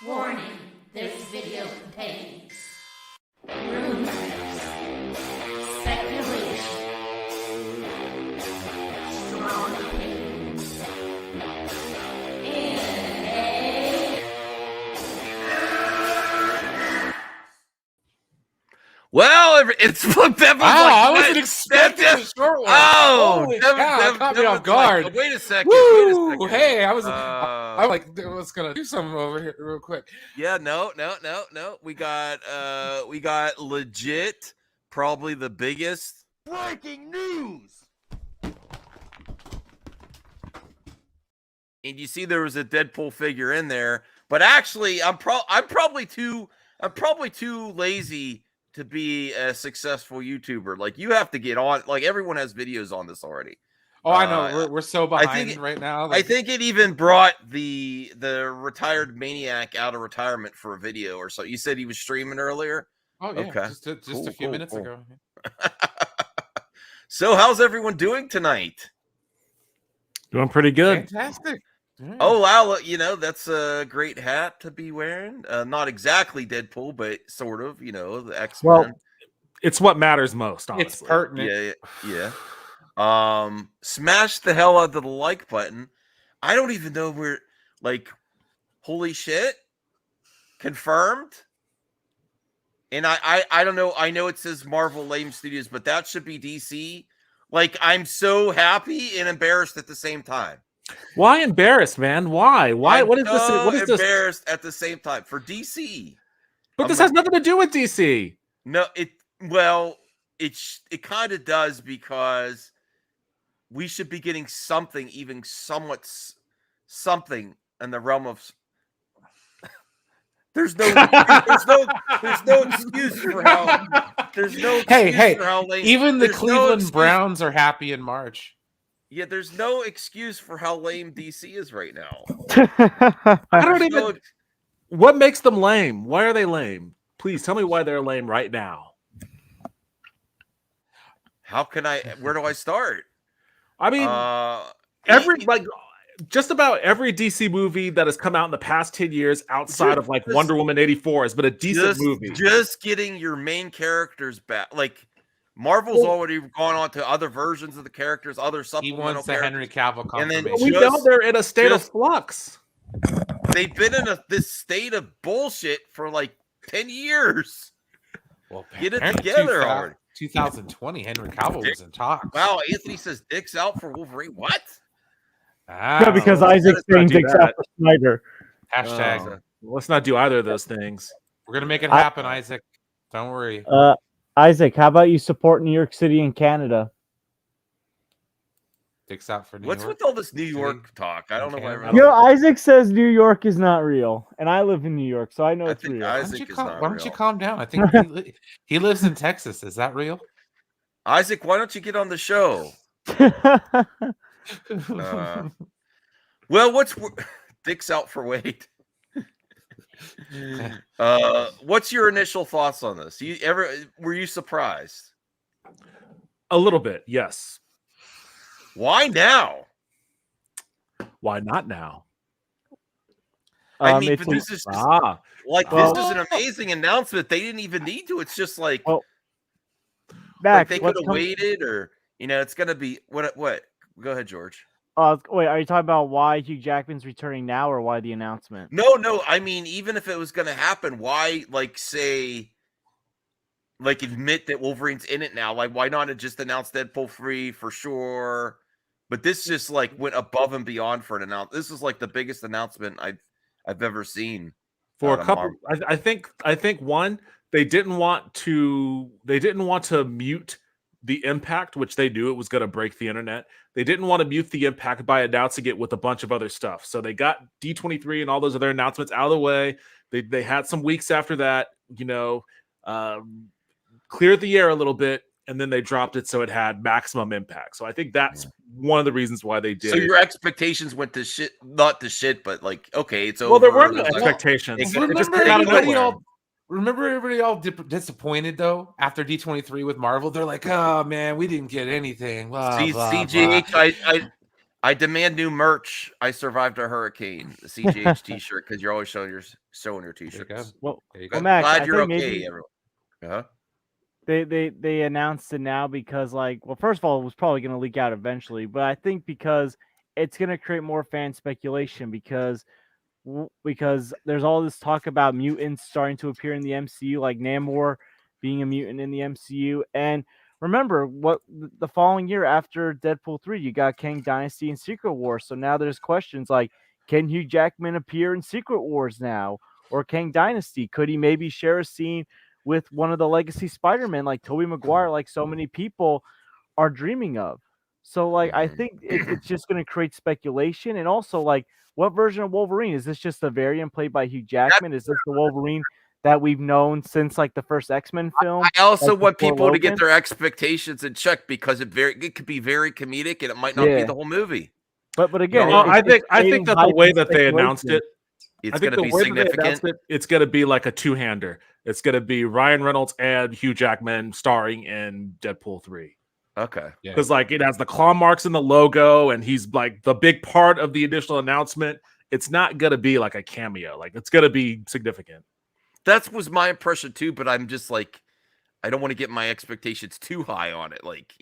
Warning, this video contains rumors, speculation, strong opinions, Well, it's Pepper's I wasn't expecting a short one. Oh, Devin caught me off guard. Wait a second. Woo! Hey, I was gonna do something over here real quick. Yeah, no. We got legit, probably the biggest breaking news. And you see, there was a Deadpool figure in there, but actually, I'm probably too lazy to be a successful YouTuber. Like, you have to get on. Like, everyone has videos on this already. Oh, I know. We're so behind right now. I think it even brought the retired maniac out of retirement for a video or so. You said he was streaming earlier? Oh, yeah. Okay. Just a few minutes ago. So, how's everyone doing tonight? Doing pretty good. Fantastic. Yeah. Oh, wow. You know, that's a great hat to be wearing. Not exactly Deadpool, but sort of, the X-Men. Well, it's what matters most, honestly. It's pertinent. Yeah. Smash the hell out of the like button. I don't even know where, like, holy shit. Confirmed. And I don't know. I know it says Marvel Lame Studios, but that should be DC. Like, I'm so happy and embarrassed at the same time. Why embarrassed, man? Why? What is this? What is this? Embarrassed at the same time for DC. But this has nothing to do with DC. No, it kind of does, because we should be getting something, even somewhat something in the realm of. There's no excuse for how. There's no excuse for how lame. Even the Cleveland Browns are happy in March. Yeah, there's no excuse for how lame DC is right now. I don't even. What makes them lame? Why are they lame? Please tell me why they're lame right now. Where do I start? I mean, just about every DC movie that has come out in the past 10 years outside of like Wonder Woman 84 has been a decent movie. Just getting your main characters back. Like, Marvel's already gone on to other versions of the characters, other supplemental characters. He wants the Henry Cavill confirmation. And then we know they're in a state of flux. They've been in this state of bullshit for like 10 years. Well, get it together already. 2020, Henry Cavill was in talks. Wow, Anthony says Dick's out for Wolverine. What? Yeah, because Isaac's saying Dick's out for Snyder. Hashtag. Let's not do either of those things. We're gonna make it happen, Isaac. Don't worry. Isaac, how about you support New York City and Canada? Dick's out for New What's York. with all this New York talk? I don't know why. Isaac says New York is not real, and I live in New York, so I know it's real. Why don't you calm down? I think he lives in Texas. Is that real? Isaac, why don't you get on the show? Well, what's Dick's out for Wade? What's your initial thoughts on this? Were you surprised? A little bit, yes. Why now? Why not now? I mean, but this is just, this is an amazing announcement. They didn't even need to. It's just like, Max, they could have waited, or it's gonna be what? Go ahead, George. Wait, are you talking about why Hugh Jackman's returning now, or why the announcement? No. I mean, even if it was going to happen, why, admit that Wolverine's in it now? Like, why not just announce Deadpool 3 for sure? But this just went above and beyond for an announcement. This is the biggest announcement I've ever seen. For a couple, I think one, they didn't want to mute the impact, which they knew it was going to break the internet. They didn't want to mute the impact by announcing it with a bunch of other stuff. So they got D23 and all those other announcements out of the way. They had some weeks after that, cleared the air a little bit, and then they dropped it so it had maximum impact. So I think that's one of the reasons why they did. So your expectations went to shit, not to shit, but okay, it's over. Well, there were no expectations. Remember everybody all disappointed though after D23 with Marvel? They're like, "Oh man, we didn't get anything." Blah, blah, CGH, I demand new merch. I survived a hurricane. The CGH T-shirt because you're always showing your There you T-shirts. go. Well, There you well, go. Max, Glad I you're think okay, maybe everyone. Uh-huh. they announced it now because, like, well, first of all, it was probably going to leak out eventually, but I think because it's going to create more fan speculation because there's all this talk about mutants starting to appear in the MCU, like Namor being a mutant in the MCU. And remember, what the following year after Deadpool 3, you got Kang Dynasty and Secret Wars. So now there's questions like, can Hugh Jackman appear in Secret Wars now? Or Kang Dynasty? Could he maybe share a scene with one of the legacy Spider-Man like Tobey Maguire, like so many people are dreaming of? So, like, I think it's just going to create speculation. And also, like, what version of Wolverine? Is this just a variant played by Hugh Jackman? Is this the Wolverine that we've known since, like, the first X-Men film? I also like want before people to get Logan? their expectations in check because it could be very comedic and it might not be Yeah. the whole movie. But again, No, it's I creating think that the hype way and that they announced speculation. it, It's I think going to the be way that they announced significant. it's going to be like a two-hander. It's going to be Ryan Reynolds and Hugh Jackman starring in Deadpool 3. Okay. Yeah. Because like it has the claw marks in the logo, and he's like the big part of the initial announcement. It's not going to be like a cameo. Like it's going to be significant. That was my impression too, but I'm just like, I don't want to get my expectations too high on it. Like,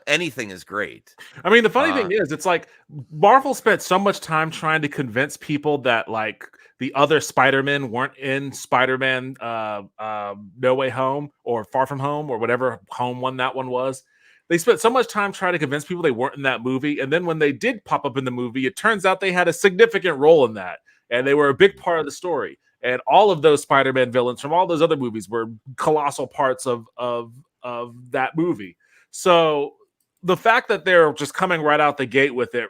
anything is great. I mean, the funny thing is, it's like Marvel spent so much time trying to convince people that like the other Spider-Men weren't in Spider-Man No Way Home or Far From Home or whatever home one that one was. They spent so much time trying to convince people they weren't in that movie. And then when they did pop up in the movie, it turns out they had a significant role in that. And they were a big part of the story. And all of those Spider-Man villains from all those other movies were colossal parts of that movie. So the fact that they're just coming right out the gate with it,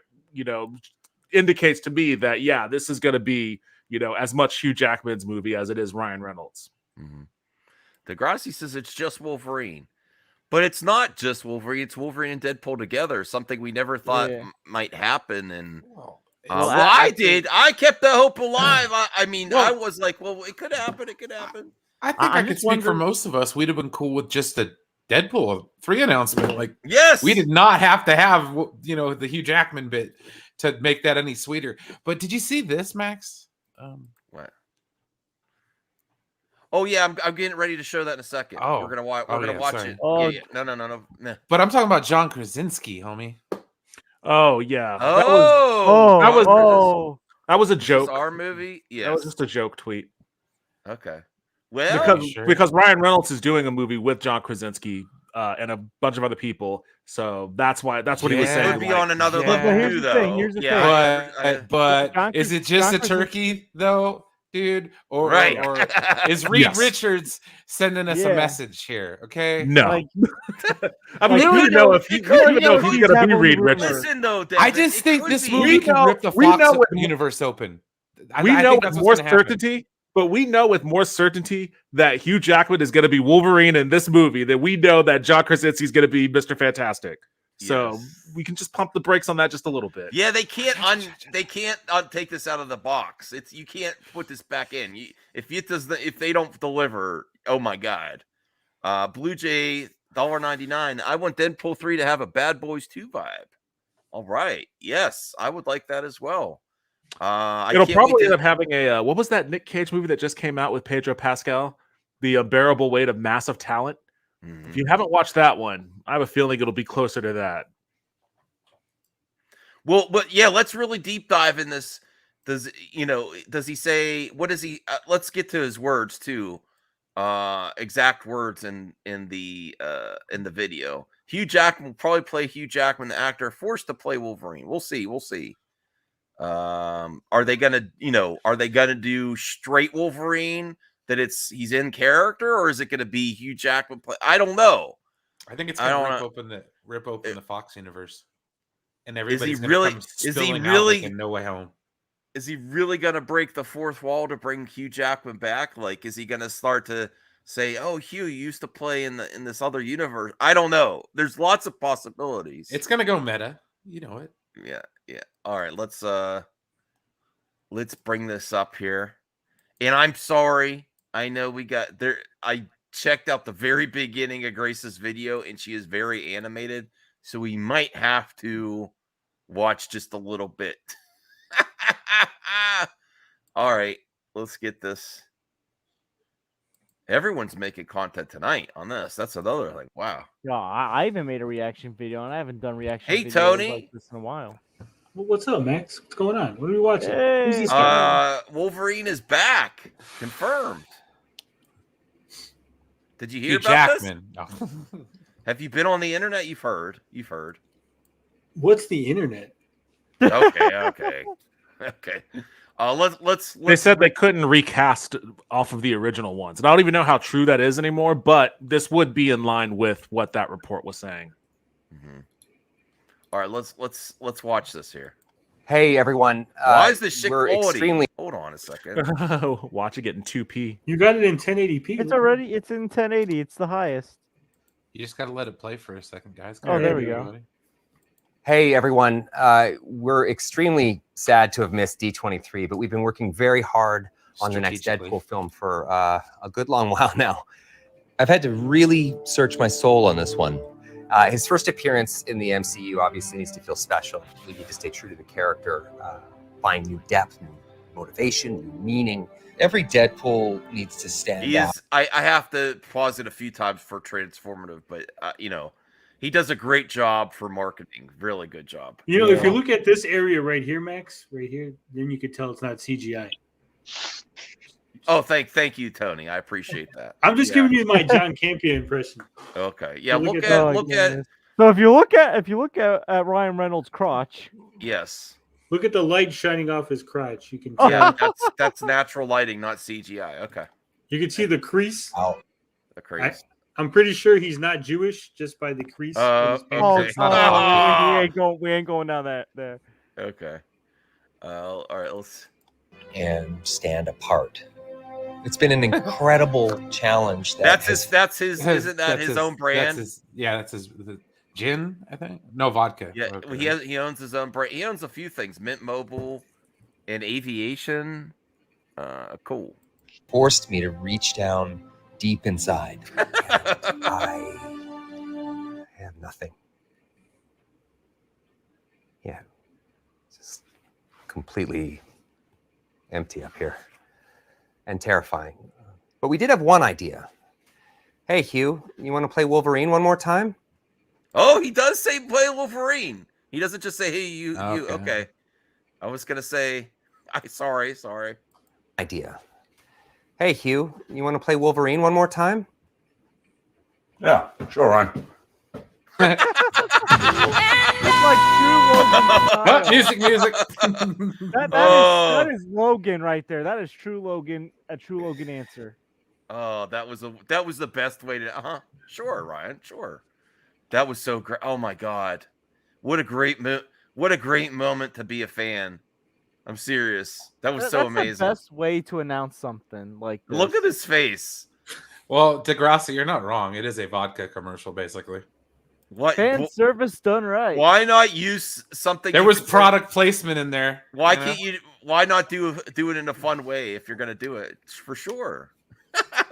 indicates to me that, yeah, this is going to be, as much Hugh Jackman's movie as it is Ryan Reynolds. Mm-hmm. Degrassi says it's just Wolverine. But it's not just Wolverine. It's Wolverine and Deadpool together. Something we never thought might happen. And I did. I kept the hope alive. I was like, well, it could happen. It could happen. I think I could speak for most of us. We'd have been cool with just a Deadpool 3 announcement. Like, yes, we did not have to have the Hugh Jackman bit to make that any sweeter. But did you see this, Max? What? Oh yeah, I'm getting ready to show that in a second. Oh, we're gonna watch. We're gonna watch sorry. it. Oh. Yeah. No. But I'm talking about John Krasinski, homie. Oh yeah. That was a joke. Our movie. Yeah, that was just a joke tweet. Okay. Well, because Ryan Reynolds is doing a movie with John Krasinski and a bunch of other people, so that's what he was saying. It would be on another level too, though. Here's the thing. But is it just a turkey though, dude? Or is Reed Richards sending us a message here? Okay, no. Like, I mean, you don't even know if he's going to be Reed Richards. Listen, though, Devin, I just think this movie can rip the Fox universe open. We know with more certainty. But we know with more certainty that Hugh Jackman is going to be Wolverine in this movie than we know that John Krasinski is going to be Mr. Fantastic. So we can just pump the brakes on that just a little bit. Yeah, they can't take this out of the box. You can't put this back in. If they don't deliver, oh my god. Blue Jay $1.99. I want Deadpool 3 to have a Bad Boys 2 vibe. All right. Yes, I would like that as well. It'll probably end up having a what was that Nick Cage movie that just came out with Pedro Pascal? The Unbearable Weight of Massive Talent. Mm-hmm. If you haven't watched that one, I have a feeling it'll be closer to that. Well, but yeah, let's really deep dive in this. Does he say, what is he? Let's get to his words too. Exact words in the video. Hugh Jackman will probably play Hugh Jackman, the actor, forced to play Wolverine. We'll see. Are they gonna do straight Wolverine that he's in character, or is it gonna be Hugh Jackman play? I don't know. I think it's gonna rip open the Fox universe, and everybody's gonna come spilling out like in No Way Home. Is he really gonna break the fourth wall to bring Hugh Jackman back? Like, is he gonna start to say, "Oh, Hugh, you used to play in this other universe"? I don't know. There's lots of possibilities. It's gonna go meta. You know it. Yeah. All right, let's bring this up here. And I'm sorry. I know we got there. I checked out the very beginning of Grace's video, and she is very animated. So we might have to watch just a little bit. All right, let's get this. Everyone's making content tonight on this. That's another thing. Wow. Yeah, I even made a reaction video, and I haven't done reaction Hey, videos Tony. like this in a while. Well, what's up, Max? What's going on? What are we watching? Hey. Who's this guy? Wolverine is back. Confirmed. Did you hear Hugh about Jackman. No. this? Have you been on the internet? You've heard. What's the internet? Okay. Let's. They said they couldn't recast off of the original ones, and I don't even know how true that is anymore. But this would be in line with what that report was saying. Mm-hmm. All right, let's watch this here. Hey everyone! Why is this shit we're quality? Hold on a second. Watch it get in 2p. You got it in 1080p. It's in 1080. It's the highest. You just gotta let it play for a second, guys. Oh, there we go. Everybody. Hey everyone! We're extremely sad to have missed D23, but we've been working very hard on the next Deadpool film for a good long while now. I've had to really search my soul on this one. His first appearance in the MCU obviously needs to feel special. We need to stay true to the character, find new depth, new motivation, new meaning. Every Deadpool needs to stand out. I have to pause it a few times for transformative, but he does a great job for marketing. Really good job. You know, if you look at this area right here, Max, right here, then you could tell it's not CGI. Oh, thank you, Tony. I appreciate that. I'm just giving you my John Campion impression. Okay. Yeah. So Look look at. So if you look at Ryan Reynolds' crotch, Yes. Look at the light shining off his crotch. You can tell. Yeah. That's natural lighting, not CGI. Okay. You can see the crease. Wow. The crease. I'm pretty sure he's not Jewish just by the crease. in his pants. oh, Okay. we ain't going down that there. Okay. All right. Let's. And stand apart. It's been an incredible challenge. That's his. Isn't that his own brand? That's his gin, I think. No, vodka. Yeah, Okay. he owns his own brand. He owns a few things: Mint Mobile and aviation. Cool. Forced me to reach down deep inside. I have nothing. Yeah, just completely empty up here and terrifying. But we did have one idea. Hey, Hugh, you want to play Wolverine one more time? Oh, he does say play Wolverine. He doesn't just say, "Hey, you." Okay. Okay. I was gonna say, sorry. Idea. Hey, Hugh, you want to play Wolverine one more time? Yeah, sure, Ron. It's like true Logan. Music. That is Logan right there. That is true Logan. A true Logan answer. Oh, that was the best way to. Sure, Ryan. Sure. That was so great. Oh my God, what a great moment to be a fan. I'm serious. That was so amazing. That's the best way to announce something like this. Look at his face. Well, DeGrassi, you're not wrong. It is a vodka commercial, basically. What fan service done right. Why not use something? There was product placement in there. Why can't you? Why not do it in a fun way if you're gonna do it? For sure.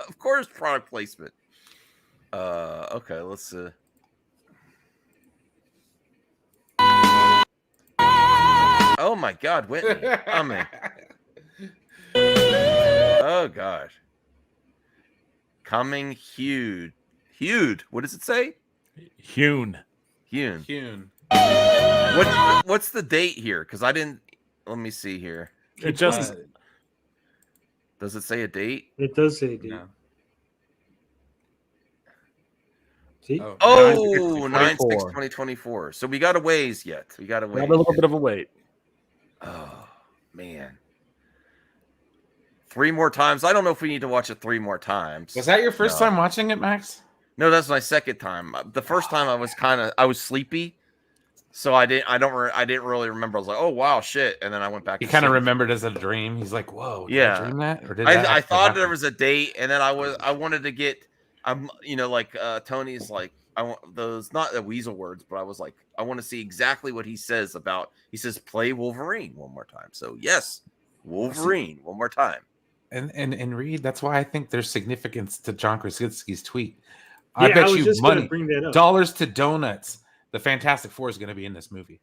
Of course, product placement. Okay, let's. Oh my God, Whitney! Oh gosh. Coming Hewed. What does it say? Hewn. What's the date here? Because I didn't. Let me see here. It just Does it say a date? It does say, dude. No. See? Oh, 9/6/2024. So we got a ways yet. We got a ways. a little bit of a wait. Oh man. 3 more times. I don't know if we need to watch it 3 more times. Was that your first time watching it, Max? No, that's my second time. The first time I was sleepy, so I didn't really remember. I was like, oh wow, shit, and then I went back. He kind of remembered as a dream. He's like, whoa, did I dream that? Or did I thought there was a date, and then I wanted to get, Tony's like, I want those, not the weasel words, but I was like, I want to see exactly what he says about. He says play Wolverine one more time. So yes, Wolverine one more time. And Reed, that's why I think there's significance to John Krasinski's tweet. Yeah, I bet was you just money, gonna bring that up. dollars to donuts. the Fantastic Four is going to be in this movie.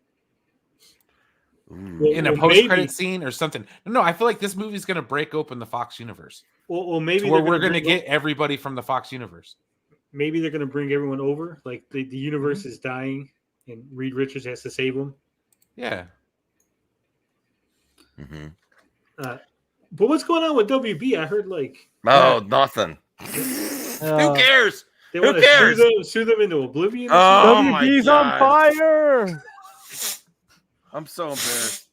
Ooh. In a post-credit scene or something. No, I feel like this movie is going to break open the Fox universe. Well, maybe where we're going to get everybody from the Fox universe. Maybe they're going to bring everyone over. Like the universe is dying, and Reed Richards has to save them. Yeah. Mm-hmm. But what's going on with WB? I heard like nothing. Who cares? They Who want to cares? sue them into oblivion. Oh, WB's on fire. I'm so embarrassed.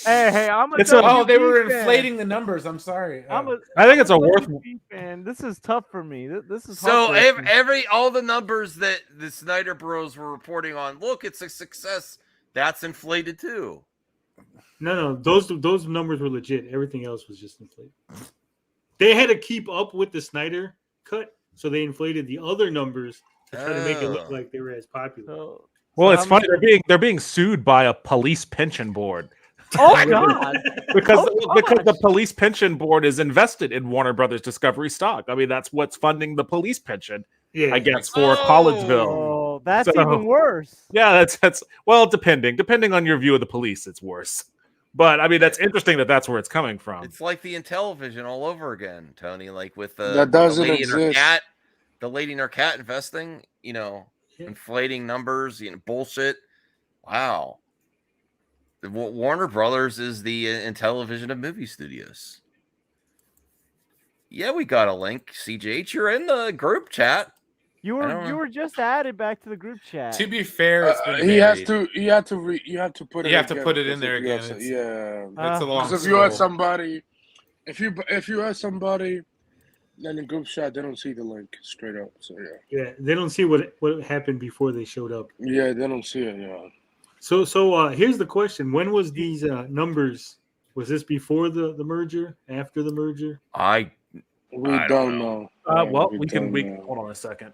Hey, I'm a WB they were fan. inflating the numbers. I'm sorry. I think it's a worth. Fan. This is tough for me. This is so all the numbers that the Snyder Bros were reporting on. Look, it's a success. That's inflated too. No, those numbers were legit. Everything else was just inflated. They had to keep up with the Snyder cut, so they inflated the other numbers to try to make it look like they were as popular. Well, it's funny they're being sued by a police pension board. Oh God! because the police pension board is invested in Warner Brothers Discovery stock. I mean, that's what's funding the police pension. Yeah, I guess for Collegeville. Oh, that's even worse. Yeah, that's well, depending on your view of the police, it's worse. But I mean, that's interesting that's where it's coming from. It's like the Intellivision all over again, Tony. Like with that doesn't exist. The lady in her cat investing, inflating numbers, bullshit. Wow. Warner Brothers is the Intellivision of movie studios. Yeah, we got a link. CJH, you're in the group chat. You were just added back to the group chat. To be fair, it's been you have to put it. You have to put it in there again. It's a long. If you ask somebody, if you ask somebody, then in group chat they don't see the link straight up. So yeah, they don't see what happened before they showed up. Yeah, they don't see it. Yeah. So here's the question: when was these numbers? Was this before the merger? After the merger? We don't know. We can hold on a second.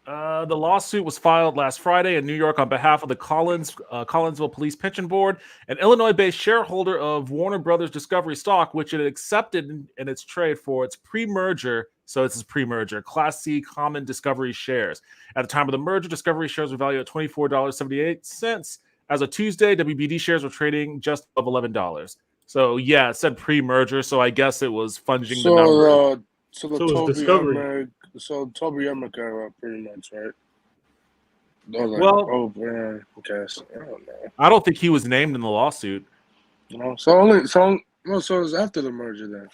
The lawsuit was filed last Friday in New York on behalf of the Collinsville Police Pension Board, an Illinois-based shareholder of Warner Brothers Discovery stock, which it accepted in its trade for its pre-merger. So it's pre-merger Class C common Discovery shares. At the time of the merger, Discovery shares were valued at $24.78. As of Tuesday, WBD shares were trading just above $11. So yeah, it said pre-merger. So I guess it was funging the number. So Toby Emmerich pretty much, right? I don't think he was named in the lawsuit. No, so it was after the merger then.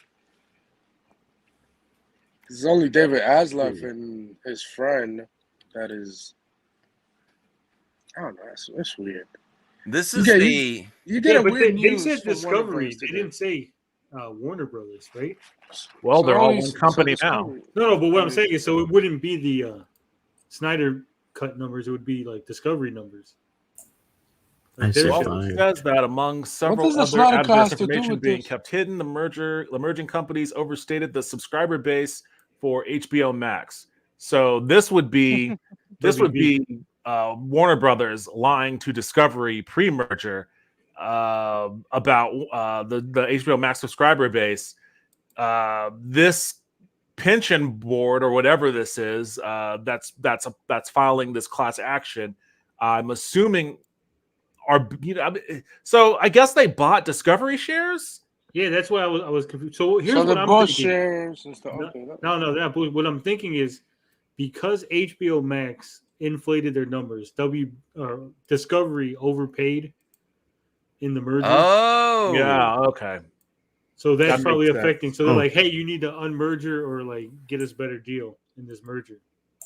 It's only David Asloff and his friend that is. I don't know. It's weird. This is you get a weird they said Discovery. They didn't say Warner Brothers, right? Well, they're all one company now. No, but what I'm saying is, so it wouldn't be the Snyder cut numbers; it would be like Discovery numbers. It says that among several other adverse information being kept hidden, the merging companies overstated the subscriber base for HBO Max. So this would be Warner Brothers lying to Discovery pre-merger about the HBO Max subscriber base. This pension board or whatever this is, that's filing this class action. I'm assuming so I guess they bought Discovery shares. Yeah, that's why I was confused. So here's what I'm thinking. Shares and stuff. No. What I'm thinking is because HBO Max inflated their numbers, Discovery overpaid in the merger. Oh, yeah, okay. So that's probably affecting. So they're like, "Hey, you need to unmerger or like get us a better deal in this merger."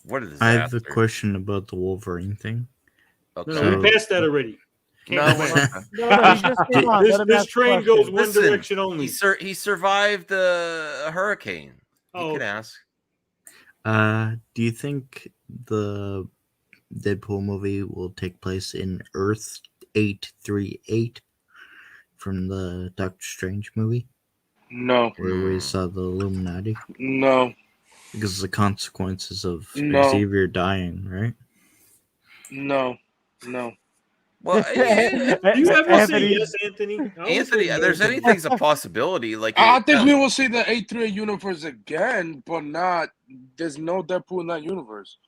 What is? I have a question about the Wolverine thing. Okay. No, we passed that already. This train goes one direction only. He survived a hurricane. You can ask. Do you think the Deadpool movie will take place in Earth 838 from the Doctor Strange movie? No. Where we saw the Illuminati? No. Because of the consequences of Xavier dying, right? No. Well, you ever say yes, Anthony? Anthony, there's anything's a possibility. Like I think we will see the 838 universe again, but not. There's no Deadpool in that universe.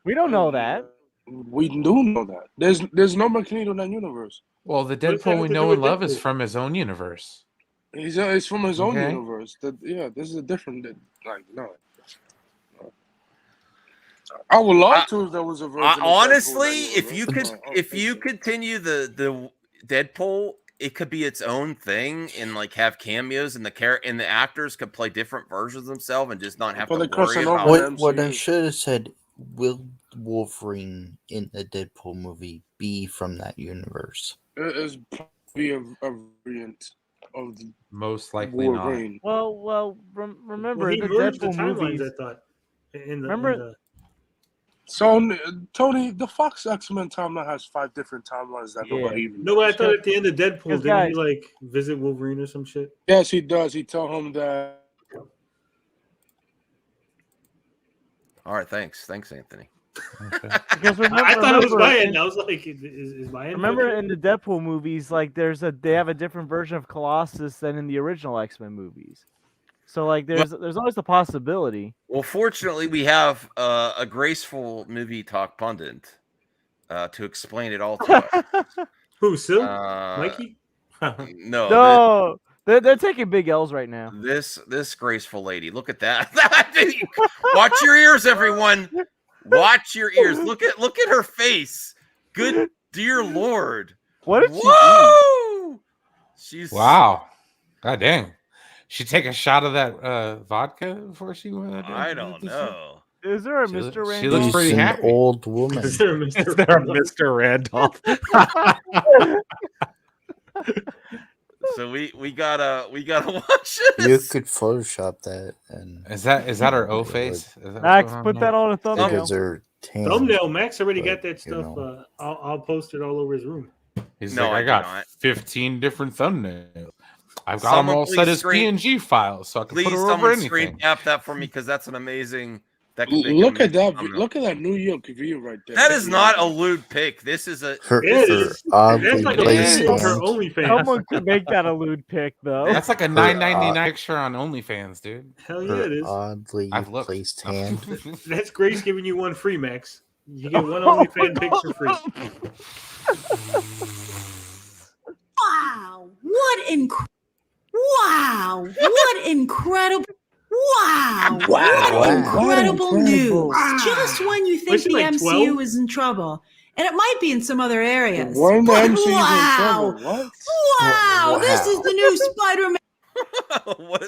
We don't know that. We do know that. There's no Magneto in that universe. Well, the What's that Deadpool we to do know with and love is Deadpool? from his own universe. It's from his own Okay. universe. This is a different. Like no. I would love to if there was a version. Honestly, of if you continue the Deadpool, it could be its own thing and like have cameos and the actors could play different versions of themselves and just not have to worry about what I should have said. Will Wolverine in the Deadpool movie be from that universe? It is probably a variant of the Most likely Wolverine. Well, remember he the merged Deadpool the timelines. movies. I thought. Remember. So, Tony, the Fox X-Men timeline has 5 different timelines that nobody even No, but I knows. thought at the end of Deadpool, didn't guys- he like visit Wolverine or some shit? Yes, he does. He told him that. All right, thanks, Anthony. Because I thought it was my end. in- I was like, is my end? Remember in the Deadpool movies, like they have a different version of Colossus than in the original X-Men movies. So like there's always the possibility. Well, fortunately, we have a graceful movie talk pundit to explain it all to us. Who, Sil? Mikey? No, They're taking big L's right now. this graceful lady. Look at that. Watch your ears, everyone. Watch your ears. Look at her face. Good dear Lord. What did Whoa! She's Wow. God dang. She take a shot of that vodka before she went. I don't know. Is there a She Mr. loo- Randolph? she looks She's pretty an happy. old woman. Is there a Mr. Is there a Mr. Randolph? So we gotta watch this. You could Photoshop that and Is that her O face? Is that Max, what's put going that on a thumbnail. because they're tan. Thumbnail. Max already but, got that you stuff. know. I'll post it all over his room. He's No, like, I I do got not. 15 different thumbnails. I've got them Someone all please set as screen- PNG files, so I can Please, put her over someone anything. screen cap that for me because that's an amazing. That could make Look an at that! amazing thumbnail. Look at that New York view right there. That is not a lewd pic. This is a. Her, It her is. oddly That's like a placed picture of her hand. OnlyFans. Someone could make that a lewd pic, though. That's like a $9.99 picture on OnlyFans, dude. Hell yeah, it Her is. oddly I've looked. placed hand. That's Grace giving you one free, Max. You get one OnlyFans picture free. Wow! Wow! What incredible! Wow! Wow. What incredible news! Wow. Just when you think Was she the like MCU 12? is in trouble, and it might be in some other areas. When the But MCU is in wow! trouble, what? Wow! This is the new Spider-Man.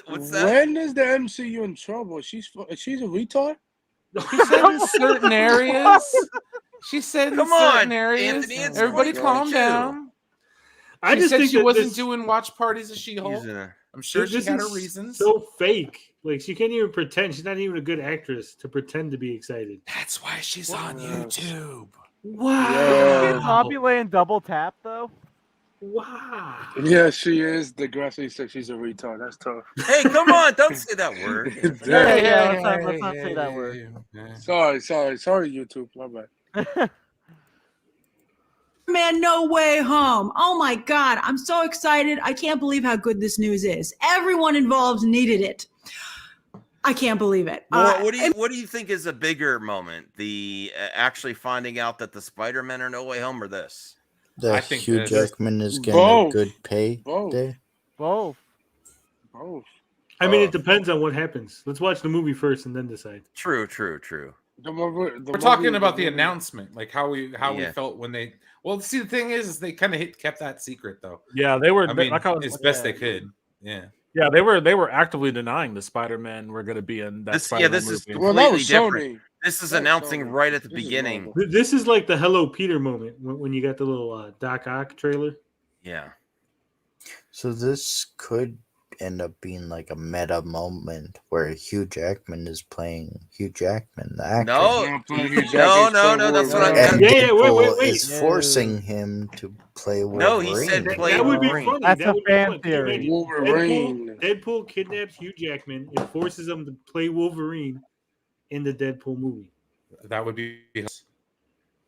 What's that? When is the MCU in trouble? She's a retard. She said in certain areas. She said in Come certain on, areas. Anthony, it's Everybody calm 2022. down. I She just said think she that wasn't this- doing watch parties as She-Hulk. He's in a- I'm sure she this had her is reasons. So fake. Like she can't even pretend. She's not even a good actress to pretend to be excited. That's why she's on YouTube. Wow. Is Zombieland double tap though? Wow. Yeah, she is. The Grassy said she's a retard. That's tough. Hey, come on! Don't say that word. Let's not say that word. Sorry, YouTube. My bad. Man, No Way Home. Oh my God, I'm so excited. I can't believe how good this news is. Everyone involved needed it. I can't believe it. Well, what do you think is a bigger moment? The actually finding out that the Spider-Men are No Way Home, or this? That I think Hugh this. Jackman is getting Both. a good pay Both. there. Both. I mean, it depends on what happens. Let's watch the movie first and then decide. True. We're talking about the movie- announcement, like how we Yeah. felt when they. Well, see, the thing is they kind of kept that secret though. Yeah, they were. I mean, like I was- as best they could. Yeah. Yeah, they were actively denying the Spider-Man were going to be in that. This Spider-Man is movie. Well, that completely was different. Sony. This is That was announcing Sony. right at the This is beginning. Marvel. This is like the Hello Peter moment when you got the little Doc Ock trailer. Yeah. So this could end up being like a meta moment where Hugh Jackman is playing Hugh Jackman, the actor. No, Yeah, playing Hugh no, Jackman's no, playing no. That's what I Wolverine. And meant. Yeah, Deadpool wait. is forcing him to play No, Wolverine. he said play That would be Wolverine. funny. That's that a would fan be fun. Can you theory. imagine? Wolverine. Deadpool kidnaps Hugh Jackman and forces him to play Wolverine in the Deadpool movie. That would be.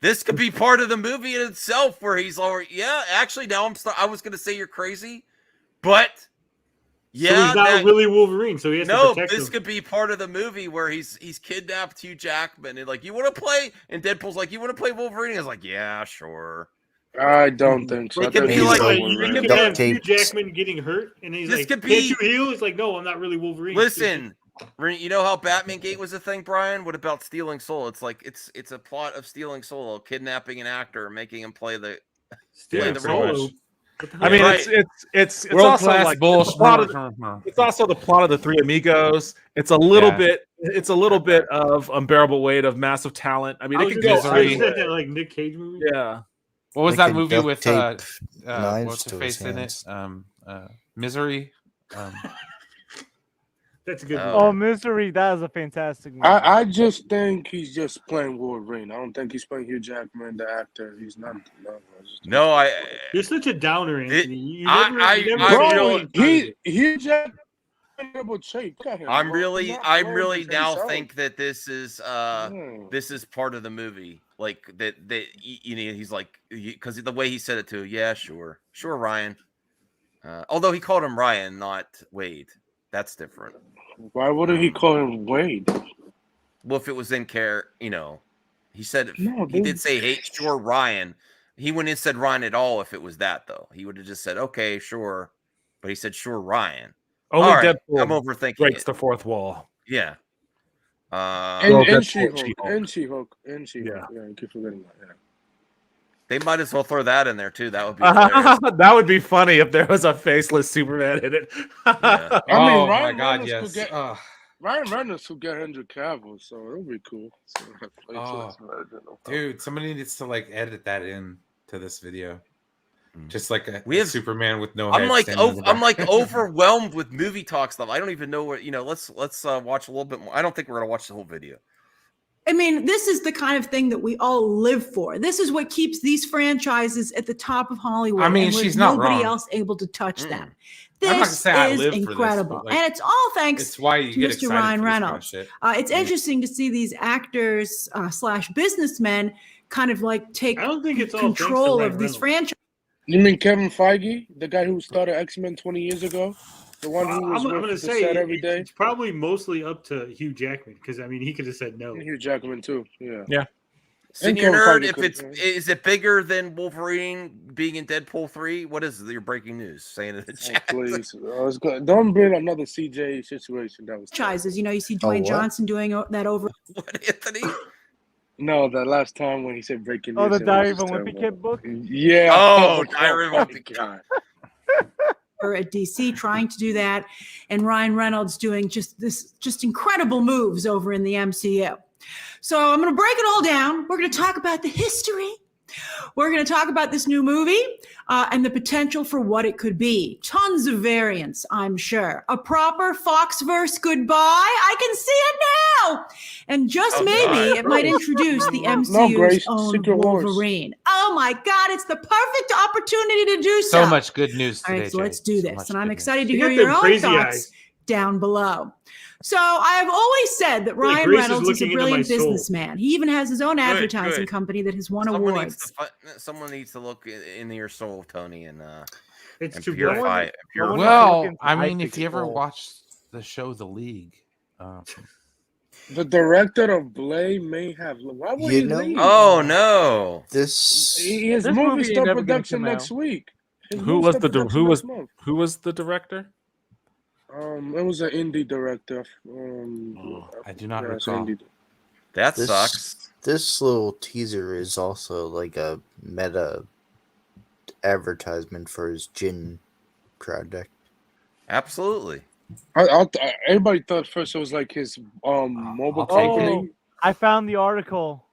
This could be part of the movie in itself, where he's already. Yeah, actually, now I was going to say you're crazy, but Yeah, so he's not really Wolverine. So he has to protect this him. could be part of the movie where he's kidnapped Hugh Jackman and like, you want to play? And Deadpool's like, you want to play Wolverine? He's like, yeah, sure. I don't think so. It could be like you could have Hugh Jackman getting hurt, and he's This like, could "Can't be- you heal?" It's like, "No, I'm not really Wolverine." Listen, you know how Batman Gate was a thing, Brian? What about Stealing Soul? It's like it's a plot of Stealing Soul, kidnapping an actor, making him play the Solo. I mean, it's also like it's also the plot of the Three Amigos. It's a little bit of Unbearable Weight of Massive Talent. I mean, it could go that like Nick Cage movie. Yeah. What was Like that a movie duct with tape what's knives her to face his in it? hands. Misery. That's a good movie. Oh, Misery, that is a fantastic movie. I just think he's just playing Wolverine. I don't think he's playing Hugh Jackman, the actor. He's not. No, You're such a downer, Anthony. Hugh Jackman. I'm really now think that this is part of the movie. Like that you know, he's like, because the way he said it too. Yeah, sure, Ryan. Although he called him Ryan, not Wade. That's different. Why wouldn't he call him Wade? Well, if it was in care, you know, he said No, he did say, "Hey, sure, Ryan." He wouldn't have said Ryan at all if it was that, though. He would have just said, "Okay, sure," but he said, "Sure, Ryan." Only all right, Deadpool I'm overthinking breaks it. the fourth wall. Yeah. And She-Hulk. Yeah, I keep forgetting that. Yeah. They might as well throw that in there too. That would be hilarious. That would be funny if there was a faceless Superman in it. Yeah. I mean, Oh my Ryan God, Reynolds yes. could get Ryan Reynolds could get Henry Cavill, so it'll be cool. Dude, somebody needs to like edit that in to this video. Just like We have Superman with no. I'm head like standing in the I'm like back. overwhelmed with movie talk stuff. I don't even know what, you know. Let's watch a little bit more. I don't think we're gonna watch the whole video. I mean, this is the kind of thing that we all live for. This is what keeps these franchises at the top of Hollywood. I mean, and with she's not nobody wrong. else able to touch them. I'm not gonna This say I is live for this, incredible, but, like, and it's all thanks it's why you to get Mr. excited Ryan for this kind of Reynolds. shit. It's interesting to see these actors / businessmen kind of like take I don't think it's all thanks to control Ryan of these Reynolds. franchises. You mean Kevin Feige, the guy who started X-Men 20 years ago? The one who was I'm with going to the say set every day? it's probably mostly up to Hugh Jackman because I mean he could have said no. And Hugh Jackman too. Yeah. Yeah. Senior Kevin nerd, Feige if could- it's is it bigger than Wolverine being in Deadpool 3? What is your breaking news? Saying in the chat. Please, don't bring another CJ situation. That was You know, you see Oh, Dwayne what? Johnson doing that over. What, Anthony? No, the last time when he said breaking news. Oh, the it Diary was of a just Wimpy terrible. Kid book? Yeah. Oh, Diary of a my Wimpy God. Or at DC trying to do that, and Ryan Reynolds doing just incredible moves over in the MCU. So I'm going to break it all down. We're going to talk about the history. We're going to talk about this new movie and the potential for what it could be. Tons of variants, I'm sure. A proper Foxverse goodbye. I can see it now. And just maybe it might introduce the MCU's Grace, own Secret Wars. Wolverine. Oh my God, it's the perfect opportunity to do So much good news All today. right, so let's Jay. do So this. much And I'm good excited to You hear got your them own crazy thoughts eyes. down below. So I've always said that Ryan Grace is Reynolds is a looking into my brilliant soul. businessman. He even has his own advertising good. company that has won Someone awards. someone needs to look into your soul, Tony, and It's and too purify. purify. Well, I mean, if you ever watched the show The League, The director of Blade may have. Why would he leave? Oh no! This His This movie movie ain't start never gonna production come out. next week. His Who movie was start the production who was next month. who was the director? It was an indie director. I do not yeah, it's recall. indie. That this, sucks. This little teaser is also like a meta advertisement for his gin project. Absolutely. Everybody thought first it was like his mobile I'll take company. I found the article.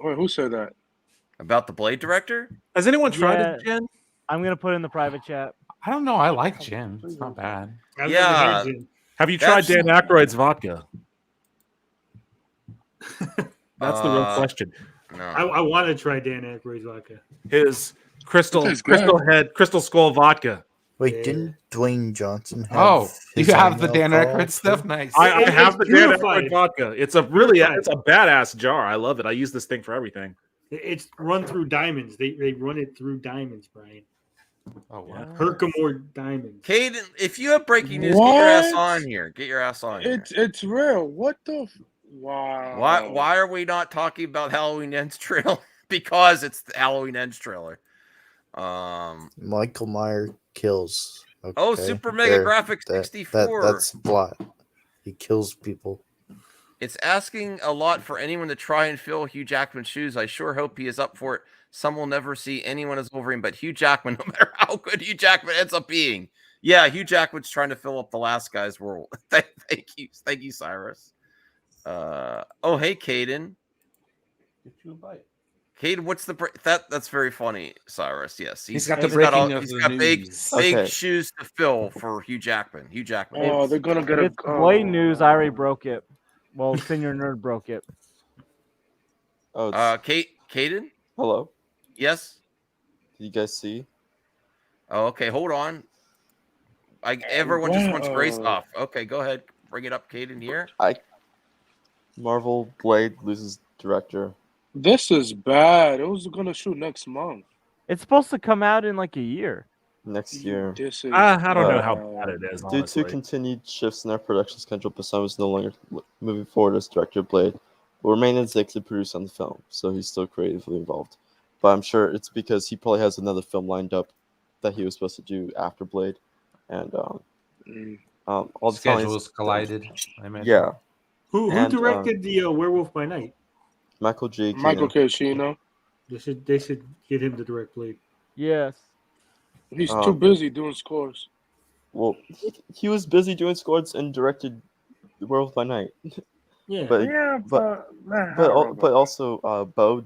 Wait, who said that? About the Blade director? Has anyone tried Yeah. it, Jen? I'm going to put it in the private chat. I don't know. I like gin. It's not bad. I've Yeah. never had gin. Have you tried Dan Aykroyd's vodka? That's the real question. No. I want to try Dan Aykroyd's vodka. His crystal That's good. crystal skull vodka. Wait, Yeah. didn't Dwayne Johnson have Oh, you his have own the Dan alcohol Aykroyd stuff. too? Nice. I have the Dan purified. Aykroyd vodka. It's a really Purified. it's a badass jar. I love it. I use this thing for everything. It's run through diamonds. They run it through diamonds, Brian. Oh, what? Herkimer Diamonds. Caden, if you have breaking news, get your ass on here. Get your ass on here. It's real. What the? Wow. Why are we not talking about Halloween Ends trailer? Because it's the Halloween Ends trailer. Michael Myers kills. Okay? Oh, Super Mega Graphics 64. That's plot. He kills people. It's asking a lot for anyone to try and fill Hugh Jackman's shoes. I sure hope he is up for it. Some will never see anyone as Wolverine, but Hugh Jackman, no matter how good Hugh Jackman ends up being. Yeah, Hugh Jackman's trying to fill up the last guy's role. Thank you, Cyrus. Oh, hey, Caden. Get you a bite. Caden, what's the that's very funny, Cyrus. Yes, he's got the breaking of the news. Big shoes to fill for Hugh Jackman. Hugh Jackman. Oh, they're gonna get It's Blade news. I already broke it. Well, Senior Nerd broke it. Oh, Caden. Hello. Yes. Did you guys see? Oh, okay. Hold on. Everyone just wants Grace off. Okay, go ahead. Bring it up, Caden. Here. Marvel Blade loses director. This is bad. It was gonna shoot next month. It's supposed to come out in like a year. Next year. This is I don't know how bad it is. Due to continued shifts in their production schedule, Bassam is no longer moving forward as director of Blade. Will remain as executive producer on the film, so he's still creatively involved. But I'm sure it's because he probably has another film lined up that he was supposed to do after Blade, and all the schedules collided. I imagine. Yeah. Who directed the Werewolf by Night? Michael J. Michael K. Chino. They should get him to direct Blade. Yes. He's too busy doing scores. Well, he was busy doing scores and directed The Werewolf by Night. Yeah. But also Bo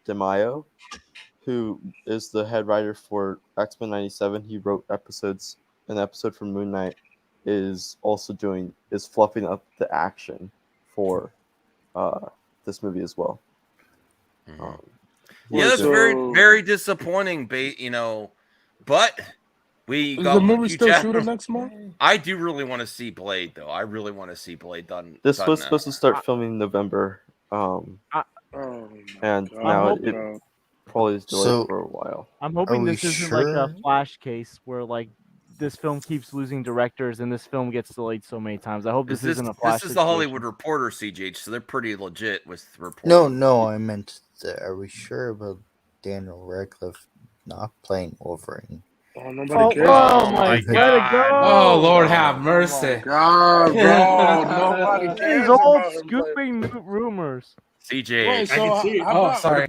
DeMaio, who is the head writer for X-Men 97, he wrote an episode for Moon Knight, is fluffing up the action for this movie as well. That's very, very disappointing, but we got the movie still shooting next month? I do really want to see Blade, though. I really want to see Blade done. This was supposed to start filming in November, and now it probably is delayed for a while. I'm hoping this isn't like a Flash case where like this film keeps losing directors and this film gets delayed so many times. I hope this isn't a Flash. This is the Hollywood Reporter, CGH, so they're pretty legit with reporting. No, I meant, are we sure about Daniel Radcliffe not playing Wolverine? Oh, nobody cares. Oh my God! Oh, Lord have mercy. God, bro, nobody cares. He's all scooping new rumors. CJ, Wait, so I can see it. Sorry.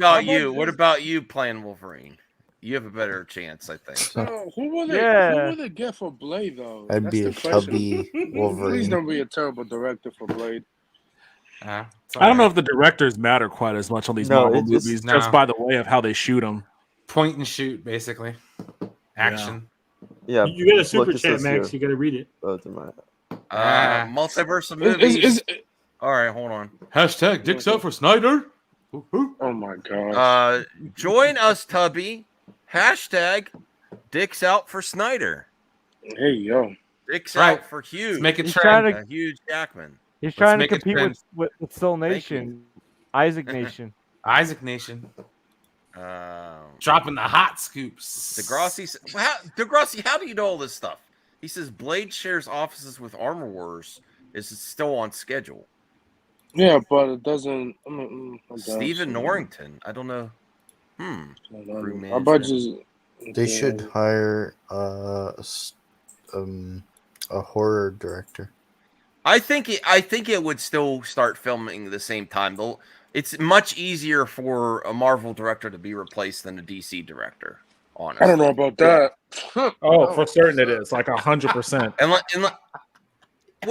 What about you playing Wolverine? You have a better chance, I think. So, who will they get for Blade though? I'd be a chubby Wolverine. Please don't be a terrible director for Blade. I don't know if the directors matter quite as much on these Marvel movies, just by the way of how they shoot them. Point and shoot, basically. Action. Yeah. You get a super chat, Max. You got to read it. Multiverse of movies. All right, hold on. Hashtag dicks out for Snyder. Oh my God. Join us, Tubby. Hashtag dicks out for Snyder. Hey yo. Dicks out for Hugh. Make it trend. Hugh Jackman. He's trying to compete with Soul Nation, Isaac Nation. Isaac Nation. Dropping the hot scoops. Degrassi, how do you know all this stuff? He says Blade shares offices with Armor Wars. Is still on schedule. Yeah, but it doesn't. Stephen Norrington. I don't know. Our budget. They should hire a horror director. I think it would still start filming at the same time. Though it's much easier for a Marvel director to be replaced than a DC director. Honestly, I don't know about that. Oh, for certain it is like 100%. And what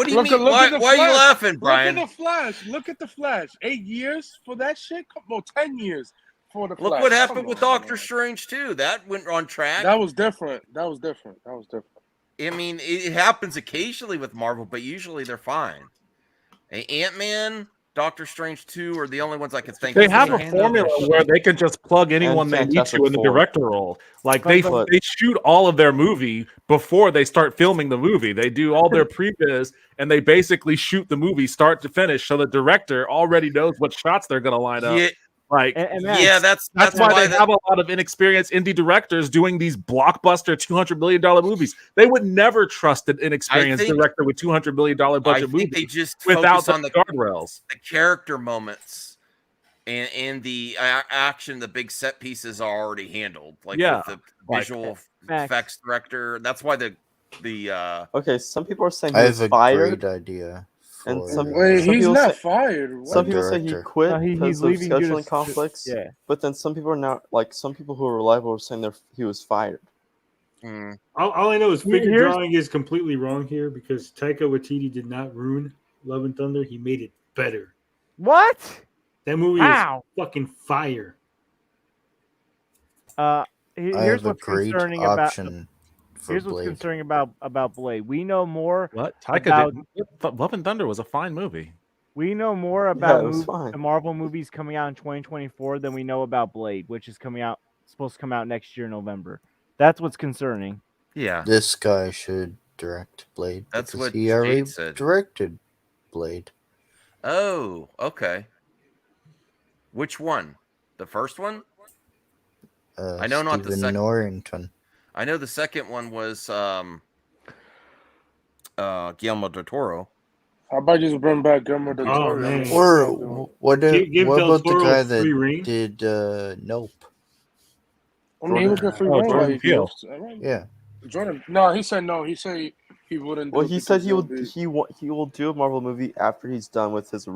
do you mean? Why are you laughing, Brian? Look at the Flash. 8 years for that shit? Come on, 10 years for the Flash. Look what happened with Doctor Strange too. That went on track. That was different. I mean, it happens occasionally with Marvel, but usually they're fine. Ant-Man, Doctor Strange 2 are the only ones I can think of. They have a formula where they can just plug anyone they need to in the director role. Like they shoot all of their movie before they start filming the movie. They do all their previs and they basically shoot the movie start to finish, so the director already knows what shots they're going to line up. Like, yeah, that's why they have a lot of inexperienced indie directors doing these blockbuster $200 million movies. They would never trust an inexperienced director with $200 million budget movie. They just without focus on the guardrails, the character moments, and the action. The big set pieces are already handled, like with the visual effects director. That's why the okay. Some people are saying I he have was a fired. great idea. And Wait, he's not fired. Some people say he quit No, because he's of leaving due to scheduling conflicts. yeah. But then some people are now, like some people who are reliable, are saying he was fired. All I know is figure Here's- drawing is completely wrong here because Taika Waititi did not ruin Love and Thunder. He made it better. What? That movie Wow. is fucking fire. I Here's have a what's great concerning option for Here's what's Blade. concerning about Blade. We know more. What Taika about, did? Love and Thunder was a fine movie. We know more about it was fine. the Marvel movies coming out in 2024 than we know about Blade, which is supposed to come out next year in November. That's what's concerning. Yeah. This guy should direct Blade. That's because what he already Jade said. directed Blade. Oh, okay. Which one? The first one? I know not the Stephen second. Norrington. I know the second one was Guillermo del Toro. How about just bring back Guillermo del Toro? Oh man. Or what? Give What Del about the Toro guy free reign? that did Nope? I mean, he was good free reign. Jordan Like, Peele. Yeah. Jordan. No, he said no. He said he wouldn't. Well, do it he said because he will do a Marvel movie after he's done with his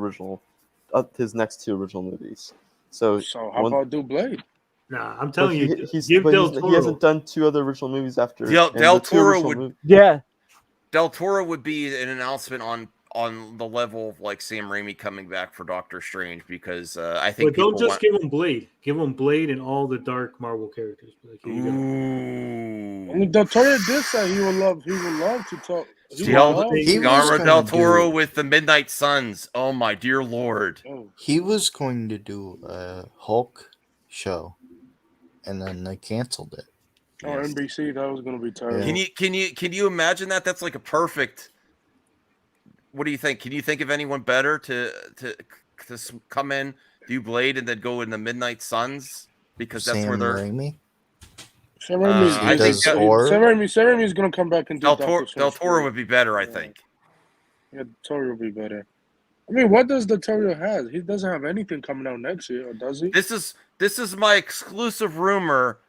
next two original movies. So how about do Blade? Nah, I'm telling you, he hasn't done two other original movies after. Del Toro would. Yeah. Del Toro would be an announcement on the level of like Sam Raimi coming back for Doctor Strange because I think. But don't just give him Blade. Give him Blade and all the dark Marvel characters. Like, here you go. I mean, Del Toro did say he would love to talk. Guillermo del Toro with the Midnight Suns. Oh my dear lord! He was going to do a Hulk show, and then they canceled it. Or NBC, that was going to be terrible. Can you imagine that? That's like a perfect. What do you think? Can you think of anyone better to come in, do Blade, and then go in the Midnight Suns? Because that's where they're. Raimi? Sam Raimi's going to come back and do Del Toro would be better, I think. Yeah, Del Toro would be better. I mean, what does Del Toro have? He doesn't have anything coming out next year, or does he? This is my exclusive rumor.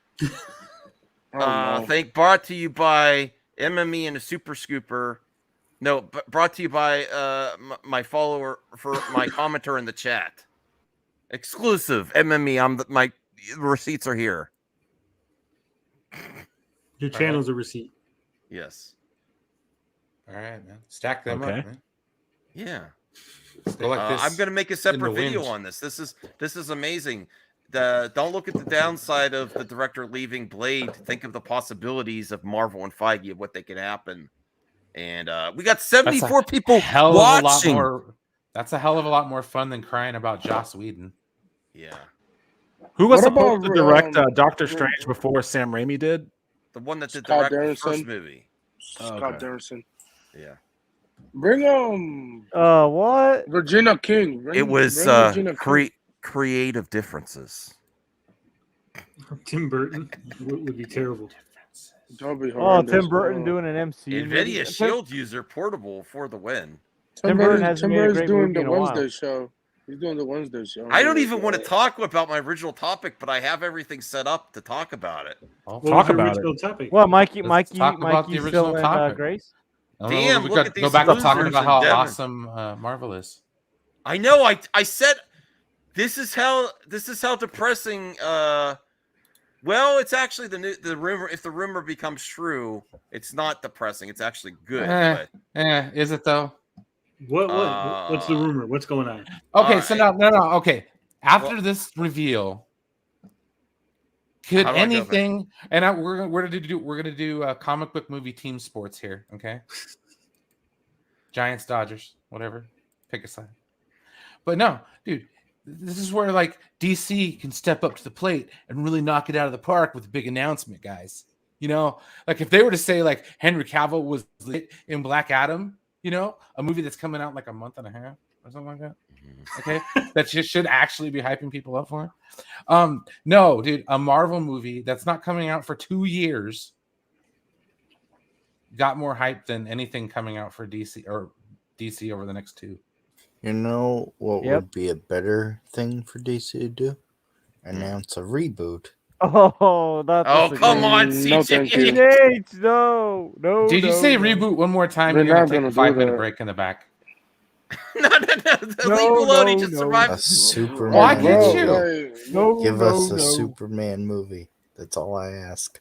No. Brought to you by MME and a Super Scooper. No, brought to you by my follower for my commenter in the chat. Exclusive MME. My receipts are here. Your channel's a receipt. Yes. All right, man. Stack them up, man. Yeah. Let's go like this. I'm going to make a separate video on this. This is amazing. Don't look at the downside of the director leaving Blade. Think of the possibilities of Marvel and Feige of what they can happen. And we got 74 people watching. That's a hell of a lot more fun than crying about Joss Whedon. Yeah. Who was supposed to direct Doctor Strange before Sam Raimi did? The one that did Scott the Derrickson. first movie. Scott Derrickson. Yeah. Bring what? Regina King. It was creative differences. Tim Burton would be terrible. That'd be Tim Burton doing an MCU. NVIDIA Shield user portable for the win. Tim Burton hasn't made a great doing movie the in a while. Wednesday show. He's doing the Wednesday show. I don't even want to talk about my original topic, but I have everything set up to talk about it. Talk about it. Topic? Well, Mikey, talk about the original still topic. Grace. Damn, look at these go back to talking losers about how in Devon. awesome Marvel is. I know. I said this is how depressing. Well, it's actually the rumor. If the rumor becomes true, it's not depressing. It's actually good. Is it though? What's the rumor? What's going on? Okay, so no. Okay, after this reveal, could anything? And we're gonna do comic book movie team sports here. Okay, Giants, Dodgers, whatever. Pick a side. But no, dude, this is where like DC can step up to the plate and really knock it out of the park with a big announcement, guys. You know, like if they were to say like Henry Cavill was lit in Black Adam. You know, a movie that's coming out in like a month and a half or something like that. Okay, that you should actually be hyping people up for. No, dude, a Marvel movie that's not coming out for 2 years got more hype than anything coming out for DC over the next 2. You know what Yep. would be a better thing for DC to do? Announce a reboot. Oh, that's come on, No, thank you. CJ, no. Did you say reboot one more time? They're You're not gonna take gonna a do 5-minute that. break in the back. No. Leave him alone. He just survived. A Superman. Why can't movie. you? Give us a Superman movie. That's all I ask.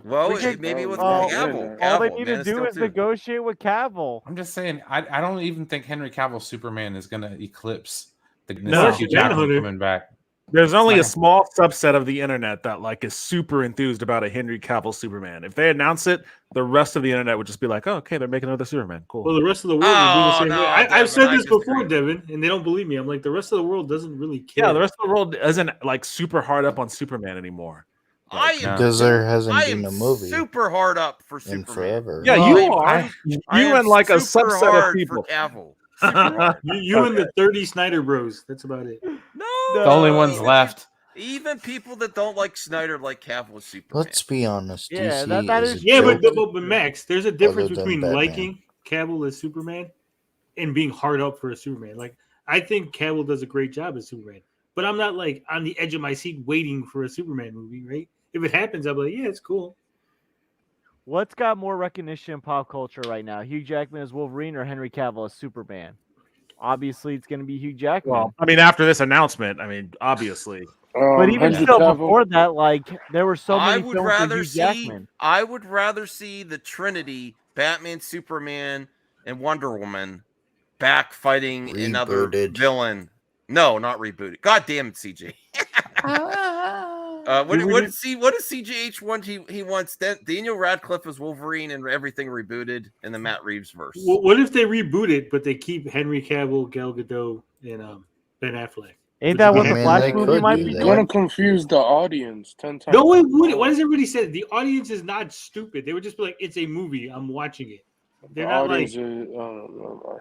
Well, We could- maybe with well, Cavill. all they Cavill, need Man to of do Steel is 2. negotiate with Cavill. I'm just saying, I don't even think Henry Cavill Superman is gonna eclipse the No. Hugh Jackman Manhunter. coming back. There's only a not- small subset of the internet that like is super enthused about a Henry Cavill Superman. If they announce it, the rest of the internet would just be like, "Oh, okay, they're making another Superman. Cool." Well, the rest of the world will be the same way. Devin, I've said I this before, disagree. Devin, and they don't believe me. I'm like, the rest of the world doesn't really care. Yeah, the rest of the world isn't like super hard up on Superman anymore. Because there hasn't I been am a movie super hard up for in Superman. forever. Yeah, Well, you are. I You am and like a super subset of hard people. for Cavill. Super hard. You and the 30 Snyder Bros. That's about it. No, The only ones left. Even people that don't like Snyder like Cavill as Superman. Let's be honest. Yeah, DC that is is a Yeah, joke. but Max, there's a difference Other than between Batman. liking Cavill as Superman and being hard up for a Superman. Like, I think Cavill does a great job as Superman, but I'm not like on the edge of my seat waiting for a Superman movie, right? If it happens, I'll be like, yeah, it's cool. What's got more recognition in pop culture right now? Hugh Jackman as Wolverine or Henry Cavill as Superman? Obviously, it's going to be Hugh Jackman. Well, I mean, after this announcement, I mean, obviously. But even Henry still, Cavill. before that, like there were so I many would films with rather Hugh see. Jackman. I would rather see the Trinity, Batman, Superman, and Wonder Woman, back fighting another Rebooted. villain. No, not rebooted. God damn it, CJ. What does CJH want? He wants Daniel Radcliffe as Wolverine and everything rebooted in the Matt Reeves verse. What if they reboot it, but they keep Henry Cavill, Gal Gadot, and Ben Affleck? Ain't that what I the mean, Flash they movie could might do be that. You're gonna doing? confuse the audience 10 times. No, it wouldn't. Why does everybody say it? The audience is not stupid. They would just be like, "It's a movie. I'm watching it." They're The not like audience is, no.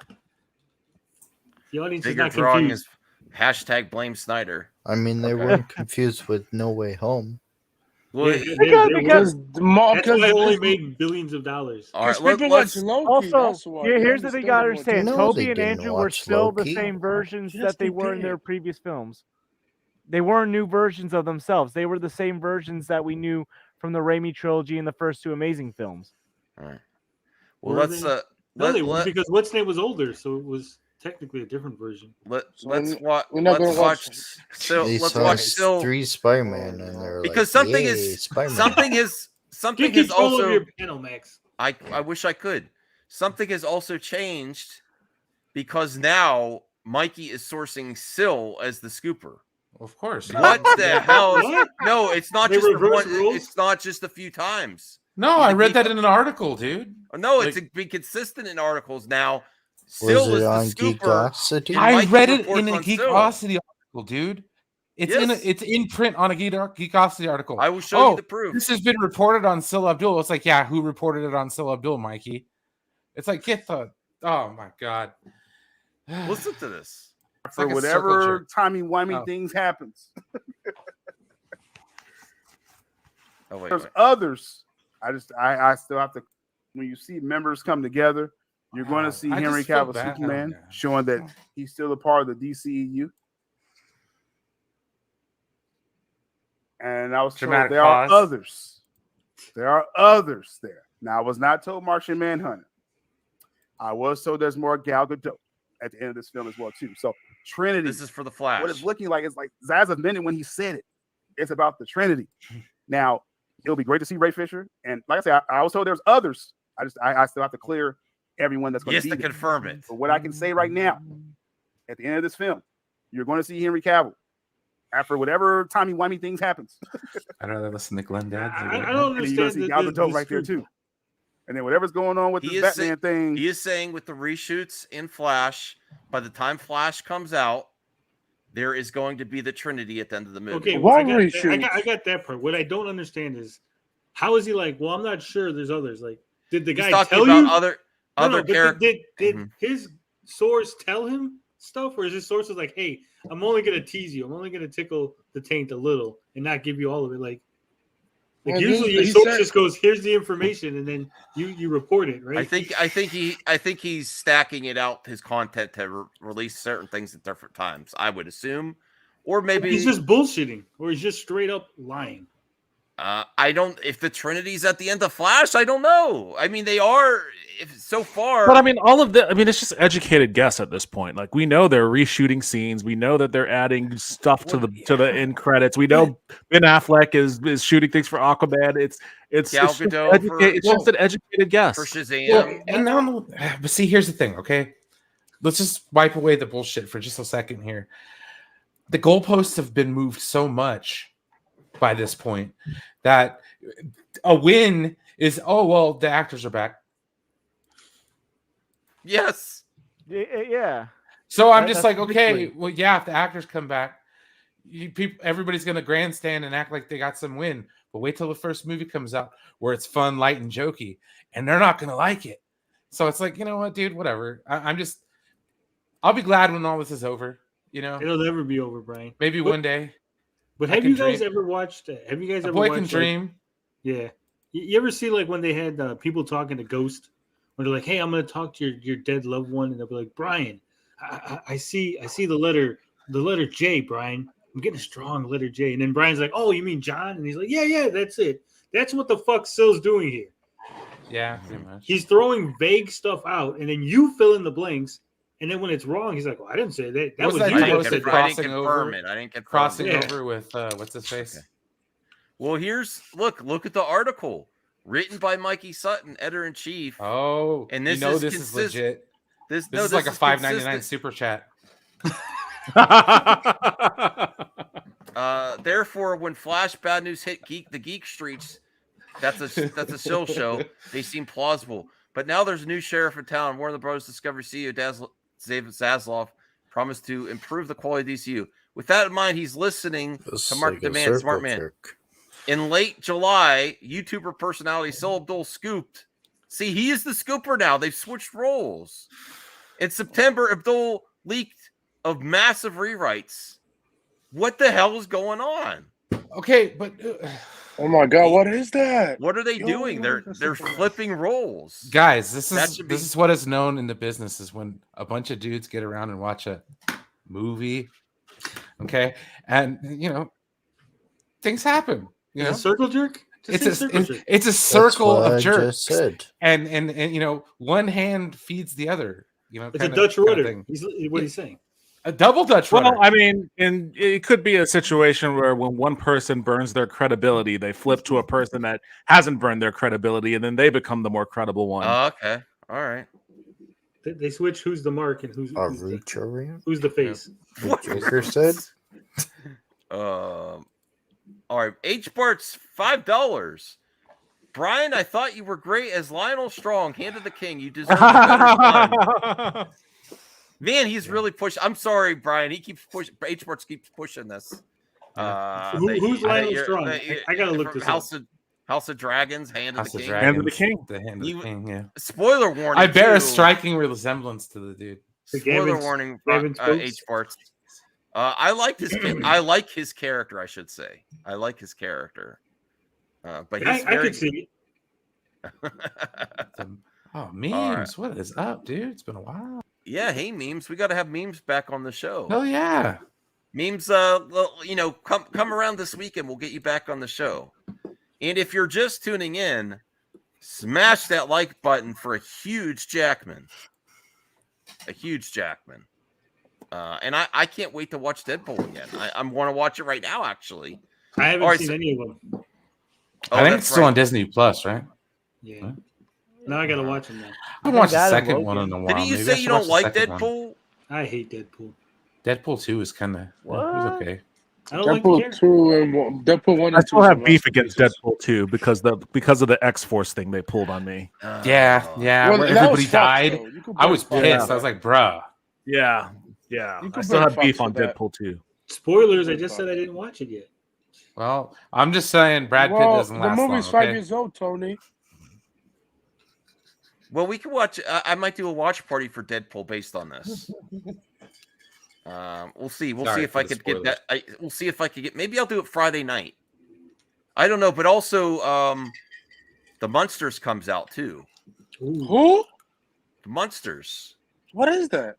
the audience is Bigger not drawing confused. is hashtag blame Snyder. I mean, they weren't confused with No Way Home. Well, Yeah, Because that's why it only made billions of dollars. all right, people watch Loki. Also, that's why. here's the thing you gotta understand: No, Toby they and didn't Andrew were watch still the Loki. same versions Yes, that they they were in did. their previous films. They weren't new versions of themselves. They were the same versions that we knew from the Raimi trilogy and the first 2 Amazing films. All right. Well, Were let's they? No, they weren't, because what's name was older, so it was technically a different version. let's we're not watch. gonna watch- They Let's saw watch still 3 Spider-Man and they're because like, something "Yay, is Spider-Man." something is something Get has control also. of your panel, Max. I wish I could. Something has also changed because now Mikey is sourcing Syl as the scooper. Of course. What the hell? What? No, it's not They just the reverse one. rules? It's not just a few times. No, I read that in an article, dude. No, it's Like- been consistent in articles now. Was Syl it is the on scooper. Geekosity? and I Mikey read it reports in a on Syl. Geekosity article, dude. It's Yes. it's in print on a Geekosity article. I will show you the Oh, proof. this has been reported on Syl Abdul. It's like, yeah, who reported it on Syl Abdul, Mikey? It's like, get the oh my god. Listen to this. It's For like a circle whatever jerk. timey-wimey Oh. things happens. Oh wait, There's wait. others. I still have to. When you see members come together, you're going Wow, to see I Henry just feel Cavill bad. Superman Oh, yeah. showing that he's still a part of the DCEU. And I was told Dramatic there pause. are others. There are others there. Now, I was not told Martian Manhunter. I was told there's more Gal Gadot at the end of this film as well too. So Trinity. This is for the Flash. What it's looking like is like Zaz admitted when he said it. It's about the Trinity. Now, it'll be great to see Ray Fisher. And like I said, I was told there's others. I still have to clear everyone that's going Yes, to to be there. confirm it. But what I can say right now, at the end of this film, you're going to see Henry Cavill after whatever timey-wimey things happens. I'd rather listen to Glenn Dad. I don't And then you're going to see Gal understand Gadot right there too. And then whatever's going on with He this is Batman thing, He is saying with the reshoots in Flash, by the time Flash comes out, there is going to be the Trinity at the end of the movie. Okay, What I got reshoots? that part. What I don't understand is how is he like? Well, I'm not sure. There's others. Like, did the He's guy talking tell about you? other No, other but characters. Did his source tell him stuff, or is it sources like, hey, I'm only gonna tease you, I'm only gonna tickle the taint a little and not give you all of it? Like Well, usually your he source said- just goes, here's the information, and then you report it, right? I think he's stacking it out, his content, to release certain things at different times, I would assume. Or maybe he's just bullshitting, or he's just straight up lying. I don't. If the Trinity's at the end of Flash, I don't know. I mean, they are so far. But I mean, all of the. I mean, it's just educated guess at this point. Like we know they're reshooting scenes. We know that they're adding stuff to the end credits. We know Ben Affleck is shooting things for Aquaman. It's Gal just Gadot it's just an educated guess for Shazam. Well, and now, but see, here's the thing. Okay, let's just wipe away the bullshit for just a second here. The goalposts have been moved so much by this point that a win is, oh well, the actors are back. Yes. Yeah. So I'm That- just that's like, okay, ridiculous. well, yeah, if the actors come back, everybody's gonna grandstand and act like they got some win. But wait till the first movie comes out where it's fun, light, and jokey, and they're not gonna like it. So it's like, you know what, dude, whatever. I'll be glad when all this is over. You know, It'll never be over, Brian. maybe one day. But I have can you guys dream. ever watched? Have you guys A ever boy watched? can dream. Yeah. You ever see like when they had people talking to Ghost, when they're like, "Hey, I'm going to talk to your dead loved one," and they'll be like, "Brian, I see the letter J, Brian. I'm getting a strong letter J." And then Brian's like, "Oh, you mean John?" And he's like, "Yeah, that's it. That's what the fuck SYLS doing here. Yeah, pretty much. He's throwing vague stuff out, and then you fill in the blanks." And then when it's wrong, he's like, "Well, I didn't say that. That was that you." dude that said that." I didn't confirm it. I didn't confirm crossing it. over with what's his face? Okay. Well, look at the article written by Mikey Sutton, editor in chief. Oh, and this you know is this is legit. This is like a $5.99 super chat. Therefore, when Flash bad news hit the geek streets, that's a SYLS show. They seem plausible, but now there's a new sheriff in town. Warner Bros. Discovery CEO David Zaslav promised to improve the quality of DCU. With that in mind, he's listening to Mark Demand, Smart Man. In late July, YouTuber personality Sil Abdul scooped. See, he is the scooper now. They've switched roles. In September, Abdul leaked of massive rewrites. What the hell is going on? Okay, but oh my god, what is that? What are they doing? They're flipping roles. Guys, this is what is known in the business is when a bunch of dudes get around and watch a movie. Okay, and you know things happen. You know, a circle jerk. It's a circle of jerks, and you know one hand feeds the other. You know, it's a Dutch rudder. He's saying. A double Dutch rudder. Well, I mean, and it could be a situation where when one person burns their credibility, they flip to a person that hasn't burned their credibility, and then they become the more credible one. Oh, okay, all right. They switch who's the mark and who's the face. What Joker said? All right, H Bart's $5. Brian, I thought you were great as Lionel Strong, Hand of the King. You deserve a better time. Man, he's really pushing. I'm sorry, Brian. He keeps pushing. H Bart's keeps pushing this. Who's Lionel Strong? I gotta look this up. House of Dragons, Hand of the King. Hand of the King. The Hand of the King, yeah. Spoiler warning. I bear a too. striking resemblance to the dude. Spoiler warning. H Bart's. I like his character. I should say. I like his character. But he's I can see it. Oh, memes! Right. What is up, dude? It's been a while. Yeah, hey memes. We got to have memes back on the show. Oh yeah, memes. Come around this weekend. We'll get you back on the show. And if you're just tuning in, smash that like button for a huge Jackman. A huge Jackman. And I can't wait to watch Deadpool again. I want to watch it right now. Actually, I haven't seen any of them. I think it's still on Disney Plus, right? Yeah. Huh? Now I gotta watch them now. I watched the second one in a while. Didn't you say you don't like Deadpool? I hate Deadpool. Deadpool 2 is kind of okay. I don't Deadpool like 2 and Deadpool 1 and 2. I still have beef against Deadpool 2 because of the X-Force thing they pulled on me. Yeah. Well, where everybody died. I was pissed. I was like, bruh. Yeah. I still have beef on Deadpool 2. Spoilers, I just said I didn't watch it yet. Well, I'm just saying Brad Pitt doesn't last long. The movie's 5 years old, Tony. Well, we can watch. I might do a watch party for Deadpool based on this. We'll see. We'll Sorry see if for I the could get spoilers. that. We'll see if I could get. Maybe I'll do it Friday night. I don't know, but also the Munsters comes out too. Who? The Munsters. What is that?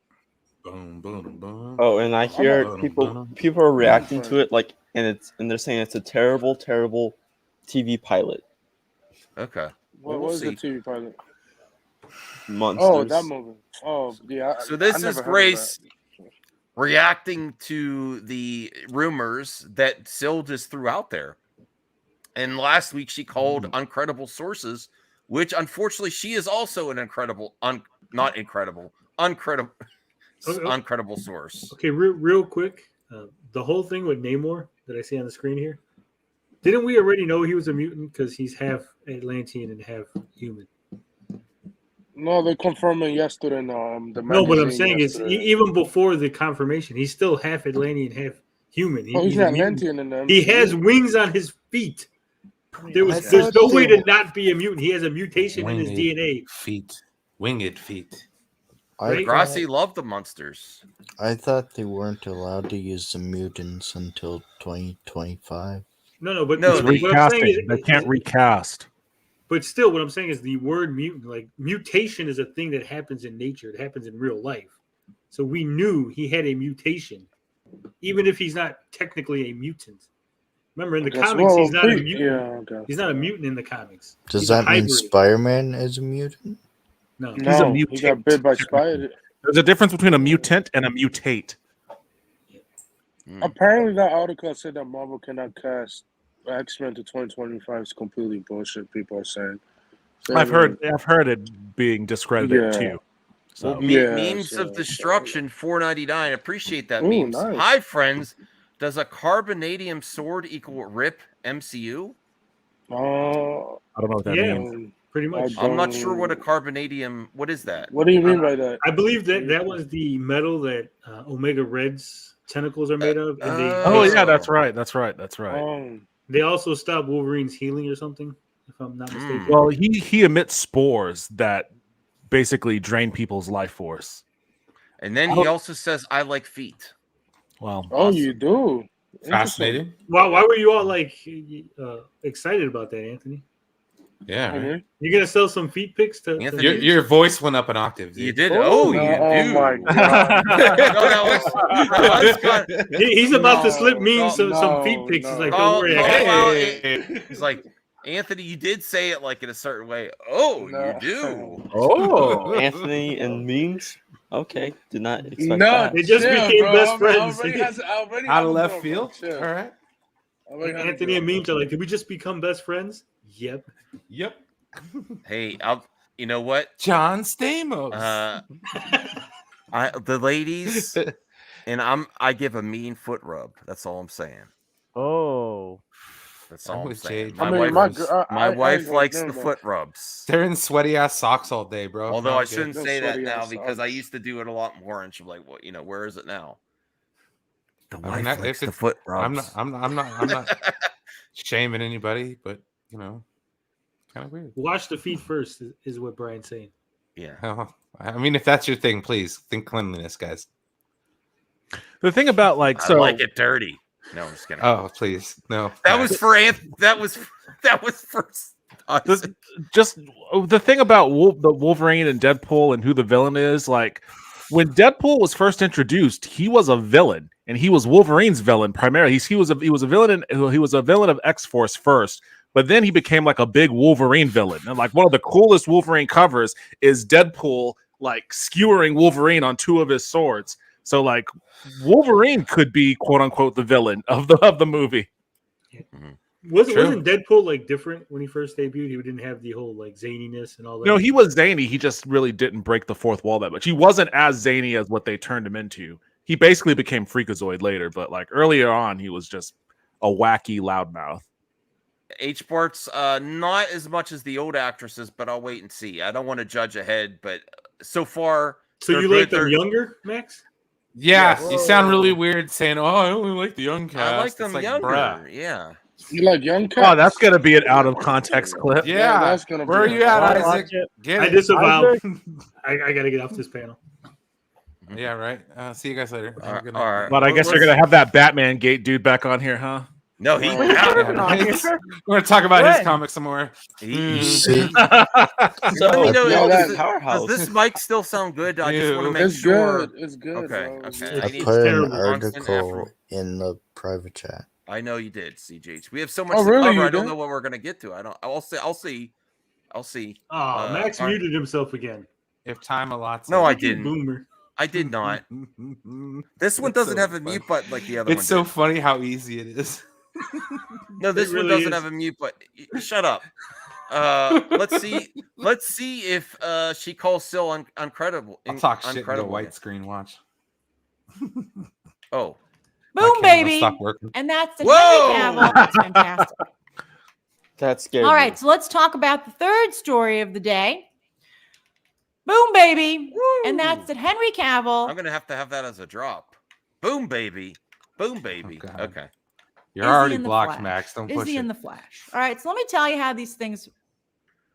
Boom, boom, boom. Oh, and I hear Boom, people boom. are reacting to it like, and they're saying it's a terrible, terrible TV pilot. Okay. What was the TV pilot? Monsters. Oh, that movie. Oh, yeah. So this I is never heard of Grace that. reacting to the rumors that SYL just threw out there. And last week she called uncredible sources, which unfortunately she is also an uncredible source. Okay, real quick, the whole thing with Namor that I see on the screen here. Didn't we already know he was a mutant because he's half Atlantean and half human? No, they confirmed it yesterday. No, No, what I'm saying is, even before the confirmation, he's still half Atlantean, half human. He's a Atlantean in them. He has wings on his feet. There's no way to not be a mutant. He has a mutation in his DNA. Winged feet. Grassi loved the Munsters. I thought they weren't allowed to use the mutants until 2025. No, but It's what I'm recasting. saying is, They can't recast. But still, what I'm saying is the word mutant, like mutation, is a thing that happens in nature. It happens in real life. So we knew he had a mutation, even if he's not technically a mutant. Remember, in the comics, he's not a mutant. Yeah, okay. He's not a mutant in the comics. Does He's that a mean hybrid. Spider-Man is a mutant? No, He's a mutant. He got bit by spider. There's a difference between a mutant and a mutate. Apparently, that article said that Marvel cannot cast X-Men to 2025 is completely bullshit. People are saying. So, I've heard it being discredited too. So Well, memes of destruction, $4.99. Appreciate that. Ooh, memes. nice. Hi, friends. Does a carbonadium sword equal RIP MCU? I don't know what that means. Pretty much. I'm not sure what a carbonadium. What is that? What do you mean by that? I believe that was the metal that Omega Red's tentacles are made of. And yeah, that's right. They also stopped Wolverine's healing or something, if I'm not mistaken. Well, he emits spores that basically drain people's life force. And then he also says, "I like feet." Well, Oh, you do. Fascinating. Why were you all like excited about that, Anthony? Yeah. Mhm. You're gonna sell some feet pics to Anthony, Your voice went up an octave. Dude. You did? Oh, you oh do. my God. He's about to slip me some feet pics. He's like, don't worry. He's like, Anthony, you did say it like in a certain way. Oh, No. you do. Oh, Anthony and memes. Okay, did not expect No, that. They just became best friends. Out of left field. All right. Anthony and Memes are like, did we just become best friends? Yep. Hey, you know what? John Stamos. The ladies, and I give a mean foot rub. That's all I'm saying. Oh. That's all I'm with saying. Jade. My wife likes the foot rubs. They're in sweaty ass socks all day, bro. Although Not I good. shouldn't Those say that sweaty now ass because I socks. used to do it a lot more, and she's like, "Well, where is it now?" The I wife mean, likes if the it's- foot rubs. I'm not shaming anybody, but you know, kind of weird. Wash the feet first is what Brian's saying. Yeah. Oh, I mean, if that's your thing, please think cleanliness, guys. The thing about I like it dirty. No, I'm just kidding. Oh, please, no. That was for That was for. Just the thing about the Wolverine and Deadpool and who the villain is, like when Deadpool was first introduced, he was a villain and he was Wolverine's villain primarily. He was a villain he was a villain of X-Force first, but then he became like a big Wolverine villain. And like one of the coolest Wolverine covers is Deadpool like skewering Wolverine on two of his swords. So like Wolverine could be quote unquote the villain of the movie. Wasn't Deadpool like different when he first debuted? He didn't have the whole like zaniness and all that. No, he was zany. He just really didn't break the fourth wall that much. He wasn't as zany as what they turned him into. He basically became Freakazoid later, but like earlier on, he was just a wacky loudmouth. H parts, not as much as the old actresses, but I'll wait and see. I don't want to judge ahead, but so far. So you like them younger, Max? Yeah, Yes. you sound really weird saying, "Oh, I only like the young cast." I like It's them like, younger. bruh. Yeah. You like young cats? Oh, that's gonna be an out of context clip. Yeah, that's gonna where are be you at, I'll Isaac? watch it. Get I it. disavow. I gotta get off this panel. Yeah, right. See you guys later. Have a good night. all right. But I guess they're gonna have that Batman Gate dude back on here, huh? No, he. We're gonna talk about his comics some more. So So, let me know. no, Does, that powerhouse. does this mic still sound good? I just want to make It's sure. good. It's good. Okay. bro. It's Okay. good. I I need put an terrible constant article effort. in the private chat. I know you did, CJH. We have so much Oh, to really? cover. You I don't did? know what we're gonna get to. I don't. I'll see. I'll see. Oh, Max all right. muted himself again. If time allots. No, I it. didn't. Boomer. I did not. This one doesn't have a mute button like the other one. It's so did. funny how easy it is. No, this It one really doesn't is. have a mute button. Shut up. Let's see. Let's see if she calls Syl uncredible. I'll talk shit into uncredible. white screen. Watch. Oh, Boom, camera baby. stopped working. And that's the Whoa! Henry Cavill. That's fantastic. That's scary. All right, so let's talk about the third story of the day. Boom, baby. And that's that Henry Cavill. I'm gonna have to have that as a drop. Boom, baby. Boom, baby. God. Okay. You're Is he already in the blocked, Flash? Max. Don't Is push he it. in the Flash? All right, so let me tell you how these things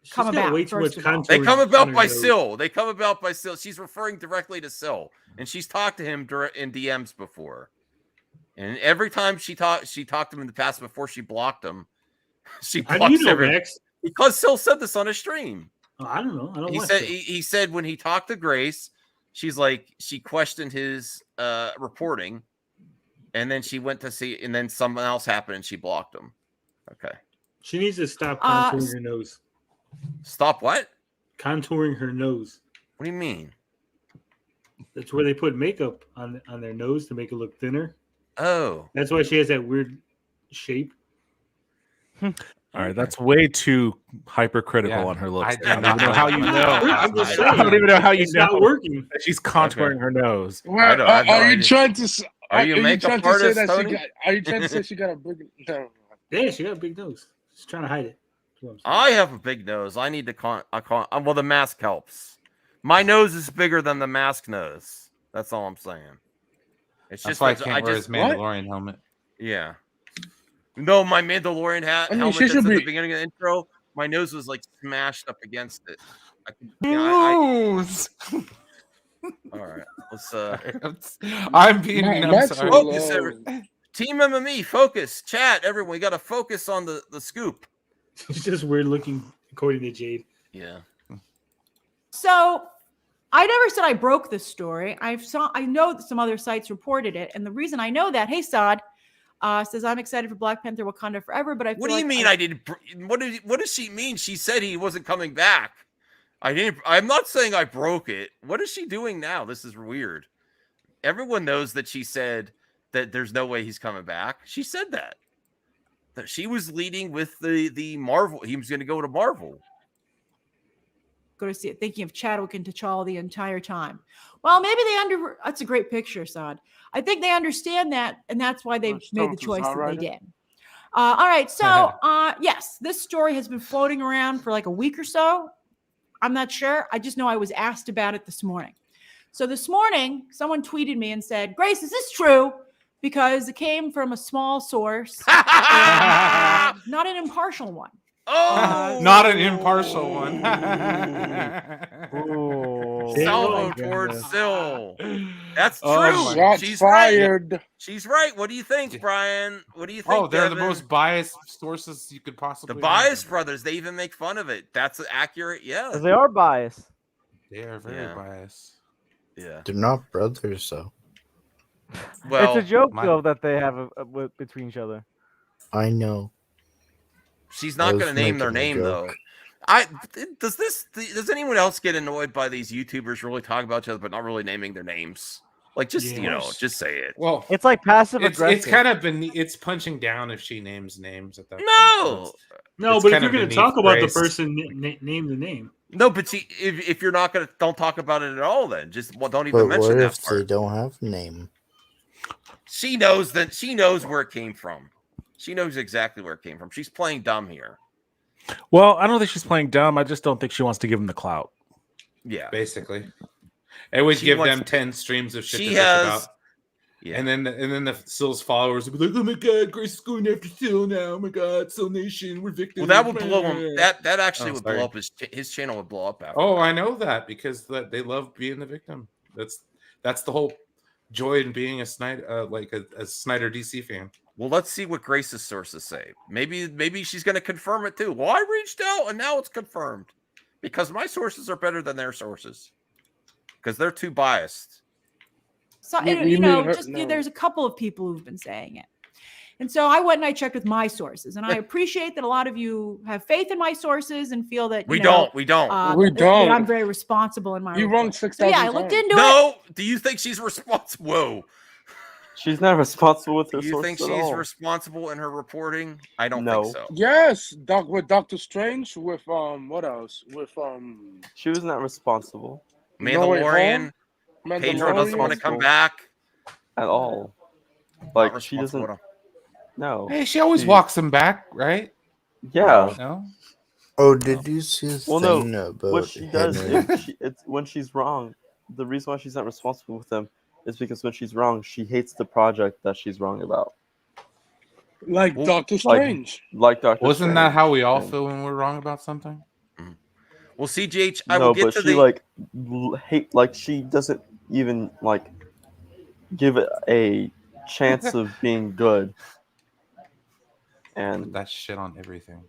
She's come got about. way too much first of all. content. They come about by Syl. Syl. They come about by Syl. She's referring directly to Syl, and she's talked to him in DMs before. And every time she talked to him in the past before she blocked him. She How blocks do you know, every Max? because Syl said this on a stream. Oh, I don't know. I don't He watch said it. he said when he talked to Grace, she's like she questioned his reporting, and then she went to see, and then something else happened, and she blocked him. Okay, She needs to stop contouring her nose. stop what? Contouring her nose. What do you mean? That's where they put makeup on their nose to make it look thinner. Oh, That's why she has that weird shape. All right, that's way too hypercritical Yeah, on her looks. I do I don't not even know how you like know. I'm just I don't even know how you It's know not working. that she's contouring her nose. Well, I have no are you idea. trying to? s- Are you a makeup trying to say artist, that Tony? she got? Are you trying to say she got a big? No. Yeah, she got a big nose. She's trying to hide it. That's what I'm saying. I have a big nose. I need to well, the mask helps. My nose is bigger than the mask nose. That's all I'm saying. It's That's just why I that can't wear his Mandalorian helmet. Yeah. No, my Mandalorian hat I mean, helmet she that's should at the be- beginning of the intro. My nose was like smashed up against it. I could, all right, let's I'm being mean. I'm Max sorry. will, focus. Team MME, focus. Chat, everyone. We got to focus on the scoop. It's just weird looking, according to Jade. Yeah. So I never said I broke this story. I know that some other sites reported it, and the reason I know that, hey Sod, says I'm excited for Black Panther: Wakanda Forever, but I feel What do you like mean I didn't? What does she mean? She said he wasn't coming back. I didn't. I'm not saying I broke it. What is she doing now? This is weird. Everyone knows that she said that there's no way he's coming back. She said that she was leading with the Marvel. He was going to go to Marvel. go to see it, thinking of Chadwick and T'Challa the entire time. Well, maybe that's a great picture, Sod. I think they understand that, and that's why they made the choice that they did. All right, so yes, this story has been floating around for like a week or so. I'm not sure. I just know I was asked about it this morning. So this morning, someone tweeted me and said, Grace, is this true? Because it came from a small source, and, not an impartial one. Oh, not an impartial one. Salvo towards Syl. That's true. Oh, Shots She's fired. right. She's right. What do you think, Brian? What do you think? Oh, they're the Devin? most biased sources you could possibly. The Bias brothers. They even make fun of it. That's accurate. Yeah. 'Cause they are biased. They are very biased. Yeah. They're not brothers, though. Well, it's a joke though that they have between each other. I know. She's not I going to was name their making a name though. joke. Does anyone else get annoyed by these YouTubers really talking about each other but not really naming their names? Like just just say it. Well, It's like passive it's aggressive. kind of it's punching down if she names names at that No. point. No, It's but if kind you're of going to beneath talk about the Grace. person, name the name. No, but see, if you're not going to, don't talk about it at all. Then just don't even But mention what that if part. they don't have a name? She knows that she knows where it came from. She knows exactly where it came from. She's playing dumb here. Well, I don't think she's playing dumb. I just don't think she wants to give him the clout. Yeah, basically, it would She give wants- them 10 streams of shit she to bitch has- about. Yeah. And then the Syls followers would be like, "Oh my god, Grace is going after Syl now. Oh my god, Syl Nation, we're victims." Well, that would blow him. That actually Oh, would sorry. blow up his channel would blow up after. Oh, I know that because they love being the victim. That's That's the whole joy in being a Snyder, like a Snyder DC fan. Well, let's see what Grace's sources say. Maybe she's going to confirm it too. Well, I reached out and now it's confirmed because my sources are better than their sources because they're too biased. So there's a couple of people who've been saying it. And so I went and I checked with my sources, and I appreciate that a lot of you have faith in my sources and feel that we don't. That I'm very responsible in my. You wrong 6,000 So yeah, I looked into it. No, do you think she's responsible? Whoa, she's not responsible with her do you sources think at she's all. responsible in her reporting? I don't No. think so. Yes, with Doctor Strange, with what else? With She was not responsible Mandalorian. Pedro doesn't want to come back at all. Like she doesn't. No. Hey, she always walks him back, right? Yeah. No. Oh, did you see this Well, thing no. about What she does Henry? is it's when she's wrong. The reason why she's not responsible with them is because when she's wrong, she hates the project that she's wrong about. Like Doctor Strange. Like Doctor. Wasn't Strange. that how we all feel when we're wrong about something? Well, CGH, I will get to she hate, like she doesn't even like give it a chance of being good. And that shit on everything.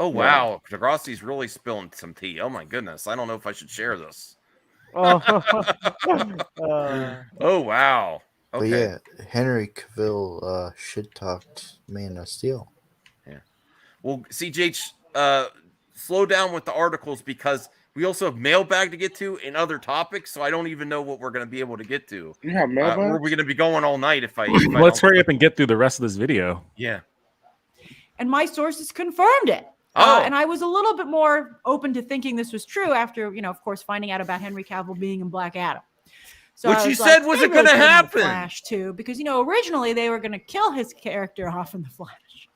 Oh wow, Degrassi's really spilling some tea. Oh my goodness, I don't know if I should share this. Oh, oh wow. But Okay. yeah, Henry Cavill shit talked Man of Steel. Yeah. Well, CGH, slow down with the articles because we also have mailbag to get to and other topics, so I don't even know what we're going to be able to get to. You have mailbag? We're going to be going all night if I Let's hurry up and get through the rest of this video. Yeah. And my sources confirmed it. And I was a little bit more open to thinking this was true after, of course, finding out about Henry Cavill being in Black Adam. So which you said wasn't going to happen. Flash too, because originally they were going to kill his character off in the Flash.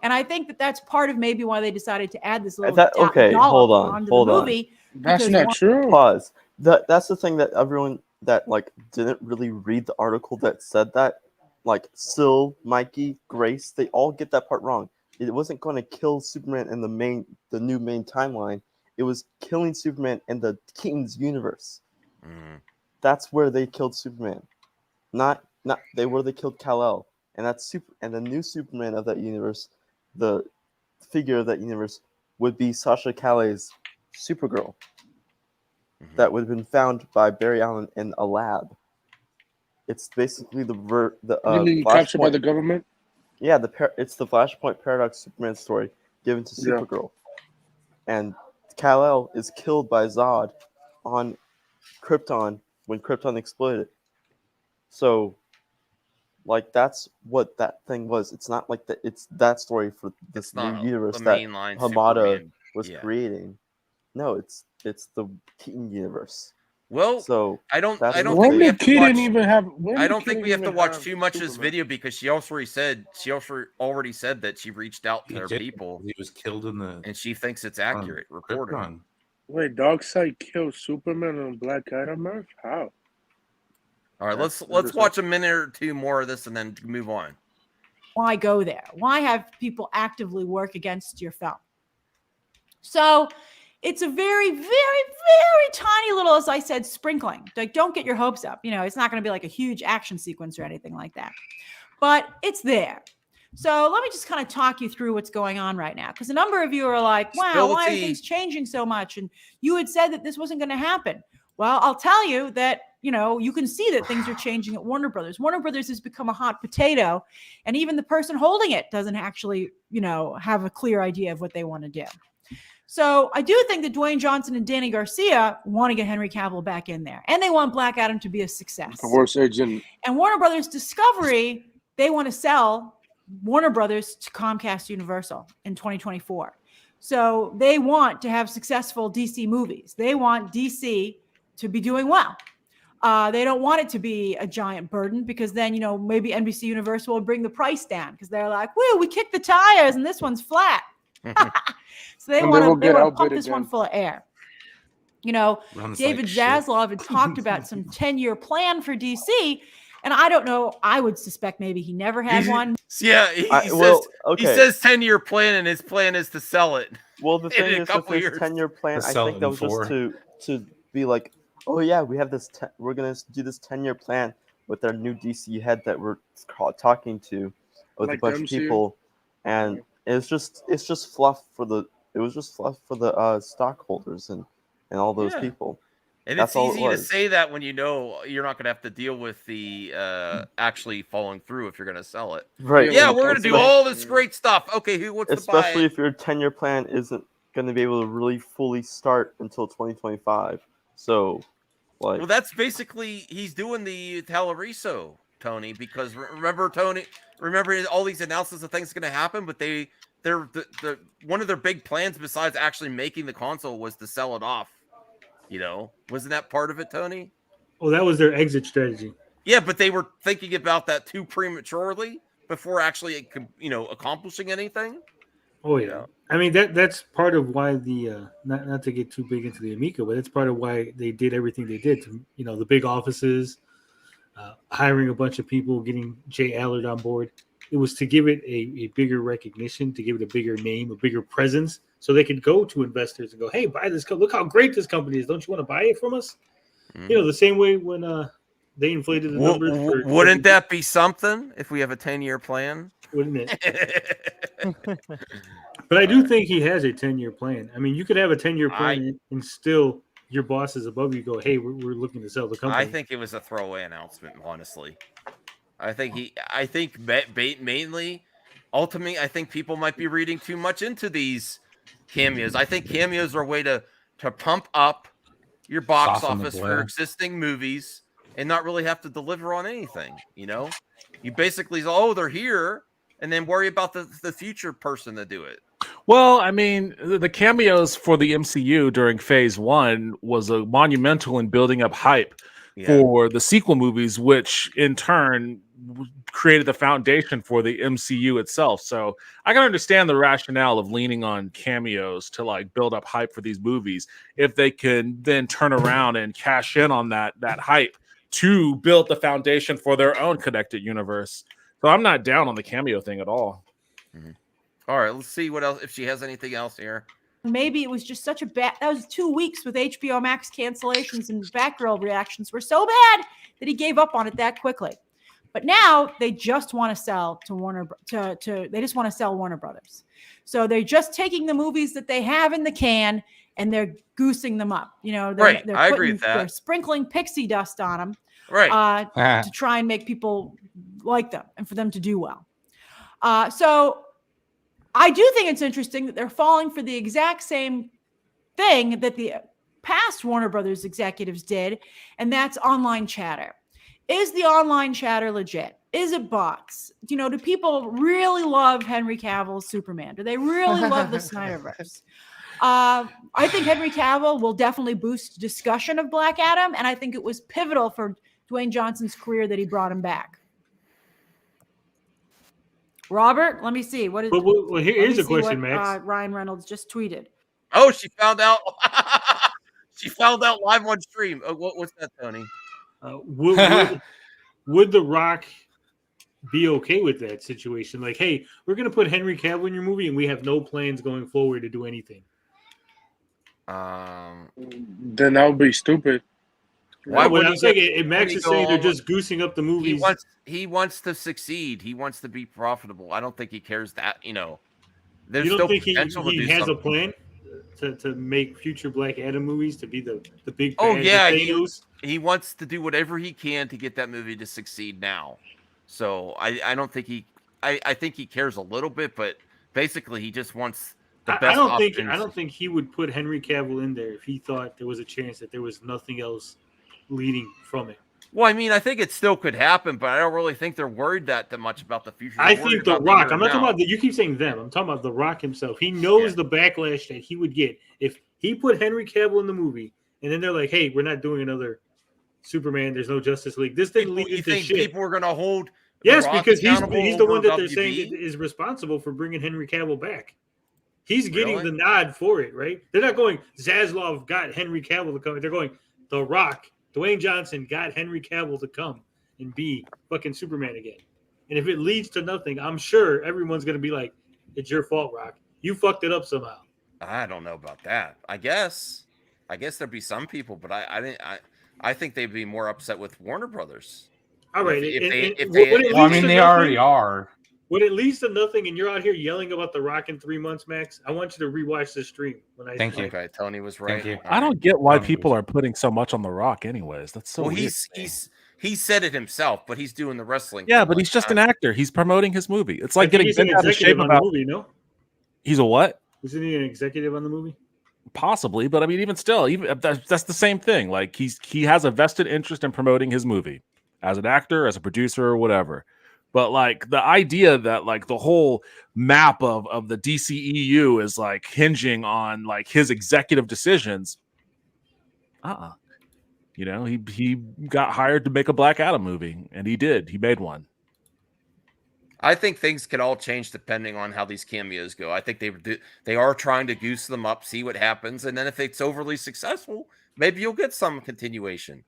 And I think that that's part of maybe why they decided to add this little hold on. onto the movie. That's not true. Pause. That's the thing that everyone that didn't really read the article that said that, like Syl, Mikey, Grace, they all get that part wrong. It wasn't going to kill Superman in the new main timeline. It was killing Superman in the Keaton's universe. That's where they killed Superman. Not where they killed Kal-El. And and the new Superman of that universe, the figure of that universe, would be Sasha Calle's Supergirl. That would have been found by Barry Allen in a lab. It's basically you mean captured by the government? Yeah, it's the Flashpoint Paradox Superman story given to Supergirl. And Kal-El is killed by Zod on Krypton when Krypton exploded. So, that's what that thing was. It's not like that. It's that story for this new universe that Hamada was creating. No, it's the Keaton universe. Well, so I don't when think we did have to Keaton watch, even have? I don't think we have to watch too much of this video because she already said that she reached out to her people. He was killed in the, and she thinks it's accurate reporting. Wait, Darkseid killed Superman on Black Adam Earth? How? All right, let's watch a minute or two more of this and then move on. Why go there? Why have people actively work against your film? So it's a very, very, very tiny little, as I said, sprinkling. Like, don't get your hopes up. It's not going to be like a huge action sequence or anything like that. But it's there. So let me just kind of talk you through what's going on right now. Because a number of you are like, wow, why are things changing so much? And you had said that this wasn't going to happen. Well, I'll tell you that, you can see that things are changing at Warner Brothers. Warner Brothers has become a hot potato. And even the person holding it doesn't actually, have a clear idea of what they want to do. So I do think that Dwayne Johnson and Danny Garcia want to get Henry Cavill back in there. And they want Black Adam to be a success. Divorce agent. And Warner Brothers Discovery, they want to sell Warner Brothers to Comcast Universal in 2024. So they want to have successful DC movies. They want DC to be doing well. They don't want it to be a giant burden because then, maybe NBC Universal will bring the price down because they're like, woo, we kicked the tires and this one's flat. So they want to pump this one full of air. David Zaslav had talked about some 10-year plan for DC, and I don't know. I would suspect maybe he never had one. Yeah, he says 10-year plan, and his plan is to sell it. Well, the thing is, with his 10-year plan, I think that was just to be like "Oh yeah, we have this. We're gonna do this 10-year plan with our new DC head that we're talking to, with Like a bunch the of MCU? people," and it's just fluff for the. It was just fluff for the stockholders and all those Yeah. people. And That's it's all it easy to was. say that when you know you're not going to have to deal with the actually following through if you're going to sell it. Right. Yeah, like we're going to do all this great stuff. Okay, who wants to buy Especially it? if your 10-year plan isn't going to be able to really fully start until 2025. So, like, Well, that's basically he's doing the Teleriso, Tony, because remember, Tony, remember all these announcements of things going to happen, but they're the one of their big plans besides actually making the console was to sell it off. You know, wasn't that part of it, Tony? Oh, that was their exit strategy. Yeah, but they were thinking about that too prematurely before actually, accomplishing anything. Oh yeah, I mean that's part of why the not to get too big into the Amico, but that's part of why they did everything they did to the big offices, hiring a bunch of people, getting Jay Allard on board. It was to give it a bigger recognition, to give it a bigger name, a bigger presence, so they could go to investors and go, "Hey, buy this. Look how great this company is. Don't you want to buy it from us?" The same way when they inflated the numbers. Wouldn't that be something if we have a 10-year plan? Wouldn't it? But I do think he has a 10-year plan. I mean, you could have a 10-year plan and still your bosses above you go, "Hey, we're looking to sell the company." I think it was a throwaway announcement, honestly. I think mainly, ultimately, I think people might be reading too much into these cameos. I think cameos are a way to pump up your box Soften the office blow. for existing movies and not really have to deliver on anything. You basically say, "Oh, they're here," and then worry about the future person to do it. Well, I mean, the cameos for the MCU during Phase 1 was a monumental in building up hype for the sequel movies, which in turn created the foundation for the MCU itself. So I can understand the rationale of leaning on cameos to like build up hype for these movies if they can then turn around and cash in on that hype to build the foundation for their own connected universe. So I'm not down on the cameo thing at all. Mm-hmm. All right, let's see what else, if she has anything else here. Maybe it was just such a bad. That was 2 weeks with HBO Max cancellations and Batgirl reactions were so bad that he gave up on it that quickly. But now they just want to sell to Warner. They just want to sell Warner Brothers. So they're just taking the movies that they have in the can and they're goosing them up. They're I agree with that. They're sprinkling pixie dust on them, right, to try and make people like them and for them to do well. So I do think it's interesting that they're falling for the exact same thing that the past Warner Brothers executives did, and that's online chatter. Is the online chatter legit? Is it bots? Do people really love Henry Cavill's Superman? Do they really love the Snyderverse? I think Henry Cavill will definitely boost discussion of Black Adam, and I think it was pivotal for Dwayne Johnson's career that he brought him back. Robert, let me see. What is? Well, here's a question, Max. Ryan Reynolds just tweeted. Oh, she found out. She found out live on stream. Oh, what's that, Tony? Would The Rock be okay with that situation? Like, hey, we're going to put Henry Cavill in your movie, and we have no plans going forward to do anything. Then that would be stupid. Why would I'm saying? Max is saying they're just goosing up the movies. He wants to succeed. He wants to be profitable. I don't think he cares that. There's you don't still think potential he to do has something. a plan to make future Black Adam movies to be the big? Oh bad yeah, Thanos? he wants to do whatever he can to get that movie to succeed now. So I don't think I think he cares a little bit, but basically he just wants the best options. I don't think he would put Henry Cavill in there if he thought there was a chance that there was nothing else leading from it. Well, I mean, I think it still could happen, but I don't really think they're worried that much about the future. I think The Rock. I'm not talking about you keep saying them. I'm talking about The Rock himself. He knows the backlash that he would get if he put Henry Cavill in the movie, and then they're like, "Hey, we're not doing another Superman. There's no Justice League." This thing leads into shit. People are going to hold. Yes, because he's the one that they're WB? saying is responsible for bringing Henry Cavill back. He's getting the nod for it, right? They're not going, Zaslav got Henry Cavill to come. They're going, The Rock, Dwayne Johnson got Henry Cavill to come and be fucking Superman again. And if it leads to nothing, I'm sure everyone's going to be like, it's your fault, Rock. You fucked it up somehow. I don't know about that. I guess. I guess there'd be some people, but I think they'd be more upset with Warner Brothers. All right. I mean, they already are. When it leads to nothing and you're out here yelling about The Rock in 3 months, Max, I want you to rewatch the stream. Thank you. Okay, Tony was right. Thank you. I don't get why people are putting so much on The Rock, anyways. That's so weird. He said it himself, but he's doing the wrestling. Yeah, but he's just an actor. He's promoting his movie. It's like getting bent out of shape about. The movie, no? He's a what? Isn't he an executive on the movie? Possibly, but I mean, even still, that's the same thing. Like he has a vested interest in promoting his movie as an actor, as a producer, or whatever. But like the idea that like the whole map of the DCEU is like hinging on like his executive decisions. You know, he got hired to make a Black Adam movie, and he did. He made one. I think things can all change depending on how these cameos go. I think they are trying to goose them up, see what happens, and then if it's overly successful, maybe you'll get some continuation.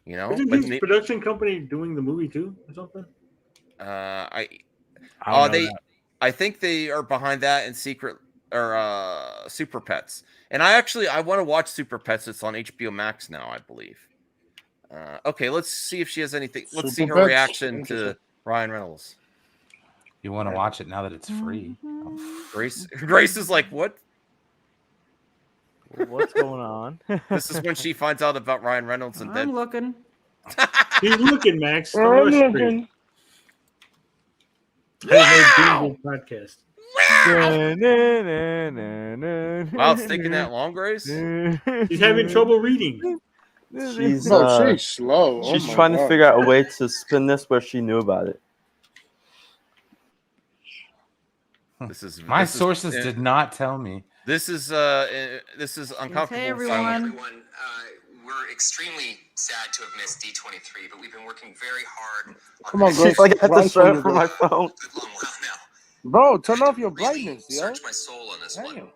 You know, isn't his production company doing the movie too, or something? I think they are behind that in secret or Super Pets. And I want to watch Super Pets. It's on HBO Max now, I believe. Okay, let's see if she has anything. Let's see her reaction to Ryan Reynolds. You want to watch it now that it's free? Grace is like, what? What's going on? This is when she finds out about Ryan Reynolds and I'm looking. He's looking, Max. I'm looking. Podcast. Wow, it's taking that long, Grace? She's having trouble reading. She's slow. She's trying to figure out a way to spin this where she knew about it. My sources did not tell me. This is uncomfortable. Hey, everyone. We're extremely sad to have missed D23, but we've been working very hard. Come on, Grace. I got to show it from my phone. Bro, turn off your brightness, yo. Search my soul on this one.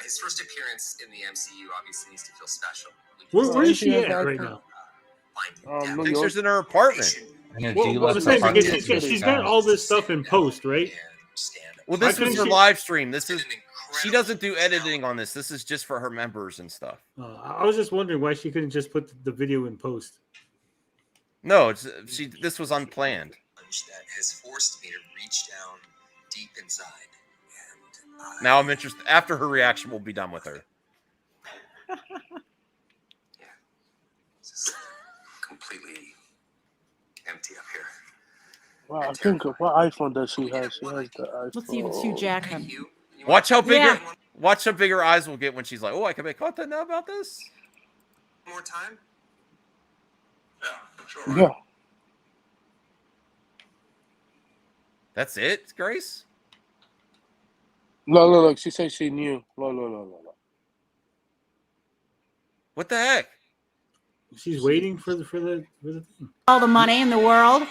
His first appearance in the MCU obviously needs to feel special. Where is she at right now? Pictures in her apartment. She's got all this stuff in post, right? Well, this was her live stream. She doesn't do editing on this. This is just for her members and stuff. I was just wondering why she couldn't just put the video in post. No, this was unplanned. That has forced me to reach down deep inside. And now I'm interested. After her reaction, we'll be done with her. This is completely empty up here. Wow, I think what iPhone does she have? She has the iPhone. Let's see if it's Hugh Jackman. Watch how big her eyes will get when she's like, "Oh, I can make content now about this." More time? Yeah, sure. Yeah. That's it, Grace? Look. She said she knew. No. What the heck? She's waiting for the thing. All the money in the world.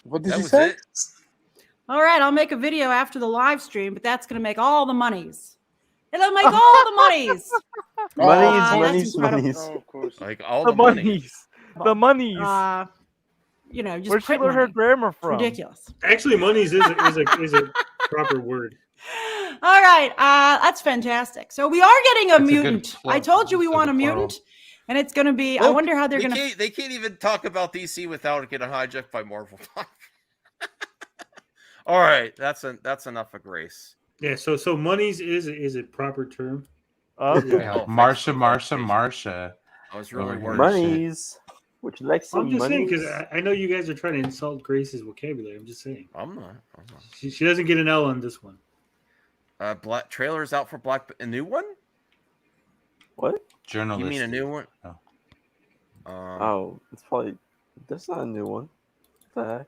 What did she say? All right, I'll make a video after the live stream, but that's going to make all the monies. It'll make all the monies. Monies. Oh, of course. Like all the monies. The monies. You know, just where'd she print learn her money. grammar from? Ridiculous. Actually, monies is a proper word. All right, that's fantastic. So we are getting a mutant. I told you we want a mutant, and it's going to be. I wonder how they're going to. They can't even talk about DC without it getting hijacked by Marvel. All right, that's enough of Grace. Yeah. So monies is a proper term. Marsha. I was really worried. Monies. Would you like some I'm just monies? saying because I know you guys are trying to insult Grace's vocabulary. I'm just saying. I'm not. She doesn't get an L on this one. Black trailer is out for a new one. What? Journalist. You mean a new one? Oh. It's probably. That's not a new one. What the heck?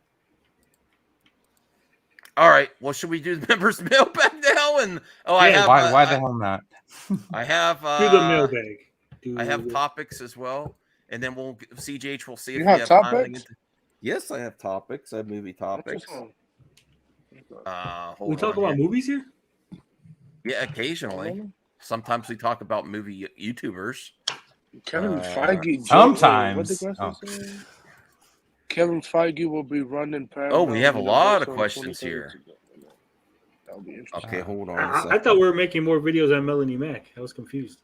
All right. Well, should we do the members' mailbag now? And I have. Why the hell not? I have. Do the mailbag. I have topics as well, and then CJH will see if you we have topics. topics. Yes, I have topics. I have movie topics. We talk about movies here. Yeah, occasionally. Sometimes we talk about movie YouTubers. Kevin Feige. Sometimes. Kevin Feige will be running. Oh, we have a lot of questions here. That'll be interesting. Okay, hold on. I thought we were making more videos on Melanie Mac. I was confused.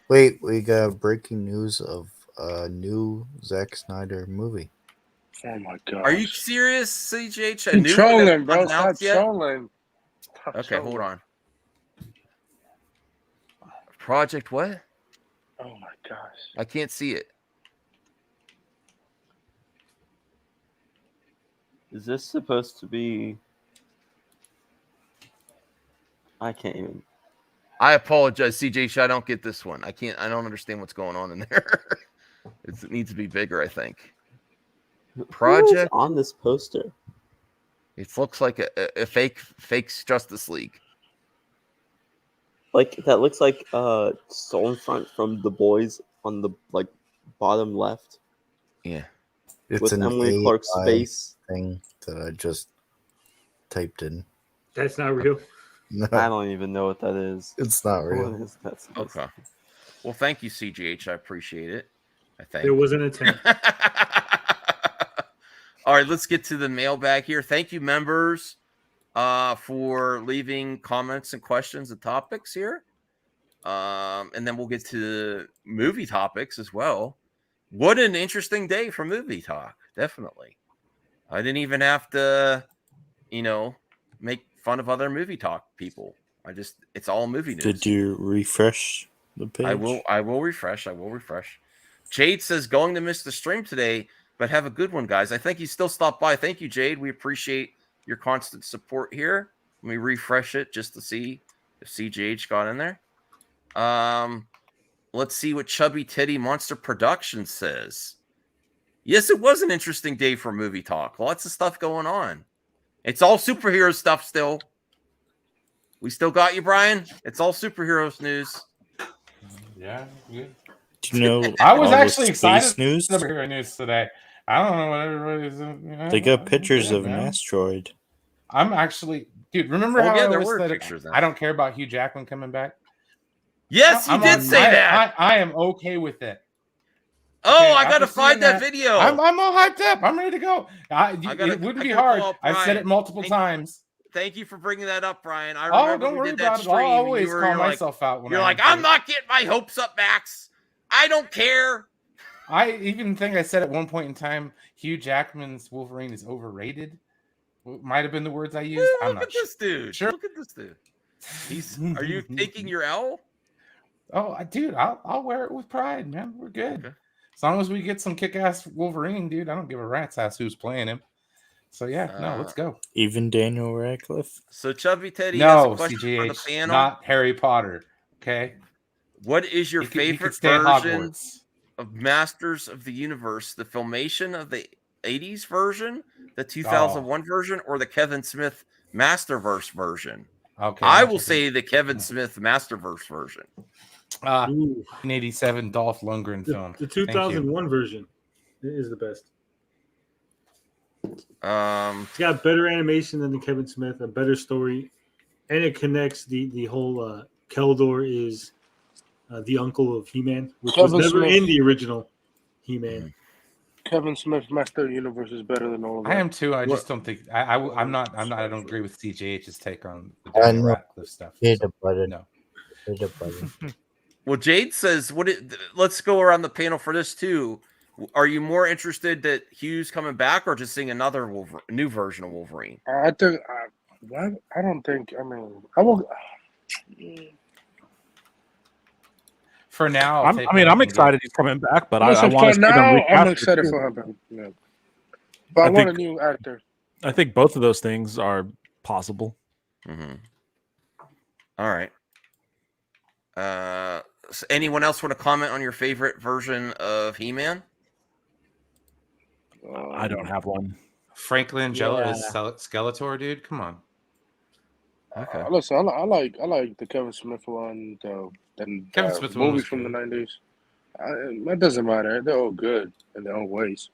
Wait, we got breaking news of a new Zack Snyder movie. Oh my god! Are you serious, CGH? A You new trolling, one bro? that's Stop announced yet? trolling. Stop Okay, trolling. hold on. Project what? Oh my gosh! I can't see it. Is this supposed to be? I can't even. I apologize, CJ. I don't get this one. I don't understand what's going on in there. It needs to be bigger, I think. Project on this poster. It looks like a fake Justice League. Like that looks like Stormfront from The Boys on the bottom left. Yeah. It's with an Emily AI Clark's face thing that I just typed in. That's not real. No, I don't even know what that is. it's not real. What is that? Okay. Well, thank you, CGH. I appreciate it. I think There was an attempt. All right, let's get to the mailbag here. Thank you, members, for leaving comments and questions and topics here. And then we'll get to movie topics as well. What an interesting day for movie talk. Definitely. I didn't even have to, make fun of other movie talk people. It's all movie news. Did you refresh the page? I will refresh. Jade says, going to miss the stream today, but have a good one, guys. I think you still stopped by. Thank you, Jade. We appreciate your constant support here. Let me refresh it just to see if CJH got in there. Let's see what Chubby Teddy Monster Productions says. Yes, it was an interesting day for movie talk. Lots of stuff going on. It's all superhero stuff still. We still got you, Brian. It's all superheroes news. Yeah. Do you know? I was all the actually excited space news. for superhero news today. I don't know what everybody's. They got pictures of an man. asteroid. I'm actually, dude. Remember how there I were said pictures. I don't care about Hugh Jackman coming back? Yes, you did say that. I am okay with it. Oh, Okay, I gotta after find seeing that video. I'm all hyped up. I'm ready to go. It wouldn't be hard. I've said it multiple times. Thank you for bringing that up, Brian. I remember don't we worry did that about it. stream. I'll always you're call like- myself out when you're I like, have I'm to. not getting my hopes up, Max. I don't care. I even think I said at one point in time, Hugh Jackman's Wolverine is overrated. Might have been the words I used. I'm Look not at this dude. sure. Look at this dude. Are you taking your L? Oh, dude, I'll wear it with pride, man. We're good. Okay. As long as we get some kick-ass Wolverine, dude, I don't give a rat's ass who's playing him. So yeah, no, let's go. Even Daniel Radcliffe. So Chubby Teddy has No, a question for the CGH, panel. not Harry Potter. Okay. What is your He could favorite stay at version Hogwarts. of Masters of the Universe? The filmation of the 80s version, the 2001 version, or the Kevin Smith Masterverse version? Okay. I will say the Kevin Smith Masterverse version. 1987 Dolph Lundgren film. The 2001 version is the best. It's got better animation than the Kevin Smith, a better story, and it connects the whole Keldor is the uncle of He-Man, which Kevin was never Smith. in the original He-Man. Kevin Smith's Master of the Universe is better than all of that. I am too. I just don't think I'm not. I don't agree with CJH's take on the I Daniel know. Radcliffe stuff. Hit a button. No. Hit a button. Well, Jade says, let's go around the panel for this too. Are you more interested that Hugh's coming back or just seeing another new version of Wolverine? I think. I don't think. I mean, I will. For now, I'm excited he's coming back, but I Listen, want to for see them now, recast I'm it, excited too. for him. Yeah. But I want a new actor. I think both of those things are possible. Mm-hmm. All right. So anyone else want to comment on your favorite version of He-Man? I don't have one. Frank Langella is Skeletor, dude. Come on. Okay. Listen, I like the Kevin Smith one, Kevin Smith one movie was from good. the 90s. That doesn't matter. They're all good in their own ways.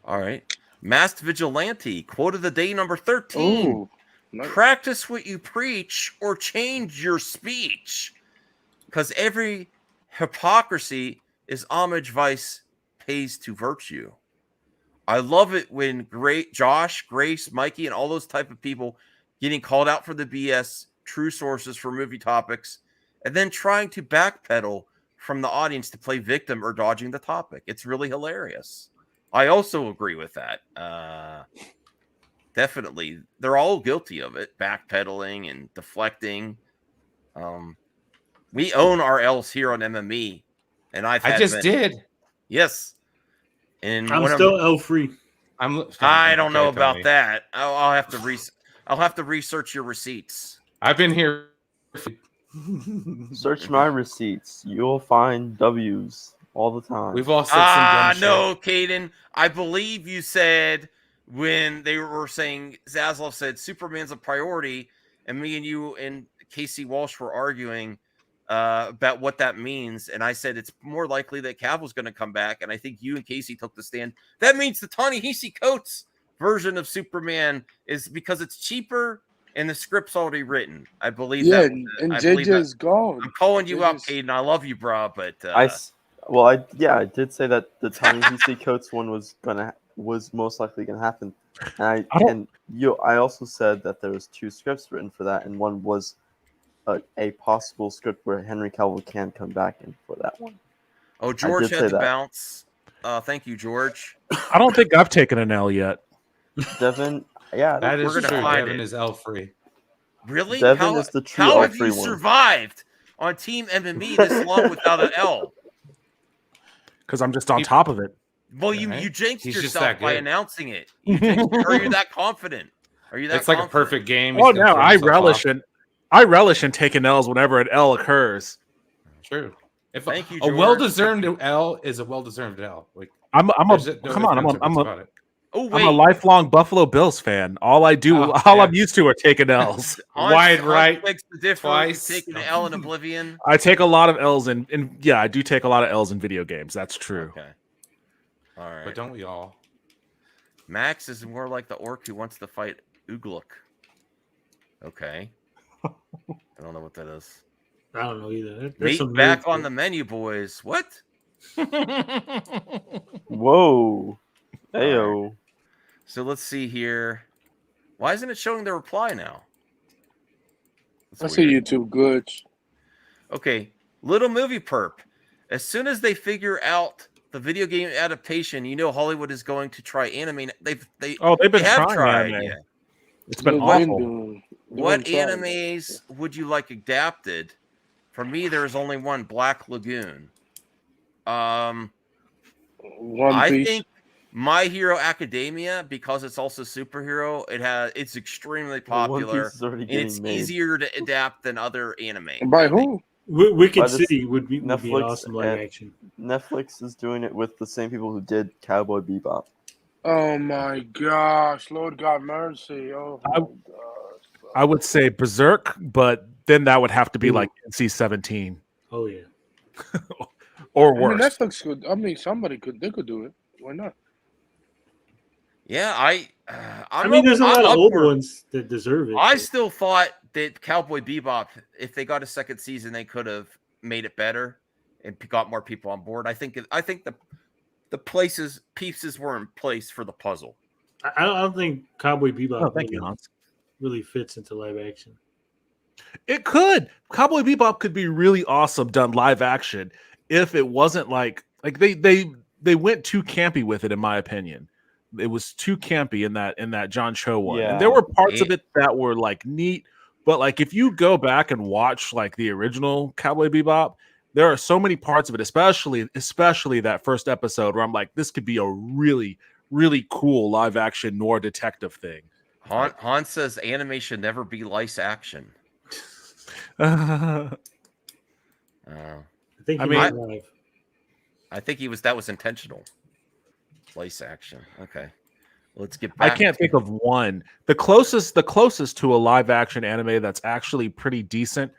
All right. Masked Vigilante, quote of the day number 13. Ooh, nice. Practice what you preach or change your speech. Because every hypocrisy is homage vice pays to virtue. I love it when Josh, Grace, Mikey, and all those type of people getting called out for the BS, true sources for movie topics, and then trying to backpedal from the audience to play victim or dodging the topic. It's really hilarious. I also agree with that. Definitely. They're all guilty of it, backpedaling and deflecting. We own our L's here on MME, and I just did. Yes. And I'm still L free. I don't know about that. I'll have to research your receipts. I've been here. Search my receipts. You'll find W's all the time. We've all said some dumb no, Caden. I believe you said when they were saying Zaslav said Superman's a priority, and me and you and Casey Walsh were arguing about what that means, and I said it's more likely that Cavill's going to come back, and I think you and Casey took the stand. That means the Ta-Nehisi Coates version of Superman is because it's cheaper and the script's already written. I believe that. And JJ's gone. I'm calling you out, Caden. I love you, bro, but I did say that the Ta-Nehisi Coates one was most likely going to happen, and I also said that there was 2 scripts written for that, and one was a possible script where Henry Cavill can come back in for that one. Oh, George had to bounce. Thank you, George. I don't think I've taken an L yet. Devin, yeah, that is we're gonna true. find Devin it. is L free. Really? Devin is the true how have L3 you one. survived on Team MME this long without an L? Because I'm just on top of it. Well, you jinxed He's just yourself that by good. announcing it. Are you that confident? Are you that It's like a confident? perfect game. Oh no, I relish in taking L's whenever an L occurs. True. If Thank you, a George. well-deserved L is a well-deserved L. Like I'm a lifelong Buffalo Bills fan. All I'm used to are taking L's. Wide right, Makes the difference. twice. Taking an L in Oblivion. I take a lot of L's in yeah, I do take a lot of L's in video games. That's true. Okay. All right. But don't we all? Max is more like the orc who wants to fight Ugluk. Okay. I don't know what that is. I don't know either. Meat back on the menu, boys. What? Whoa. Heyo. Right. So let's see here. Why isn't it showing the reply now? That's a YouTube glitch. Okay. Little movie perp. As soon as they figure out the video game adaptation, you know Hollywood is going to try anime. They've been trying anime. Yeah. It's been awful. What animes would you like adapted? For me, there's only one, Black Lagoon. One I Piece. think My Hero Academia, because it's also superhero, it's extremely popular. And it's easier to adapt than other anime. By who? Wicked City would be an awesome live action. Netflix is doing it with the same people who did Cowboy Bebop. Oh my gosh, Lord God mercy. Oh my gosh. I would say Berserk, but then that would have to be like NC-17. Oh yeah. Or I worse. mean, Netflix could. I mean, they could do it. Why not? Yeah, I mean, there's a lot of old ones that deserve it. I still thought that Cowboy Bebop, if they got a second season, they could have made it better and got more people on board. I think the pieces were in place for the puzzle. I don't think Cowboy Bebop really fits into live action. It could. Cowboy Bebop could be really awesome done live action if it wasn't like they went too campy with it, in my opinion. It was too campy in that John Cho one. Yeah. And there were parts of it that were like neat, but like if you go back and watch like the original Cowboy Bebop, there are so many parts of it, especially that first episode where I'm like, this could be a really, really cool live action noir detective thing. Han says anime should never be lice action. I think that was intentional. Lice action. Okay. Let's get back. I can't think of one. The closest to a live action anime that's actually pretty decent,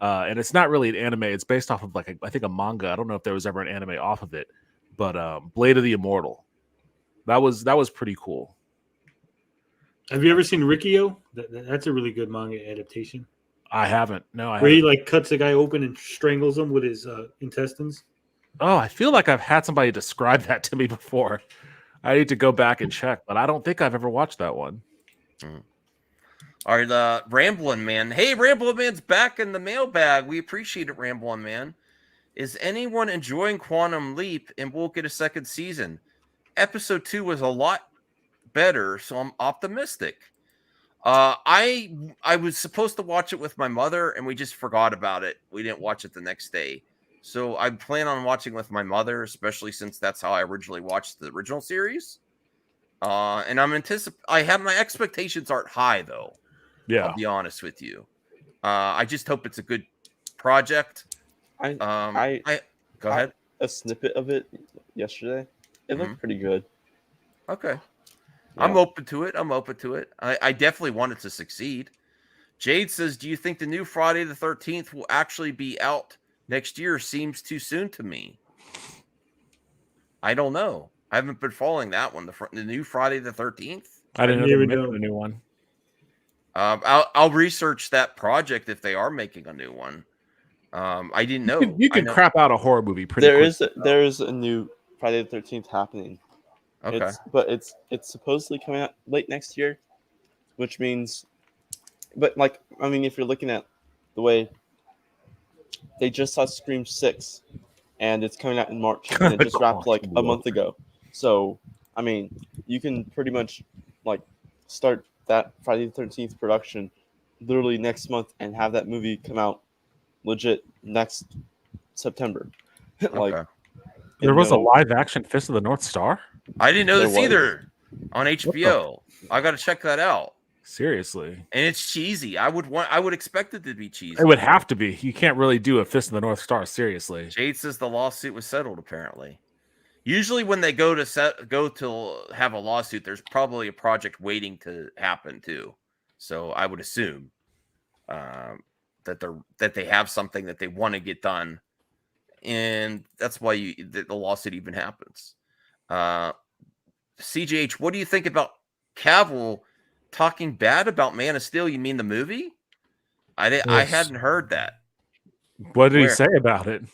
and it's not really an anime. It's based off of I think a manga. I don't know if there was ever an anime off of it, but Blade of the Immortal. That was pretty cool. Have you ever seen Rikio? That's a really good manga adaptation. I haven't. No, Where he like cuts a guy open and strangles him with his intestines. Oh, I feel like I've had somebody describe that to me before. I need to go back and check, but I don't think I've ever watched that one. All right, Ramblin' Man. Hey, Ramblin' Man's back in the mailbag. We appreciate it, Ramblin' Man. Is anyone enjoying Quantum Leap and will get a second season? Episode 2 was a lot better, so I'm optimistic. I was supposed to watch it with my mother, and we just forgot about it. We didn't watch it the next day. So I plan on watching with my mother, especially since that's how I originally watched the original series. And I have my expectations aren't high though. Yeah, I'll be honest with you. I just hope it's a good project. I go ahead. A snippet of it yesterday. It looked pretty good. Okay. Yeah. I'm open to it. I definitely want it to succeed. Jade says, do you think the new Friday the 13th will actually be out next year? Seems too soon to me. I don't know. I haven't been following that one. The new Friday the 13th. I didn't know they were making a new one. I'll research that project if they are making a new one. I didn't know. You can crap out a horror movie pretty quick. There is a new Friday the 13th happening. Okay. It's supposedly coming out late next year, which means, if you're looking at the way they just saw Scream 6, and it's coming out in March, and it just wrapped like a month ago. So, you can pretty much start that Friday the 13th production literally next month and have that movie come out legit next September. There was a live action Fist of the North Star? I didn't know this either on HBO. I got to check that out. Seriously. And it's cheesy. I would expect it to be cheesy. It would have to be. You can't really do a Fist of the North Star, seriously. Jade says the lawsuit was settled, apparently. Usually when they go to have a lawsuit, there's probably a project waiting to happen too. So I would assume that they have something that they want to get done. And that's why the lawsuit even happens. CJH, what do you think about Cavill talking bad about Man of Steel? You mean the movie? I hadn't heard that. What did he say about it?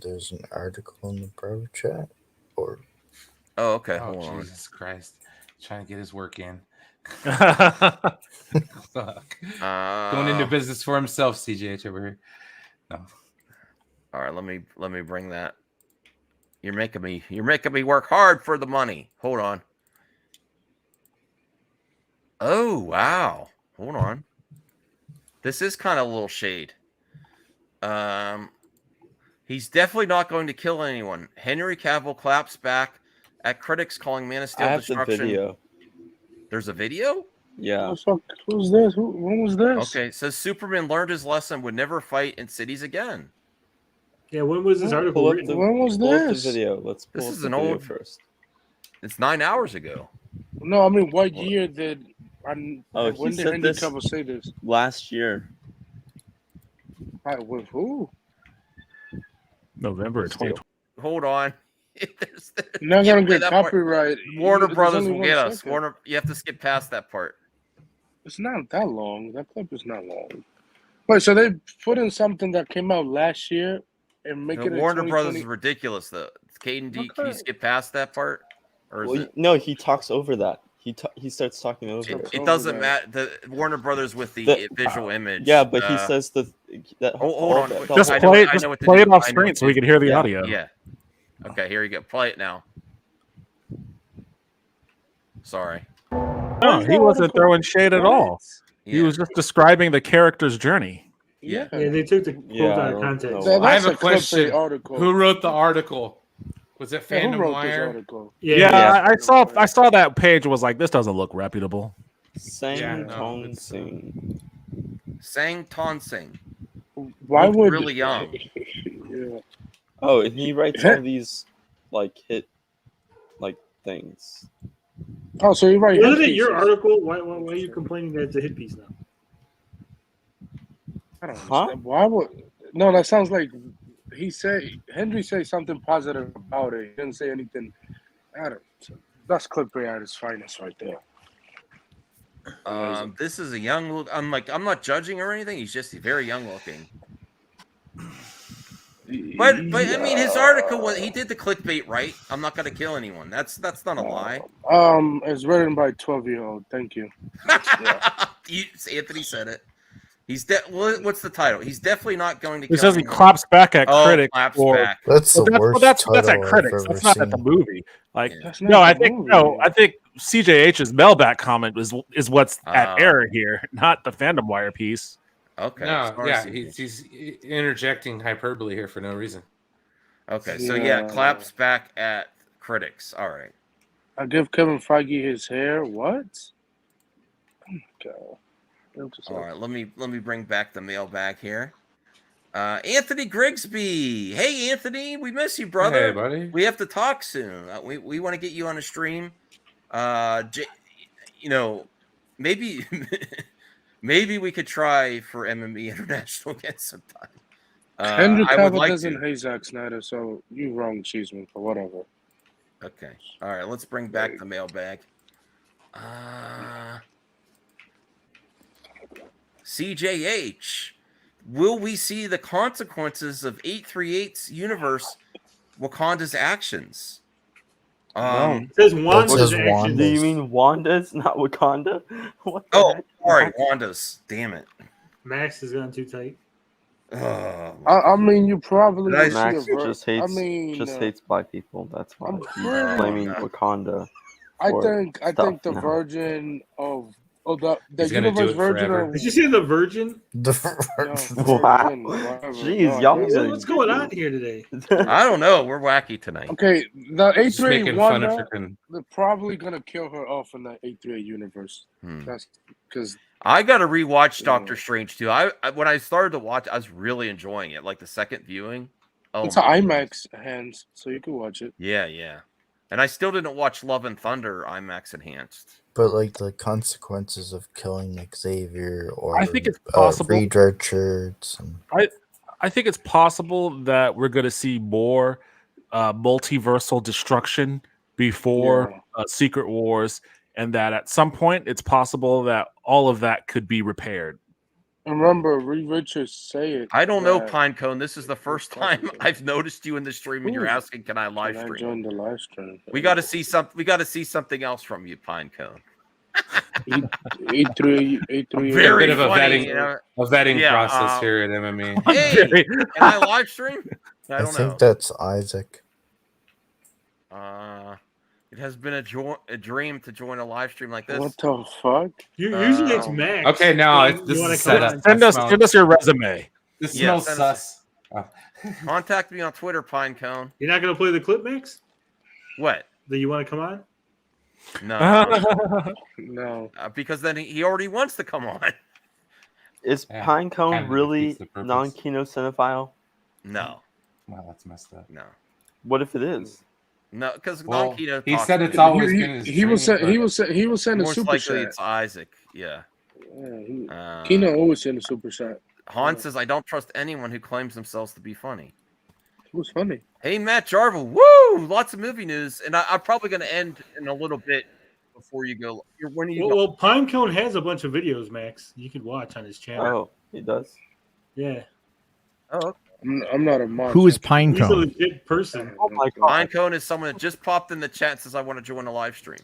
There's an article in the private chat, or oh, okay. Oh, Hold Jesus Christ! Trying to get his work in. Fuck. Going into business for himself, CJH over here. No. All right, let me bring that. You're making me work hard for the money. Hold on. Oh, wow. Hold on. This is kind of a little shade. He's definitely not going to kill anyone. Henry Cavill claps back at critics calling Man of Steel destruction. The video. There's a video? Yeah. Who's this? When was this? Okay, so Superman learned his lesson, would never fight in cities again. Yeah, when was this article written? When was this? The video. Let's pull This up is the an video old first. It's 9 hours ago. No, what year did? When did said Henry this Cavill say this? last year. With who? November 2020. Hold on. You're not gonna get that part. copyright. Warner There's Brothers only will 1 get us. second. You have to skip past that part. It's not that long. That clip is not long. Wait, so they put in something that came out last year and make No, it Warner in Brothers is 2020? ridiculous, though. Caden, can you skip past that part? Or is it? No, he talks over that. He starts talking over it. It doesn't matter. The Warner Brothers with the visual image. Yeah, but he says that. Hold on. Just play it off screen so we can hear the audio. Yeah. Okay, here you go. Play it now. Sorry. No, he wasn't throwing shade at all. He was just describing the character's journey. Yeah. Yeah, they took the quote out of context. I have a question. Article. Who wrote the article? Was it Yeah, who Fandom wrote this Wire? article? Yeah, I saw that page and was like, this doesn't look reputable. Sang Ton Sing. Sang Ton Sing. Why Looked would really young? Yeah. Oh, and he writes all these hit things. Oh, so you're right. Wasn't it your article? Why are you complaining that it's a hit piece now? I don't understand. Why would? No, that sounds like Henry say something positive about it. He didn't say anything. That's clickbait at its finest, right there. This is a young look. I'm not judging or anything. He's just very young looking. But I mean, his article was he did the clickbait right. I'm not gonna kill anyone. That's not a lie. It's written by 12-year-old. Thank you. Anthony said it. He's what's the title? He's definitely not going to. It kill says he anyone. claps back at critics. Claps or, back. That's the worst that's title at critics. I've ever That's not at the seen. movie. Like That's no, not I the think movie. no, I think CJH's mailback comment is what's at error here, not the fandom wire piece. Okay. No, Sorry, yeah, CJ. he's interjecting hyperbole here for no reason. Okay, so yeah, claps back at critics. All right. I give Kevin Feige his hair. What? Okay. All right, let me bring back the mailbag here. Anthony Grigsby. Hey, Anthony, we miss you, brother. Hey, buddy. We have to talk soon. We want to get you on a stream. Maybe maybe we could try for MME International again sometime. Henry I would Cavill like doesn't to. hate Zack Snyder, so you wrong, Cheeseman, for whatever. Okay. All right, let's bring back the mailbag. CJH. Will we see the consequences of 838's universe Wakanda's actions? It says Wanda's says actions. Do you mean Wanda's, not Wakanda? What the heck? Sorry, Wanda's. Damn it. Max has gone too tight. I mean, you probably will see Max a just hates I mean, hates black people. That's why he's pretty- blaming Wakanda. I for think stuff the now. Virgin of the He's gonna do universe it Virgin forever. of Did you say the Virgin? Wow. whatever. Jeez, y'all need to- What's going on here today? I don't know. We're wacky tonight. Okay, the Just 838 making fun of Wanda, freaking. they're probably gonna kill her off in the 838 universe. That's because I got to rewatch Doctor Strange too. I when I started to watch, I was really enjoying it. Like the second viewing. Oh, it's an my IMAX hands, so you can watch it. yeah. And I still didn't watch Love and Thunder IMAX enhanced. But like the consequences of killing Xavier or I think it's possible. Reed Richards. And... I think it's possible that we're going to see more multiversal destruction before Secret Wars, and that at some point it's possible that all of that could be repaired. And remember, Reed Richards say it. I don't know, that- Pinecone. This is the first time I've noticed you in the stream, and you're Ooh. asking, "Can I live Can I stream?" join the live stream? We got to see something. We got to see something else from you, Pinecone. 838. Very a bit of a funny, vetting, you know? a vetting Yeah, process here at MMA. Hey, can I live stream? I don't think know. that's Isaac. It has been a dream to join a live stream like this. What the fuck? Usually it's Max. Okay, now You this wanna is come set on? up. Send us your resume. This Yeah, smells send us sus. Oh. Contact me on Twitter, Pinecone. You're not gonna play the clip, Max? What? Do you want to come on? No, No. because then he already wants to come on. Is Yeah, Pinecone kind of really defeats the purpose. non-Kino cinephile? No, Wow, that's messed up. no, What if it is? no, because Well, Don-Kino he talks said to it's me. always been his He was dream, he was sending a Most super likely chat. it's Isaac. Yeah. Kino always send a super chat. Han says, "I don't trust anyone who claims themselves to be funny." It was funny. Hey, Matt Jarvel. Woo! Lots of movie news, and I'm probably going to end in a little bit before you go. When are you go? Well, Pinecone has a bunch of videos, Max. You could watch on his channel. Oh, he does. Yeah. Oh, okay. I'm not a monster. Who is He's a Pinecone? legit person. Oh my god. Pinecone is someone that just popped in the chat and says, "I want to join a live stream."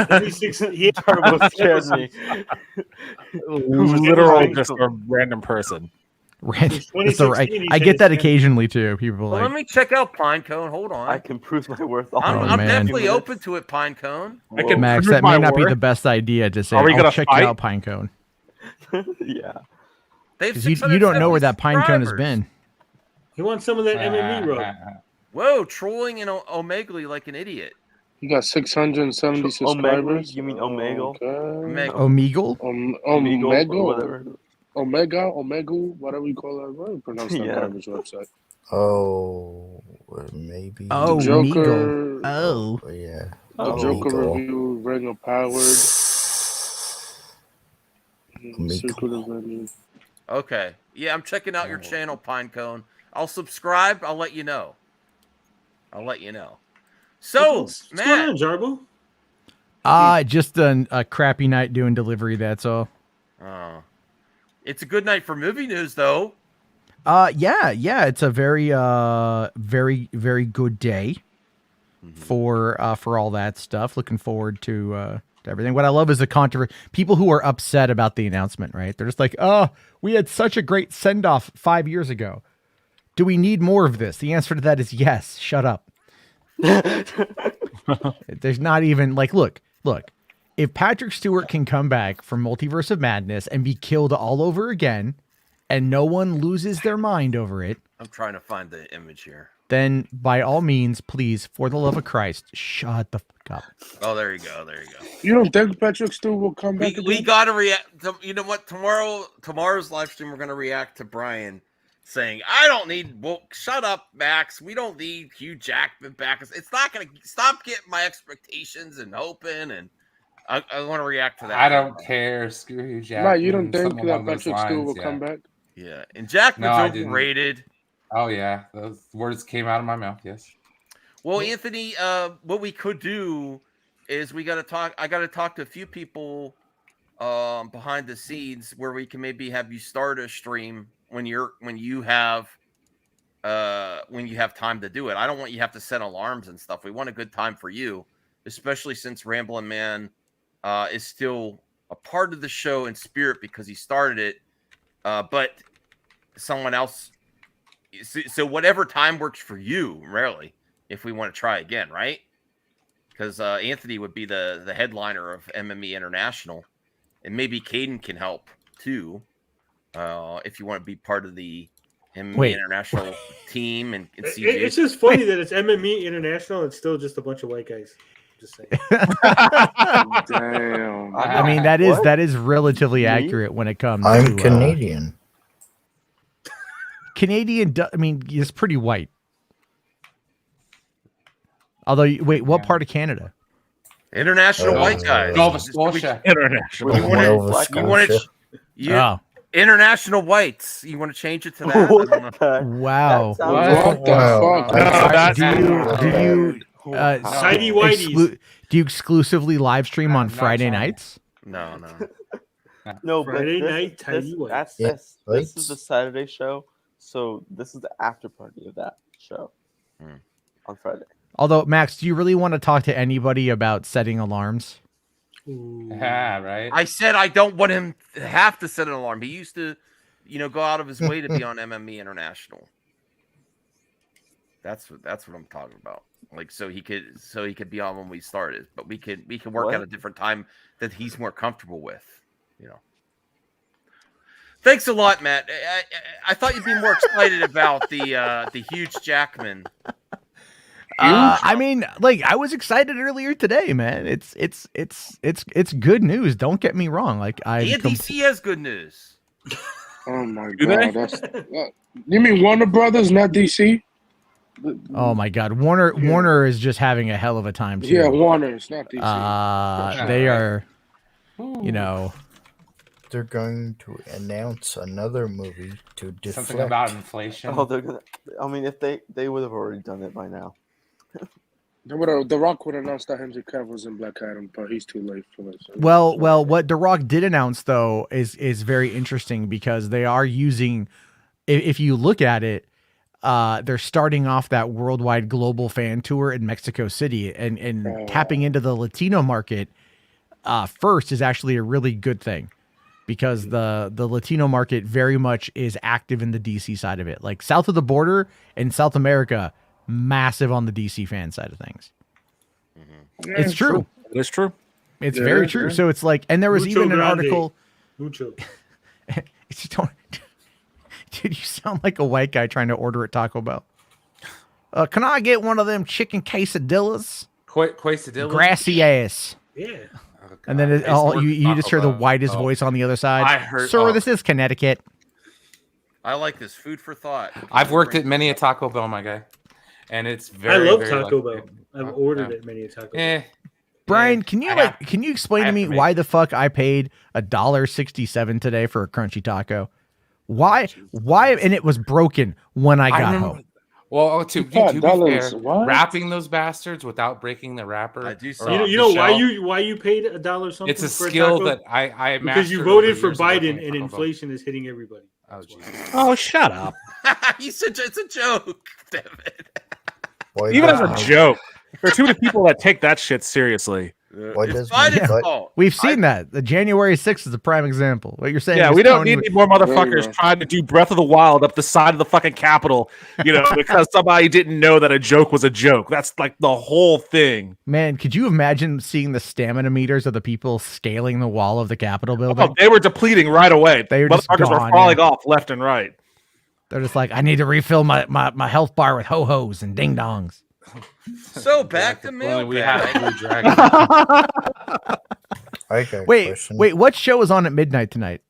26, he Turbo scared me. Literal, just a random person. It's all right. I get that occasionally too. People Well, like, let me check out Pinecone. Hold on. I can prove my worth. I'm man. definitely open to it, Pinecone. I can Max, prove that may my not be worth. the best idea to say. Are we I'll gonna check fight? you out, Pinecone. Yeah. They have 'Cause you don't know where that Pinecone has subscribers. been. He wants some of that MME rub. Whoa, trolling and Omegle like an idiot. You got 670 subscribers. You mean Omegle? Okay. Omegle? Omega, whatever. Omega, whatever you call that. How do you pronounce that Yeah. garbage website? Oh, maybe. Oh, Joker. Meagle. Oh. Yeah. The Oh, Joker Meagle. review, Ring of Powered. Meagle. Secret of Venue. Okay. Yeah, I'm checking out your channel, Pinecone. I'll subscribe. I'll let you know. So, What's Matt. going on, Jarbo? Just a crappy night doing delivery. That's all. Oh. It's a good night for movie news, though. Yeah, it's a very very good day for all that stuff. Looking forward to everything. What I love is the controversy. People who are upset about the announcement, right? They're just like, "Oh, we had such a great send-off 5 years ago. Do we need more of this?" The answer to that is yes. Shut up. There's not even like, look. If Patrick Stewart can come back from Multiverse of Madness and be killed all over again, and no one loses their mind over it, I'm trying to find the image here. then by all means, please, for the love of Christ, shut the fuck up. Oh, there you go. There you go. You don't think Patrick Stewart will come back? We got to react. You know what? Tomorrow's live stream, we're going to react to Brian saying, "I don't need." Well, shut up, Max. We don't need Hugh Jackman back. It's not going to stop getting my expectations and hoping. And I want to react to that. I don't care. Screw Hugh Jackman. No, you don't think that Patrick Stewart will come back? Yeah, and Jackman's overrated. Oh yeah, those words came out of my mouth. Yes. Well, Anthony, what we could do is we got to talk. I got to talk to a few people behind the scenes where we can maybe have you start a stream when you have time to do it. I don't want you to have to set alarms and stuff. We want a good time for you, especially since Ramblin' Man is still a part of the show in spirit because he started it. But someone else. So whatever time works for you, really, if we want to try again, right? Because Anthony would be the headliner of MME International, and maybe Caden can help too, if you want to be part of the MME International team. And CJ. It's just funny that it's MME International. It's still just a bunch of white guys. Just saying. Damn. I mean, that is relatively accurate when it comes. I'm to, Canadian. Canadian, I mean, is pretty white. Although, wait, what part of Canada? International white guys. Nova Scotia. International. International whites. You want to change it to that? Wow. What the fuck? Do you exclusively live stream on Friday nights? No. No, Friday but night, Tidy White. This is the Saturday show, so this is the after party of that show on Friday. Although, Max, do you really want to talk to anybody about setting alarms? Yeah, right. I said I don't want him to have to set an alarm. He used to, go out of his way to be on MME International. That's what I'm talking about. Like, so he could be on when we started, but we can work out a different time that he's more comfortable with. Thanks a lot, Matt. I thought you'd be more excited about the Hugh Jackman. I mean, like, I was excited earlier today, man. It's good news. Don't get me wrong. Like, DC has good news. Oh my god! You mean Warner Brothers, not DC? Oh my god, Warner is just having a hell of a time too. Yeah, Warner. It's not DC. They are, They're going to announce another movie to deflect. Something about inflation. Oh, they're gonna. I mean, if they would have already done it by now. The Rock would announce that Henry Cavill's in Black Adam, but he's too late for it. So well, what The Rock did announce though is very interesting because they are using. If you look at it, they're starting off that worldwide global fan tour in Mexico City, and tapping into the Latino market first is actually a really good thing. Because the Latino market very much is active in the DC side of it. Like south of the border in South America, massive on the DC fan side of things. Yeah, it's true. It's true. It's very true. So it's like, and there was even an article. Mucho. Dude, you sound like a white guy trying to order at Taco Bell. Can I get one of them chicken quesadillas? Quesadillas? Grassy ass. Yeah. And then you just hear the whitest voice on the other side. Sir, this is Connecticut. I like this. Food for thought. I've worked at many a Taco Bell, my guy, and it's very. I love very Taco Bell. I've ordered at many a Taco Bell. Brian, can you explain to me why the fuck I paid $1.67 today for a crunchy taco? Why? And it was broken when I got home. Well, to be fair, wrapping those bastards without breaking the wrapper. I do. You know why you paid $1 something? It's a for skill taco? that I because you voted for Biden and inflation is hitting everybody. Oh, Jesus. Oh, shut up. He said it's a joke, Devin. Even as a joke, there are too many people that take that shit seriously. It's not his fault. We've seen that. The January 6th is a prime example. What you're saying? Yeah, is we don't Tony need any more motherfuckers trying to do Breath of the Wild up the side of the fucking Capitol, because somebody didn't know that a joke was a joke. That's like the whole thing. Man, could you imagine seeing the stamina meters of the people scaling the wall of the Capitol building? Oh, they were depleting right away. They were just Motherfuckers were gone, falling yeah. off left and right. They're just like, I need to refill my health bar with ho-hos and ding-dongs. So back to Well, we mailbag. have Blue Dragon. Wait, what show is on at midnight tonight?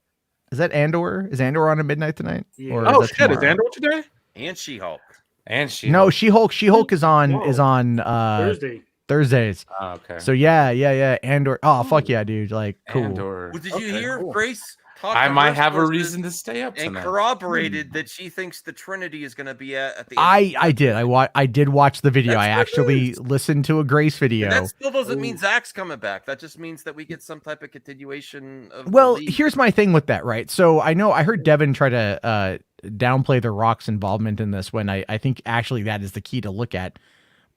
Is that Andor? Is Andor on at midnight tonight? Yeah. Or Oh is that shit! Is tomorrow? Andor today? And She-Hulk. And She. No, She-Hulk. She-Hulk is on Thursday. Thursdays. Oh, okay. So yeah. Andor. Oh fuck yeah, dude! Like cool. Andor. Well, did you hear Grace talk? I to might her have a sources reason to stay up and tonight. corroborated that she thinks the Trinity is going to be at the. I did. I did watch the video. That's I good actually news. listened to a Grace video. And that still doesn't mean Zach's coming back. That just means that we get some type of continuation of. the Well, lead. here's my thing with that, right? So I heard Devin try to downplay The Rock's involvement in this when I think actually that is the key to look at.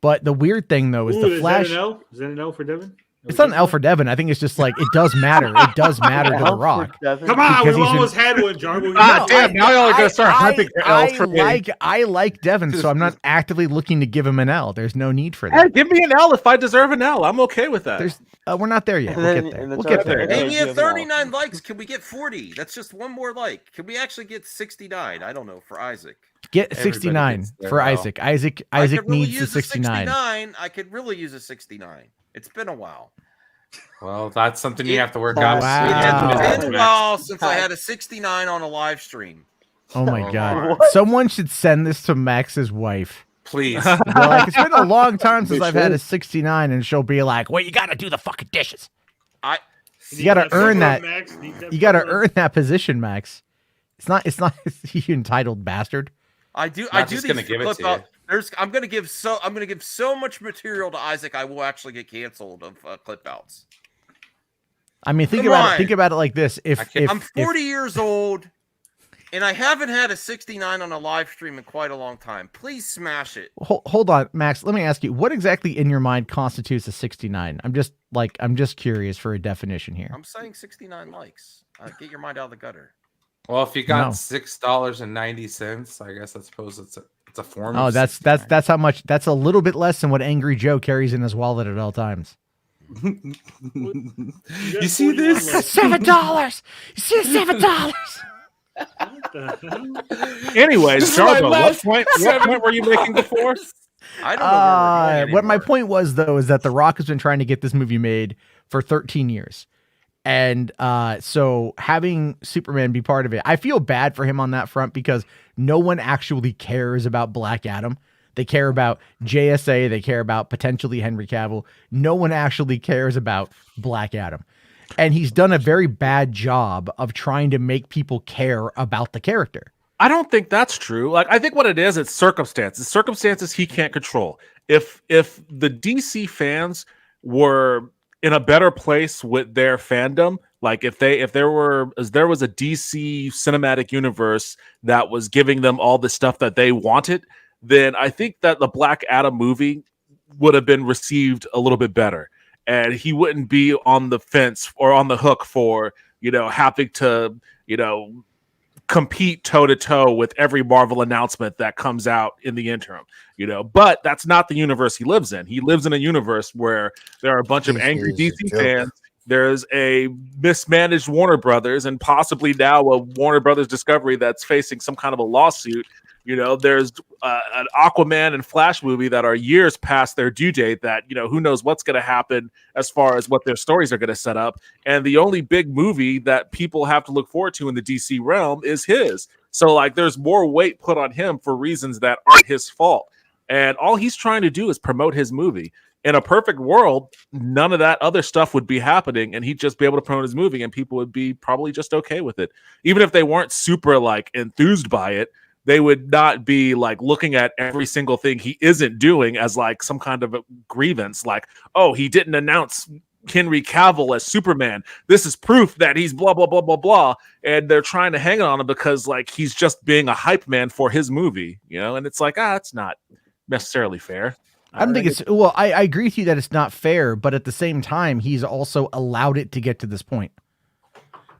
But the weird thing though is the Flash. Is that an L? Is that an L for Devin? It's not an L for Devin. I think it's just like it does matter. It does matter to The Rock. Come on, Because we he's almost had one, Jarbo. Damn, now y'all are gonna start hyping L's for me. I like Devin, so I'm not actively looking to give him an L. There's no need for Hey, that. give me an L if I deserve an L. I'm okay with that. There's we're not there yet. And We'll then- get there. and then We'll get Jarbo- there. Hey, we have 39 likes. Can we get 40? That's just one more like. Can we actually get 69? I don't know for Isaac. Get Everybody 69 gets their for L. Isaac. Isaac I could really needs the use a 69. I could really use a 69. It's been a while. Well, that's something you It- have to work out. Wow. It's been a while since I had a 69 on a live stream. Oh my god. Someone should send this to Max's wife. Please. They're like, it's been a long time since They I've had a should. 69, and she'll be like, "Well, you got to do the fucking dishes. You You got to earn that. Max. You got to earn that position, Max. It's not. You entitled bastard. I do. Not I do just these gonna give it clip to out. I'm gonna give so much material to Isaac. I will actually get canceled of clip outs. I mean, think Come about on. it. Think about it like this. If I'm 40 years old, and I haven't had a 69 on a live stream in quite a long time. Please smash it. hold on, Max. Let me ask you, what exactly in your mind constitutes a 69? I'm just curious for a definition here. I'm saying 69 likes. Get your mind out of the gutter. Well, if you got No. $6.90, I guess I suppose it's a form. Oh, of that's how much. That's a little bit less than what Angry Joe carries in his wallet at all times. You see this? $7. You see $7. Anyways, This is my Jarbo, last what point were you making before? I don't know where we're going What my anymore. point was though is that The Rock has been trying to get this movie made for 13 years. And so having Superman be part of it, I feel bad for him on that front because no one actually cares about Black Adam. They care about JSA. They care about potentially Henry Cavill. No one actually cares about Black Adam. And he's done a very bad job of trying to make people care about the character. I don't think that's true. Like, I think what it is, it's circumstances. Circumstances he can't control. If the DC fans were in a better place with their fandom, like if there was a DC cinematic universe that was giving them all the stuff that they wanted, then I think that the Black Adam movie would have been received a little bit better. And he wouldn't be on the fence or on the hook for, having to, compete toe to toe with every Marvel announcement that comes out in the interim, but that's not the universe he lives in. He lives in a universe where there are a bunch of angry DC fans. There's a mismanaged Warner Brothers and possibly now a Warner Brothers Discovery that's facing some kind of a lawsuit. There's an Aquaman and Flash movie that are years past their due date that, who knows what's going to happen as far as what their stories are going to set up. And the only big movie that people have to look forward to in the DC realm is his. So there's more weight put on him for reasons that aren't his fault. And all he's trying to do is promote his movie. In a perfect world, none of that other stuff would be happening, and he'd just be able to promote his movie and people would be probably just okay with it. Even if they weren't super enthused by it, they would not be looking at every single thing he isn't doing as some kind of a grievance. Oh, he didn't announce Henry Cavill as Superman. This is proof that he's blah blah blah blah blah, and they're trying to hang on him because like he's just being a hype man for his movie, you know. And it's like, it's not necessarily fair. I don't think it's well. I agree with you that it's not fair, but at the same time, he's also allowed it to get to this point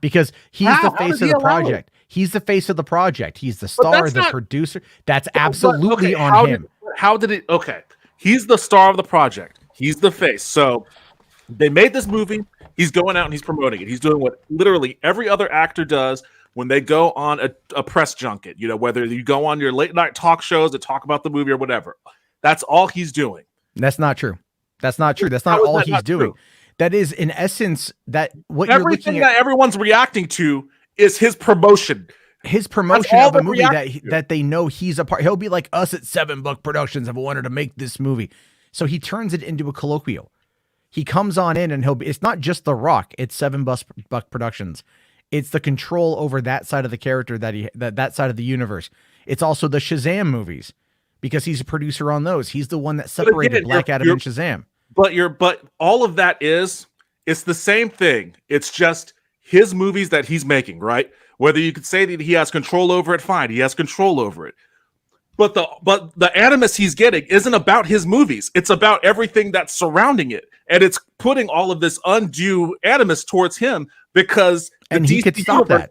because he's the face of the project. He's the face of the project. He's the star, the producer. That's absolutely on him. How did it? Okay, he's the star of the project. He's the face. So they made this movie. He's going out and he's promoting it. He's doing what literally every other actor does when they go on a press junket. You know, whether you go on your late night talk shows to talk about the movie or whatever. That's all he's doing. That's not true. That's not true. That's not all he's doing. That is, in essence, that what you're looking at. That everyone's reacting to is his promotion. His promotion of a movie that they know he's a part. He'll be like, us at $7 Productions have wanted to make this movie. So he turns it into a colloquial. He comes on in and it's not just The Rock. It's $7 Productions. It's the control over that side of the character that side of the universe. It's also the Shazam movies because he's a producer on those. He's the one that separated Black Adam and Shazam. But all of that it's the same thing. It's just his movies that he's making, right? Whether you could say that he has control over it, fine. He has control over it. But the animus he's getting isn't about his movies. It's about everything that's surrounding it. And it's putting all of this undue animus towards him because he could stop that.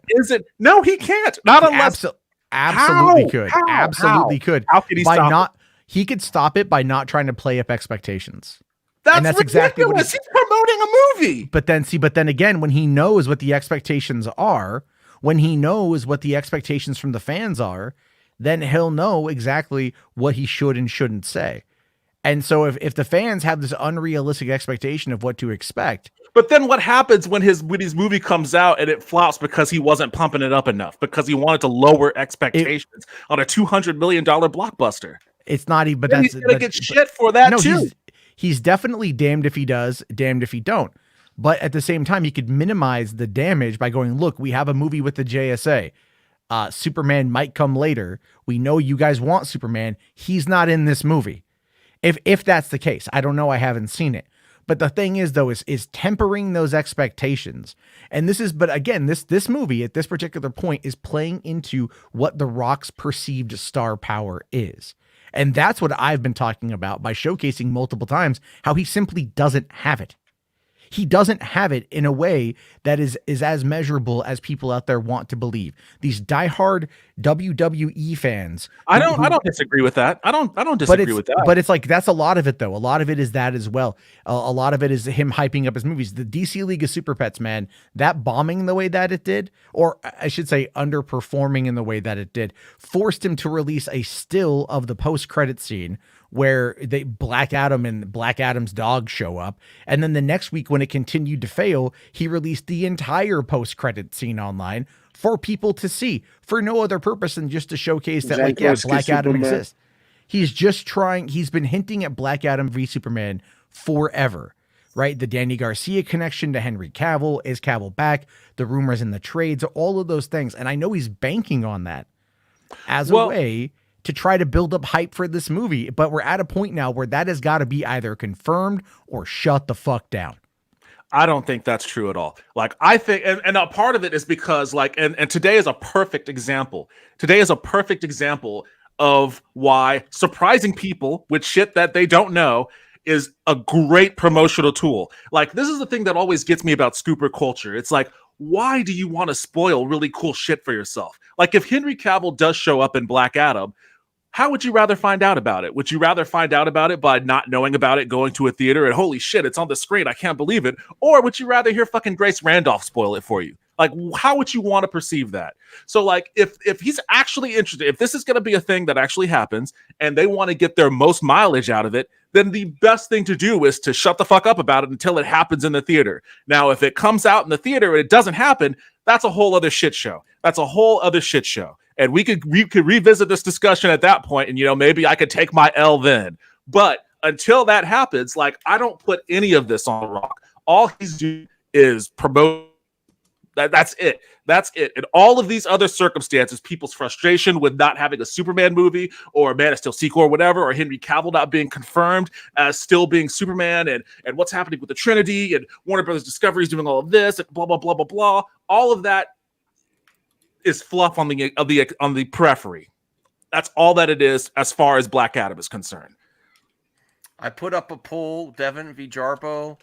No, he can't. Not unless absolutely could. Absolutely could. How could he stop it? He could stop it by not trying to play up expectations. That's ridiculous. Exactly what he's promoting a movie. But then again, when he knows what the expectations are, when he knows what the expectations from the fans are, then he'll know exactly what he should and shouldn't say. And so if the fans have this unrealistic expectation of what to expect. But then what happens when his movie comes out and it flops because he wasn't pumping it up enough, because he wanted to lower expectations on a $200 million blockbuster? It's not even, but that's he's gonna get shit for that too. He's definitely damned if he does, damned if he don't. But at the same time, he could minimize the damage by going, look, we have a movie with the JSA. Superman might come later. We know you guys want Superman. He's not in this movie. If that's the case, I don't know. I haven't seen it. But the thing is, though, is tempering those expectations. And but again, this movie at this particular point is playing into what The Rock's perceived star power is. And that's what I've been talking about by showcasing multiple times how he simply doesn't have it. He doesn't have it in a way that is as measurable as people out there want to believe. These diehard WWE fans. I don't disagree with that. I don't disagree with that. But it's like, that's a lot of it though. A lot of it is that as well. A lot of it is him hyping up his movies. The DC League of Super Pets, man, that bombing the way that it did, or I should say underperforming in the way that it did, forced him to release a still of the post-credit scene where Black Adam and Black Adam's dog show up. And then the next week when it continued to fail, he released the entire post-credit scene online for people to see for no other purpose than just to showcase that Black Adam exists. He's been hinting at Black Adam v Superman forever, right? The Danny Garcia connection to Henry Cavill. Is Cavill back? The rumors in the trades, all of those things. And I know he's banking on that as a way to try to build up hype for this movie. But we're at a point now where that has got to be either confirmed or shut the fuck down. I don't think that's true at all. Like, I think, and a part of it is because, like, and today is a perfect example. Today is a perfect example of why surprising people with shit that they don't know is a great promotional tool. Like, this is the thing that always gets me about scooper culture. It's like, why do you want to spoil really cool shit for yourself? Like, if Henry Cavill does show up in Black Adam, how would you rather find out about it? Would you rather find out about it by not knowing about it, going to a theater, and holy shit, it's on the screen, I can't believe it? Or would you rather hear fucking Grace Randolph spoil it for you? Like, how would you want to perceive that? So, like, if he's actually interested, if this is going to be a thing that actually happens, and they want to get their most mileage out of it, then the best thing to do is to shut the fuck up about it until it happens in the theater. Now, if it comes out in the theater and it doesn't happen, that's a whole other shit show. That's a whole other shit show. And we could revisit this discussion at that point, and, you know, maybe I could take my L then. But until that happens, like, I don't put any of this on The Rock. All he's doing is promote That's it. That's it. And all of these other circumstances, people's frustration with not having a Superman movie or a Man of Steel sequel or whatever, or Henry Cavill not being confirmed as still being Superman, and what's happening with the Trinity, and Warner Brothers Discovery is doing all of this, and blah blah blah blah blah. All of that is fluff on the periphery. That's all that it is as far as Black Adam is concerned. I put up a poll, Devin v. Jarbo.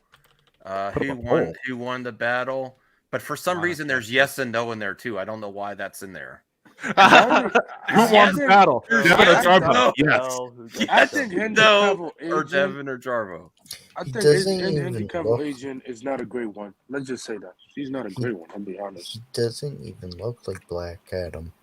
Who won the battle? But for some reason, there's yes and no in there too. I don't know why that's in there. Who won the battle? Devin or Jarbo? Yes. I think Henry Cavill or Devin or Jarbo. I think Henry Cavill agent is not a great one. Let's just say that. He's not a great one, I'll be honest. He doesn't even look like Black Adam.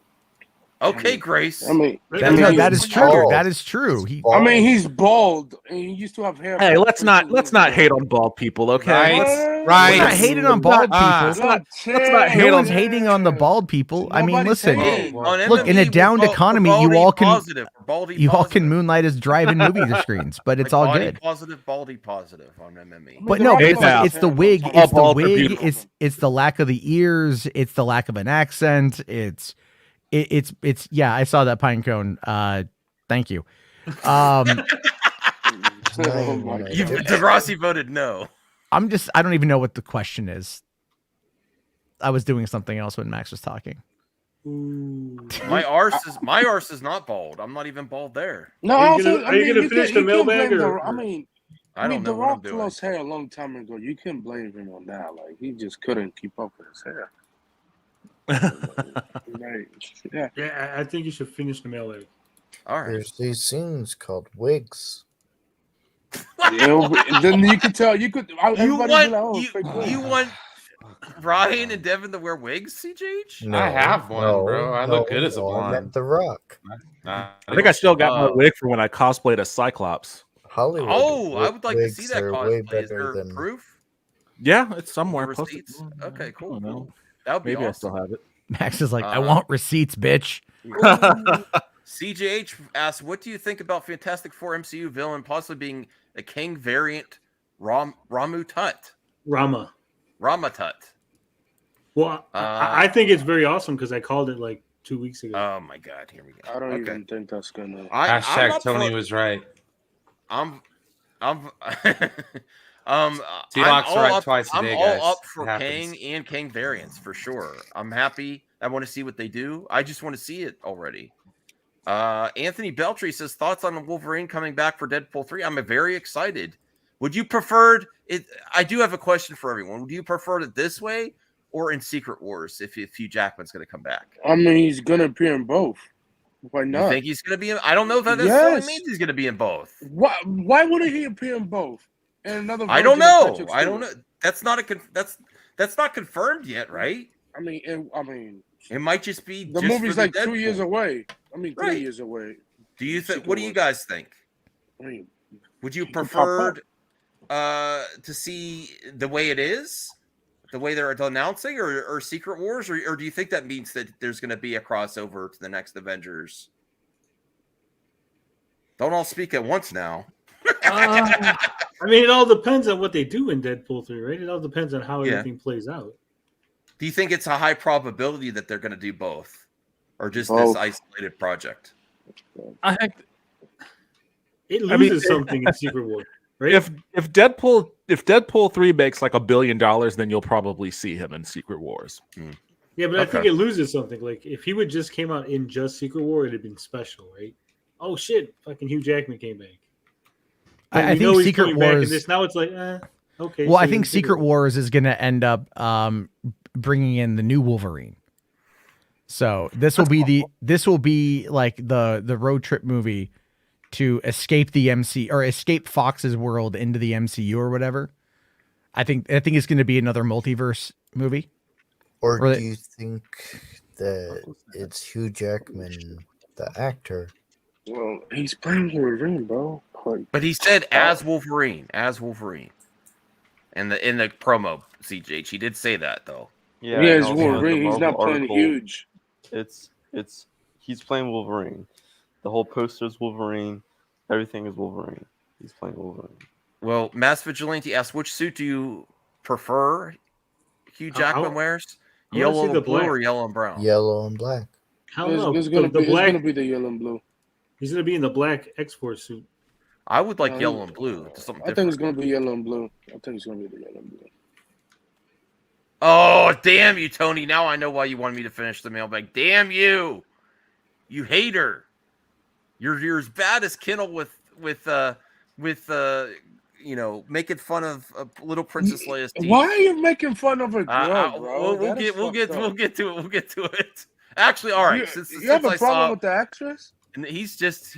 Okay, Grace. That is true. That is true. He's bald and he used to have hair. Hey, let's not hate on bald people, okay? Right. We're not hating on bald people. Let's not hate no on one's hating on the bald people. I mean, listen. On Look, in a MMA, downed we're economy, baldy you all can positive. We're baldy you all positive. can moonlight as drive-in movie screens, but it's all Body good. Positive, baldy positive on MMA. But no, it's the wig. All It's the bald are wig. beautiful. It's the lack of the ears. It's the lack of an accent. It's yeah. I saw that pine cone. Thank you. DeRossi voted no. I don't even know what the question is. I was doing something else when Max was talking. My arse is not bald. I'm not even bald there. No, Are you gonna finish the mailbag? I don't know The what I'm Rock doing. lost hair a long time ago. You can't blame him on that. Like he just couldn't keep up with his hair. Right. Yeah, I think you should finish the mailbag. All right. There's these things called wigs. Then you could tell. You want Ryan and Devin to wear wigs, CJH? I have one, bro. I look good as a I blonde. meant The Rock. I think I still got my wig from when I cosplayed as Cyclops. Hollywood. I would like to see wigs that are way cosplay. Is better there than proof? Yeah, it's somewhere. Receipts? Okay, cool. know. That would be Maybe I awesome. still have it. Max is like, I want receipts, bitch. CJH asks, what do you think about Fantastic Four MCU villain possibly being a King variant Ramu Tut? Rama Tut. Well, I think it's very awesome because I called it like 2 weeks ago. Oh my God, here we go. I don't even think that's gonna. Hashtag Tony was right. I'm T-Lock's right twice a day, I'm guys. all up for It happens. King and King variants for sure. I'm happy. I want to see what they do. I just want to see it already. Anthony Beltry says thoughts on Wolverine coming back for Deadpool 3. I'm very excited. Would you prefer it? I do have a question for everyone. Would you prefer it this way or in Secret Wars if Hugh Jackman's going to come back? I mean, he's gonna appear in both. Why not? You think he's going to be in? I don't know if that necessarily means he's going to be in both. Why wouldn't he appear in both? And another. I don't version of know. Patrick I don't know. Stewart? That's not that's not confirmed yet, right? I mean, it might just be the just movie's for the like 2 years Deadpool. away. I mean, 3 Right. years away. Do you think? Secret What do you Wars. guys think? I mean, Would you can pop prefer to see the way it is, the way they're announcing, or Secret Wars, or do you think that means that there's going to be a crossover to the next Avengers? Don't all speak at once now. I mean, it all depends on what they do in Deadpool 3, right? It all depends on how Yeah. everything plays out. Do you think it's a high probability that they're going to do both, or just Both. this isolated project? It I mean, loses something in Secret War, right? If Deadpool 3 makes like $1 billion, then you'll probably see him in Secret Wars. Yeah, but I think Okay. it loses something. Like if he would just came out in just Secret War, it'd have been special, right? Oh shit! Fucking Hugh Jackman came back. But I we know think he's Secret coming back in Wars. this now it's like, okay. Well, I so think in Secret Wars is going to end up bringing in the new Wolverine. So this will be like the road trip movie to escape the escape Fox's world into the MCU or whatever. I think it's going to be another multiverse movie. Or do you think that it's Hugh Jackman, the actor? well, he's playing Wolverine, bro. Like, But he said as Wolverine, in the promo, CJ. He did say that though. Yeah, Yeah, and it's also the Wolverine. He's not Marvel playing article, huge. He's playing Wolverine. The whole poster is Wolverine. Everything is Wolverine. He's playing Wolverine. Well, Mass Vigilante asked, which suit do you prefer Hugh Jackman wears? Yellow the and blue black. or yellow and brown? Yellow and black. I don't know. It's gonna be the yellow and blue. He's gonna be in the black X-Force suit. I would like No, yellow and blue. Something I think different. it's gonna be yellow and blue. I think it's gonna be the yellow and blue. Oh, damn you, Tony. Now I know why you wanted me to finish the mailbag. Damn you. You hater. You're as bad as Kindle with making fun of little Princess Leia's teeth. Why are you making fun of a girl, bro? We'll get to it. We'll get to it. Actually, all right. You have a problem with the actress? And he's just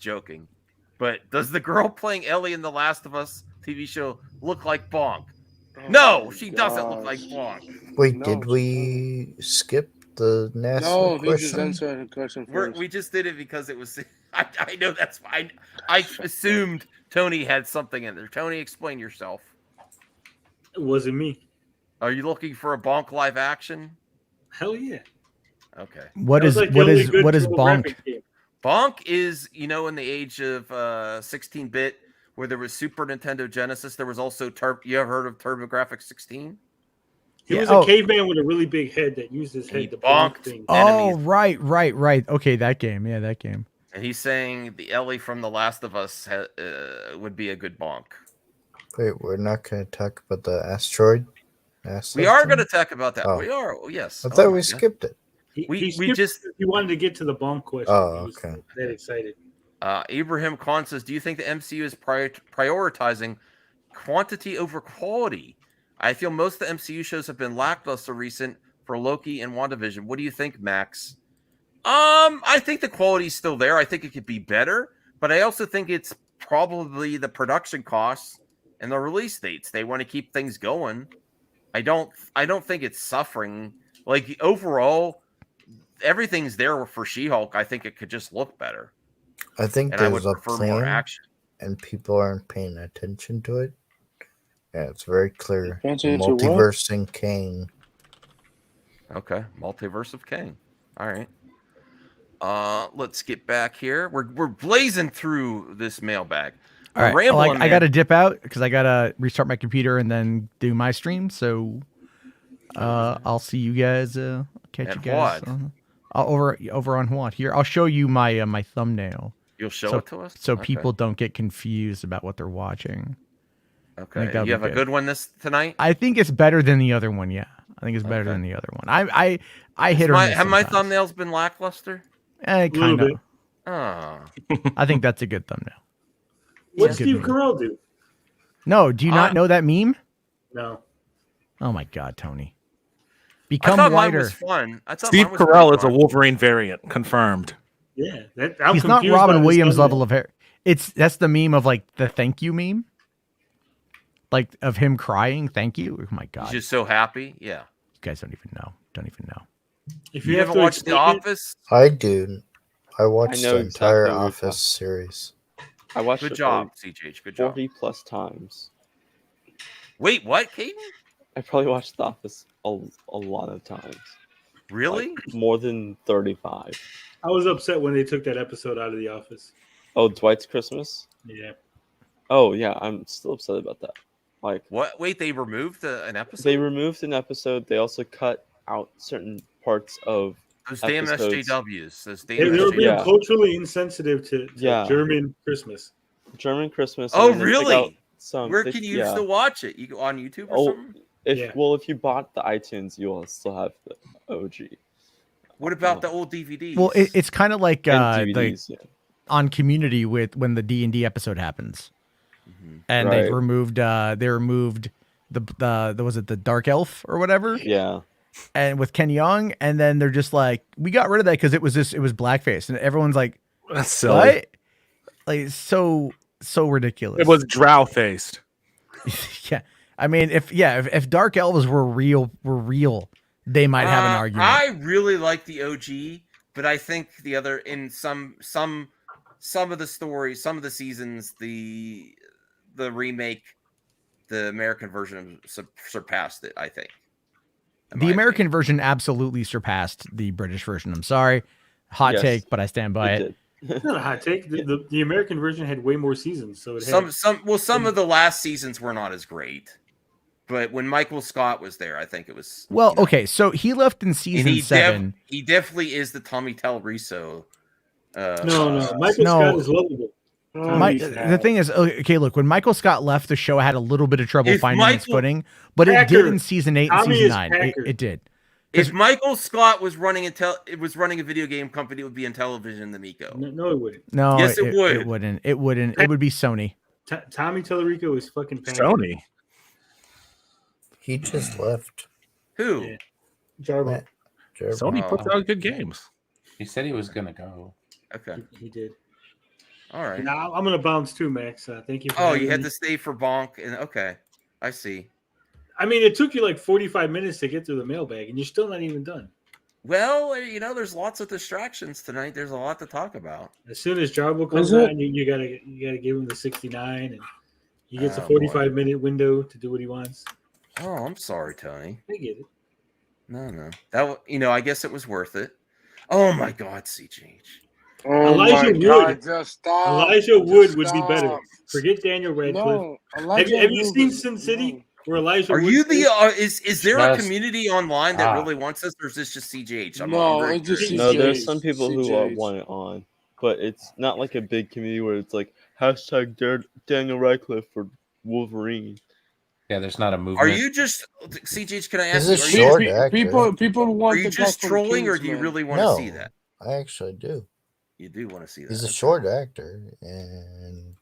joking. But does the girl playing Ellie in the Last of Us TV show look like Bonk? No, she doesn't look like Bonk. Wait, did we skip the nasty No, he just question? answered the question first. We just did it because it was. I know that's fine. I assumed Tony had something in there. Tony, explain yourself. It wasn't me. Are you looking for a Bonk live action? Hell yeah. Okay. What is Bonk? Bonk is, in the age of 16-bit, where there was Super Nintendo Genesis, there was also you ever heard of TurboGrafx 16? He was a caveman with a really big head that used his head to bonk things. Oh, right. Okay, that game. Yeah, that game. And he's saying the Ellie from The Last of Us would be a good Bonk. Wait, we're not going to talk about the asteroid? We are going to talk about that. Oh. We are. Oh, yes. I thought we skipped it. We just. He wanted to get to the Bonk question. Oh, okay. He was that excited. Abraham Khan says, do you think the MCU is prioritizing quantity over quality? I feel most of the MCU shows have been lackluster recent for Loki and WandaVision. What do you think, Max? I think the quality's still there. I think it could be better, but I also think it's probably the production costs and the release dates. They want to keep things going. I don't think it's suffering. Like overall, everything's there for She-Hulk. I think it could just look better. I think and there's a plan, and people aren't paying attention to it. Yeah, it's very clear. Multiverse in Kang. Okay, Multiverse of Kang. All right. Let's get back here. We're blazing through this mailbag. All right. Rambling, I got to dip out because I got to restart my computer and then do my stream. So I'll see you guys. Catch you guys over on what here. I'll show you my my thumbnail. You'll show it to us so people don't get confused about what they're watching. Okay. You have a good one tonight? I think it's better than the other one. Yeah, I think it's better than the other one. I hit or miss. Have my thumbnails been lackluster? Kind of. Oh. I think that's a good thumbnail. What's Steve Carell do? No, do you not know that meme? No. Oh my God, Tony. Become lighter. Was fun. Steve Carell is a Wolverine variant, confirmed. Yeah, he's not Robin Williams level of hair. That's the meme of like the thank you meme, like of him crying, thank you. Oh my God, he's just so happy. Yeah, you guys don't even know. If you haven't watched The Office, I do. I watched the entire Office series. I watched Good job, CJ. Good job. 40+ times. Wait, what, Caden? I probably watched The Office a lot of times. Really? Like more than 35. I was upset when they took that episode out of The Office. Oh, Dwight's Christmas? Yeah. Oh, yeah. I'm still upset about that. Like, what? Wait, they removed an episode? They removed an episode. They also cut out certain parts of those damn SJWs. Those damn they were being culturally insensitive to German Christmas. German Christmas. Oh, really? Where can you still watch it? You go on YouTube or something? If you bought the iTunes, you will still have the OG. What about the old DVDs? Well, it's kind of like DVDs, on Community with when the D&D episode happens, and they removed the was it the Dark Elf or whatever? Yeah. And with Ken Jeong, and then they're just like, we got rid of that because it was blackface, and everyone's like, that's silly. What? Like it's so ridiculous. It was drow faced. Yeah, I mean, if Dark Elves were real, they might have an argument. I really like the OG, but I think the other in some of the stories, some of the seasons, the remake, the American version surpassed it. I think. The American version absolutely surpassed the British version. I'm sorry. Hot take, but I stand by it. It's not a hot take. The American version had way more seasons, so it some of the last seasons were not as great. But when Michael Scott was there, I think it was. Well, okay, so he left in And season 7. he definitely is the Tommy Telriso. No, Michael Scott is lovable. The thing is, okay, look, when Michael Scott left, the show had a little bit of trouble finding its footing, but it did in season 8 and season 9. It did. If Michael Scott was running a video game company, it would be Intellivision, the Miko. No, it wouldn't. No, yes, it would. It wouldn't. It wouldn't. It would be Sony. Tommy Tellerico is fucking Sony. He just left. Who? Yeah. Jarbo. Sony puts out good games. He said he was gonna go. Okay. He did. All right. Now I'm gonna bounce too, Max. Thank you. For Oh, having you had me. to stay for Bonk, and okay, I see. I mean, it took you like 45 minutes to get through the mailbag, and you're still not even done. Well, there's lots of distractions tonight. There's a lot to talk about. As soon as Jarbo comes on, you gotta give him the 69, and he gets a 45-minute window to do what he wants. Oh, I'm sorry, Tony. I get it. No. That I guess it was worth it. Oh my God, CGH. Oh Elijah my Wood. God, just stop. Elijah Wood Just would be better. stop. Forget Daniel Radcliffe. No, have Elijah you Wood seen was- Sin City? Where Elijah Are Wood you is? is there a Just community online that stop. really wants this, or is this just CGH? No, very it's just curious. No, CGH. there's some people who CGH. want it on, but it's not like a big community where it's like hashtag Daniel Radcliffe for Wolverine. Yeah, there's not a movement. Are you just CGH? Can I ask He's a you? short actor. People want Are you the just guy from trolling, or do you Kingsman. really want to No, see that? I actually do. You do want to see that. He's a short actor, and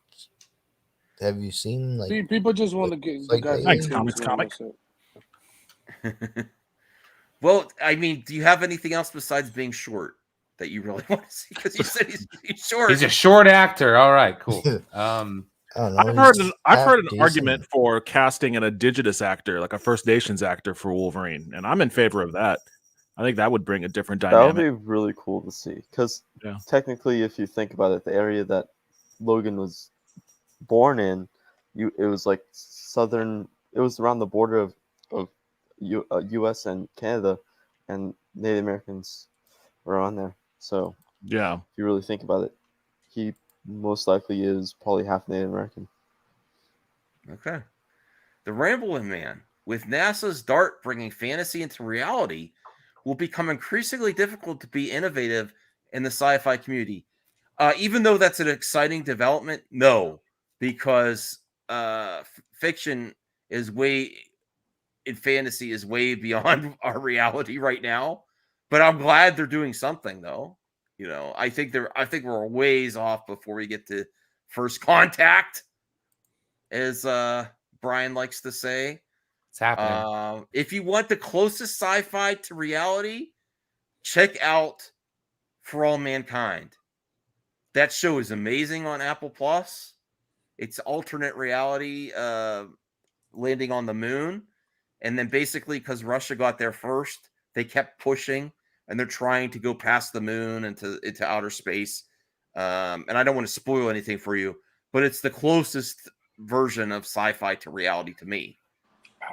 have you seen like? People just want to get the like guy. they- Thanks, from Comics Kingsman, Comic. that's it. Well, I mean, do you have anything else besides being short that you really want to see? Because you said he's short. He's a short actor. All right, cool. I don't know. I've heard he's I've heard half an decent. argument for casting an indigenous actor, like a First Nations actor, for Wolverine, and I'm in favor of that. I think that would bring a different That would dynamic. be really cool to see, because Yeah. technically, if you think about it, the area that Logan was born in, it was like southern. It was around the border of U.S. and Canada, and Native Americans were on there. So Yeah. if you really think about it, he most likely is probably half Native American. Okay. The Rambling Man, with NASA's DART bringing fantasy into reality, will become increasingly difficult to be innovative in the sci-fi community. Even though that's an exciting development, no, because fiction is fantasy is way beyond our reality right now. But I'm glad they're doing something, though. I think we're a ways off before we get to first contact, as Brian likes to say. It's happening. If you want the closest sci-fi to reality, check out For All Mankind. That show is amazing on Apple Plus. It's alternate reality, landing on the moon, and then basically because Russia got there first, they kept pushing, and they're trying to go past the moon into outer space. And I don't want to spoil anything for you, but it's the closest version of sci-fi to reality to me.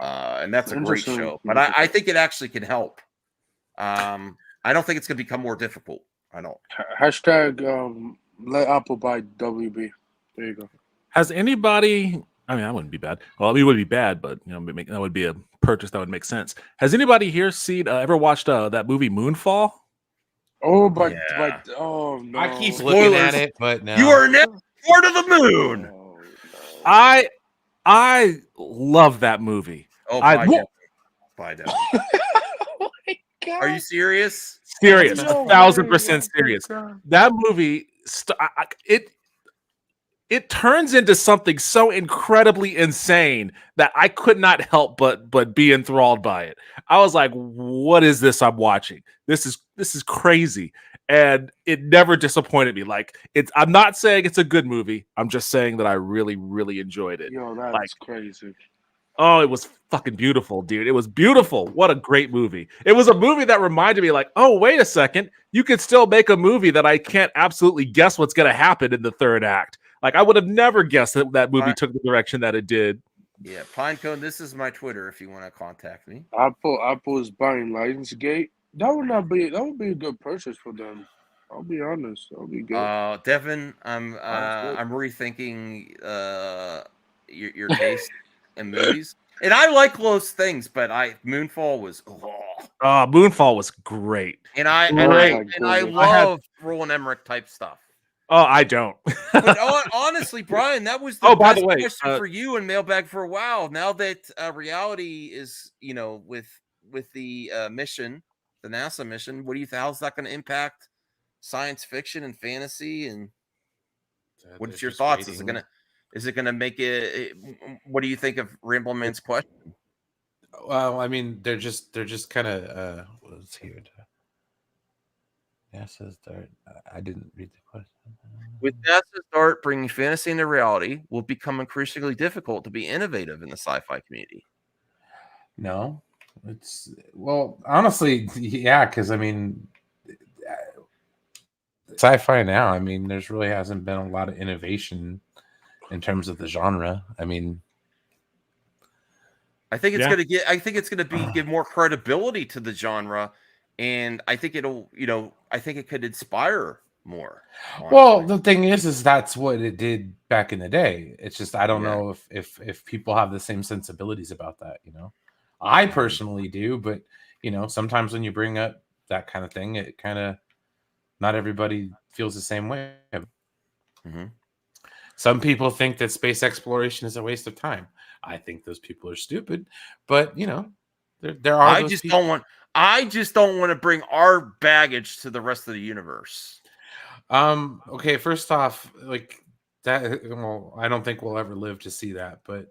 And that's a great Interesting. show. But I think it actually can help. I don't think it's going to become more difficult. I don't. Hashtag let Apple buy WB. There you go. Has anybody? I mean, that wouldn't be bad. Well, it would be bad, but that would be a purchase that would make sense. Has anybody here ever watched that movie Moonfall? Oh, but oh no! I keep looking at it, but no. You are never part of the moon. I love that movie. Oh, by down. Are you serious? Serious, No 1,000% way. serious. That movie, it turns into something so incredibly insane that I could not help but be enthralled by it. I was like, "What is this I'm watching? This is crazy," and it never disappointed me. Like I'm not saying it's a good movie. I'm just saying that I really, really enjoyed it. Yo, that's crazy. Oh, it was fucking beautiful, dude. It was beautiful. What a great movie. It was a movie that reminded me like, oh, wait a second. You could still make a movie that I can't absolutely guess what's going to happen in the third act. Like, I would have never guessed that movie took the direction that it did. Yeah, Pinecone, this is my Twitter if you want to contact me. Apple is buying Lionsgate. That would be a good purchase for them. I'll be honest. That'll be good. Devin, I'm rethinking your taste in movies. And I like Close Things, but Moonfall was Moonfall was great. And I love Roland Emmerich type stuff. Oh, I don't. But honestly, Brian, that was the Oh, by the best way, question for you in Mailbag for a while. Now that reality is, with the mission, the NASA mission, what do you think? How's that going to impact science fiction and fantasy? And what's your thoughts? Is it gonna make it? What do you think of Ramble Man's question? Well, I mean, they're just kind of let's hear it. NASA's start. I didn't read the question. With NASA's start bringing fantasy into reality, will become increasingly difficult to be innovative in the sci-fi community. No, honestly, yeah, because I mean, sci-fi now. I mean, there's really hasn't been a lot of innovation in terms of the genre. I mean, I think it's gonna give more credibility to the genre, and I think I think it could inspire more. Honestly. Well, the thing is that's what it did back in the day. It's just I don't know if people have the same sensibilities about that. I personally do, but sometimes when you bring up that kind of thing, it kind of not everybody feels the same way. Mm-hmm. Some people think that space exploration is a waste of time. I think those people are stupid, but there are. I just don't want to bring our baggage to the rest of the universe. Okay. First off, like that. Well, I don't think we'll ever live to see that, but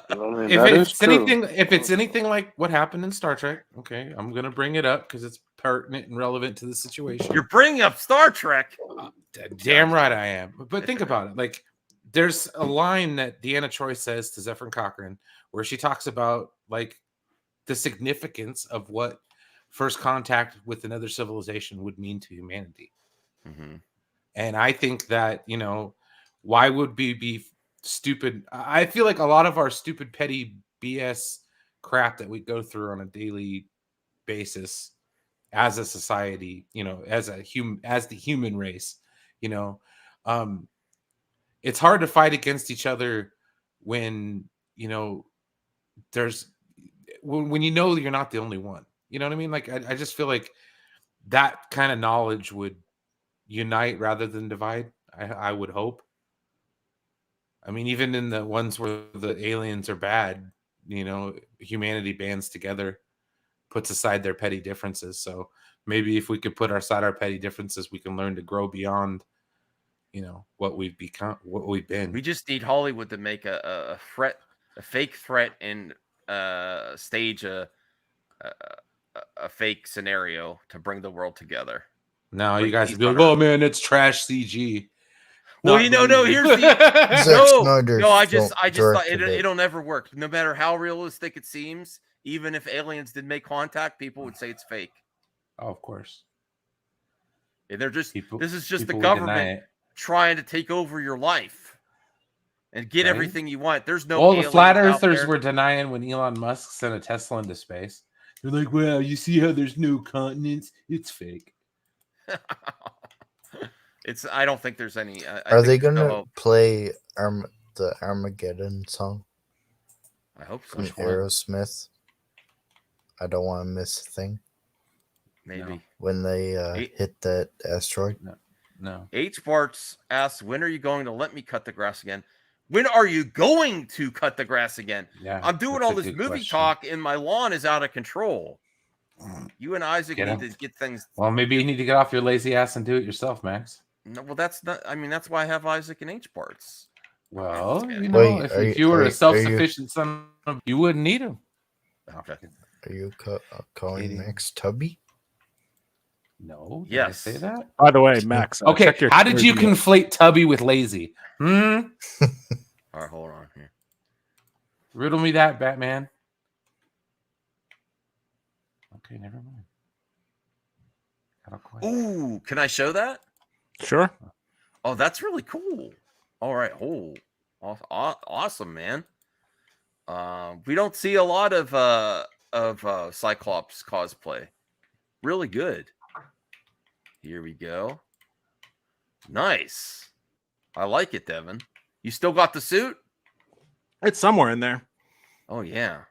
if it's anything like what happened in Star Trek, okay, I'm gonna bring it up because it's pertinent and relevant to the situation. You're bringing up Star Trek. Damn right I am. But think about it. Like, there's a line that Deanna Troi says to Zephyr Cochrane where she talks about like the significance of what first contact with another civilization would mean to humanity. Mm-hmm. And I think that, why would we be stupid? I feel like a lot of our stupid, petty BS crap that we go through on a daily basis as a society, as the human race, it's hard to fight against each other when, when you're not the only one. You know what I mean? Like, I just feel like that kind of knowledge would unite rather than divide. I would hope. I mean, even in the ones where the aliens are bad, humanity bands together, puts aside their petty differences. So maybe if we could put aside our petty differences, we can learn to grow beyond, what we've become, what we've been. We just need Hollywood to make a fake threat, and stage a fake scenario to bring the world together. Now you guys would be like, "Oh man, it's trash CG." Well, here's the no. I just thought it'll never work. No matter how realistic it seems, even if aliens did make contact, people would say it's fake. Oh, of course. And they're just this is just the government trying to take over your life and get everything you want. There's no. Well, the flat earthers were denying when Elon Musk sent a Tesla into space. They're like, "Well, you see how there's no continents? It's fake." I don't think there's any. Are they gonna play the Armageddon song? I hope so. From Aerosmith. I don't want to miss a thing. Maybe when they hit that asteroid. No. H. Bartz asks, "When are you going to let me cut the grass again? When are you going to cut the grass again?" Yeah, I'm doing all this movie talk, and my lawn is out of control. You and Isaac need to get things. Well, maybe you need to get off your lazy ass and do it yourself, Max. No, well, that's not. I mean, that's why I have Isaac and H. Bartz. Well, if you were a self-sufficient son, you wouldn't need him. Okay. Are you calling Max Tubby? No. Did Yes. I say that? By the way, Max. Okay. How did you conflate Tubby with lazy? All right, hold on here. Riddle me that, Batman. Okay, never mind. Ooh, can I show that? Sure. Oh, that's really cool. All right. Oh, awesome, man. We don't see a lot of Cyclops cosplay. Really good. Here we go. Nice. I like it, Devin. You still got the suit? It's somewhere in there. Oh yeah.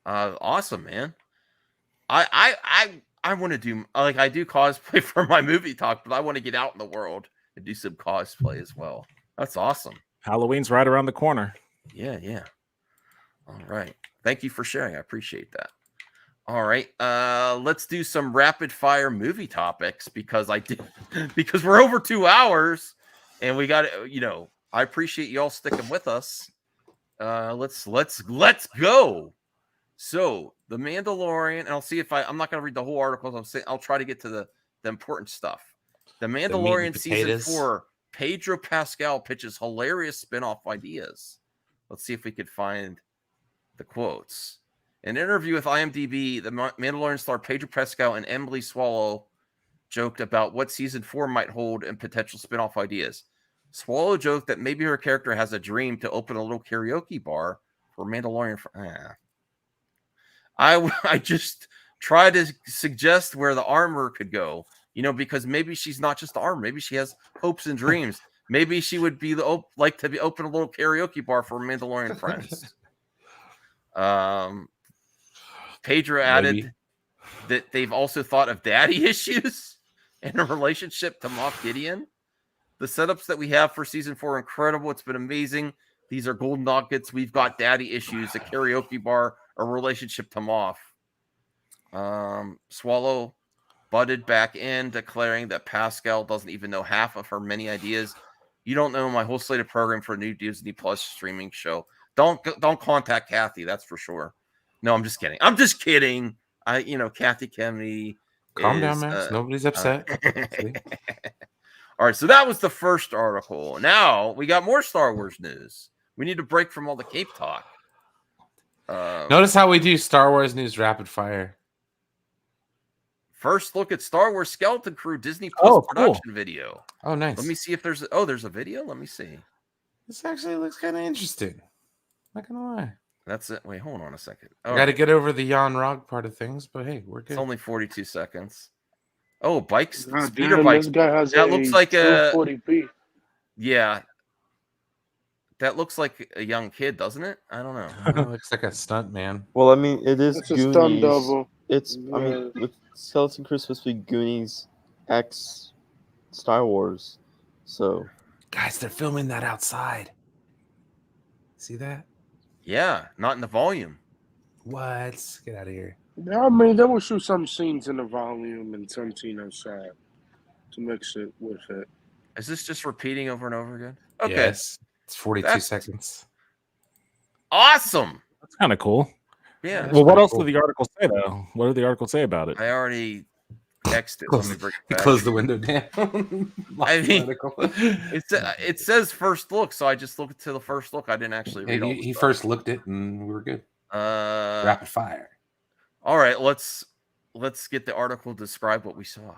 Awesome, man. I want to do like I do cosplay for my movie talk, but I want to get out in the world and do some cosplay as well. That's awesome. Halloween's right around the corner. Yeah, yeah. All right. Thank you for sharing. I appreciate that. All right. Let's do some rapid fire movie topics because because we're over 2 hours and we got I appreciate you all sticking with us. Let's go. So The Mandalorian, and I'll see if I'm not going to read the whole article. I'll try to get to the important stuff. The Mandalorian season 4, Pedro Pascal pitches hilarious spin-off ideas. Let's see if we could find the quotes. In an interview with IMDb, the Mandalorian star Pedro Pascal and Emily Swallow joked about what season 4 might hold and potential spin-off ideas. Swallow joked that maybe her character has a dream to open a little karaoke bar for Mandalorian. I just try to suggest where the armor could go, because maybe she's not just the armor. Maybe she has hopes and dreams. Maybe she would be like to open a little karaoke bar for Mandalorian friends. Pedro added that they've also thought of daddy issues in a relationship to Moff Gideon. The setups that we have for season 4 are incredible. It's been amazing. These are golden nuggets. We've got daddy issues, a karaoke bar, a relationship to Moff. Swallow butted back in, declaring that Pascal doesn't even know half of her many ideas. You don't know my whole slate of program for a new Disney Plus streaming show. Don't contact Kathy, that's for sure. No, I'm just kidding. Kathy Kennedy. Calm down, Max. Nobody's upset. All right, so that was the first article. Now we got more Star Wars news. We need to break from all the Cape talk. Notice how we do Star Wars news rapid fire. First look at Star Wars Skeleton Crew Disney Plus production video. Oh, nice. Let me see if there's a video. Let me see. This actually looks kind of interesting. Not gonna lie. That's it. Wait, hold on a second. I got to get over the Jan Rog part of things, but hey, we're good. It's only 42 seconds. Oh, bikes, speeder bikes. This guy has that looks like a 240p. Yeah. That looks like a young kid, doesn't it? I don't know. It looks like a stunt man. Well, I mean, it is It's a Goonies. stunt double. I mean, with Skeleton Crew supposed to be Goonies X Star Wars. So, guys, they're filming that outside. See that? Yeah, not in the volume. What? Get out of here. I mean, they will shoot some scenes in the volume and some scene outside to mix it with it. Is this just repeating over and over again? Okay. Yes. It's 42 seconds. Awesome. That's kind of cool. Yeah. Well, what else did the article say, though? What did the article say about it? I already texted. Let me bring it back. Close the window down. I mean, it says first look, so I just looked to the first look. I didn't actually read all He first looked it, and we were good. Rapid fire. All right, let's get the article to describe what we saw.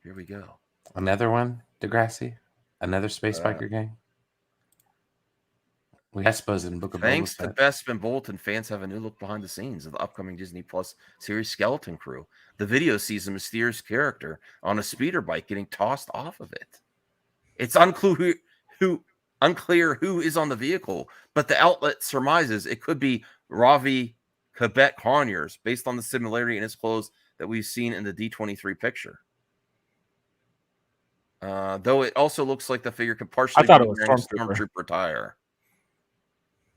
Here we go. Another one, Degrassi. Another space biker gang. We Espas in Book of Thanks Boba to Fett. Bespin Bolton, fans have a new look behind the scenes of the upcoming Disney Plus series Skeleton Crew. The video sees a mysterious character on a speeder bike getting tossed off of it. It's unclear who is on the vehicle, but the outlet surmises it could be Ravi Quebec Conyers, based on the similarity in his clothes that we've seen in the D23 picture. Though it also looks like the figure could partially be wearing Stormtrooper attire.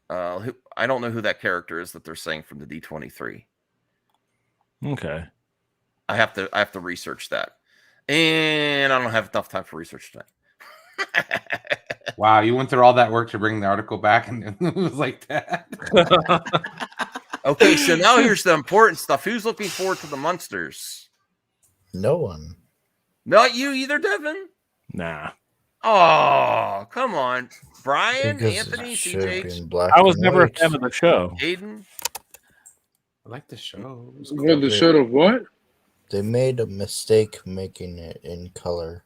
I don't know who that character is that they're saying from the D23. Okay. I have to research that. And I don't have enough time for research tonight. Wow, you went through all that work to bring the article back and it was like that. Okay, so now here's the important stuff. Who's looking forward to the Munsters? No one. Not you either, Devin? Nah. Oh, come on. Brian, Because Anthony, it should be CJ, in black I was and never a white. fan of the show. Aiden. I like the show. It was What, the cool. show of what? They made a mistake making it in color.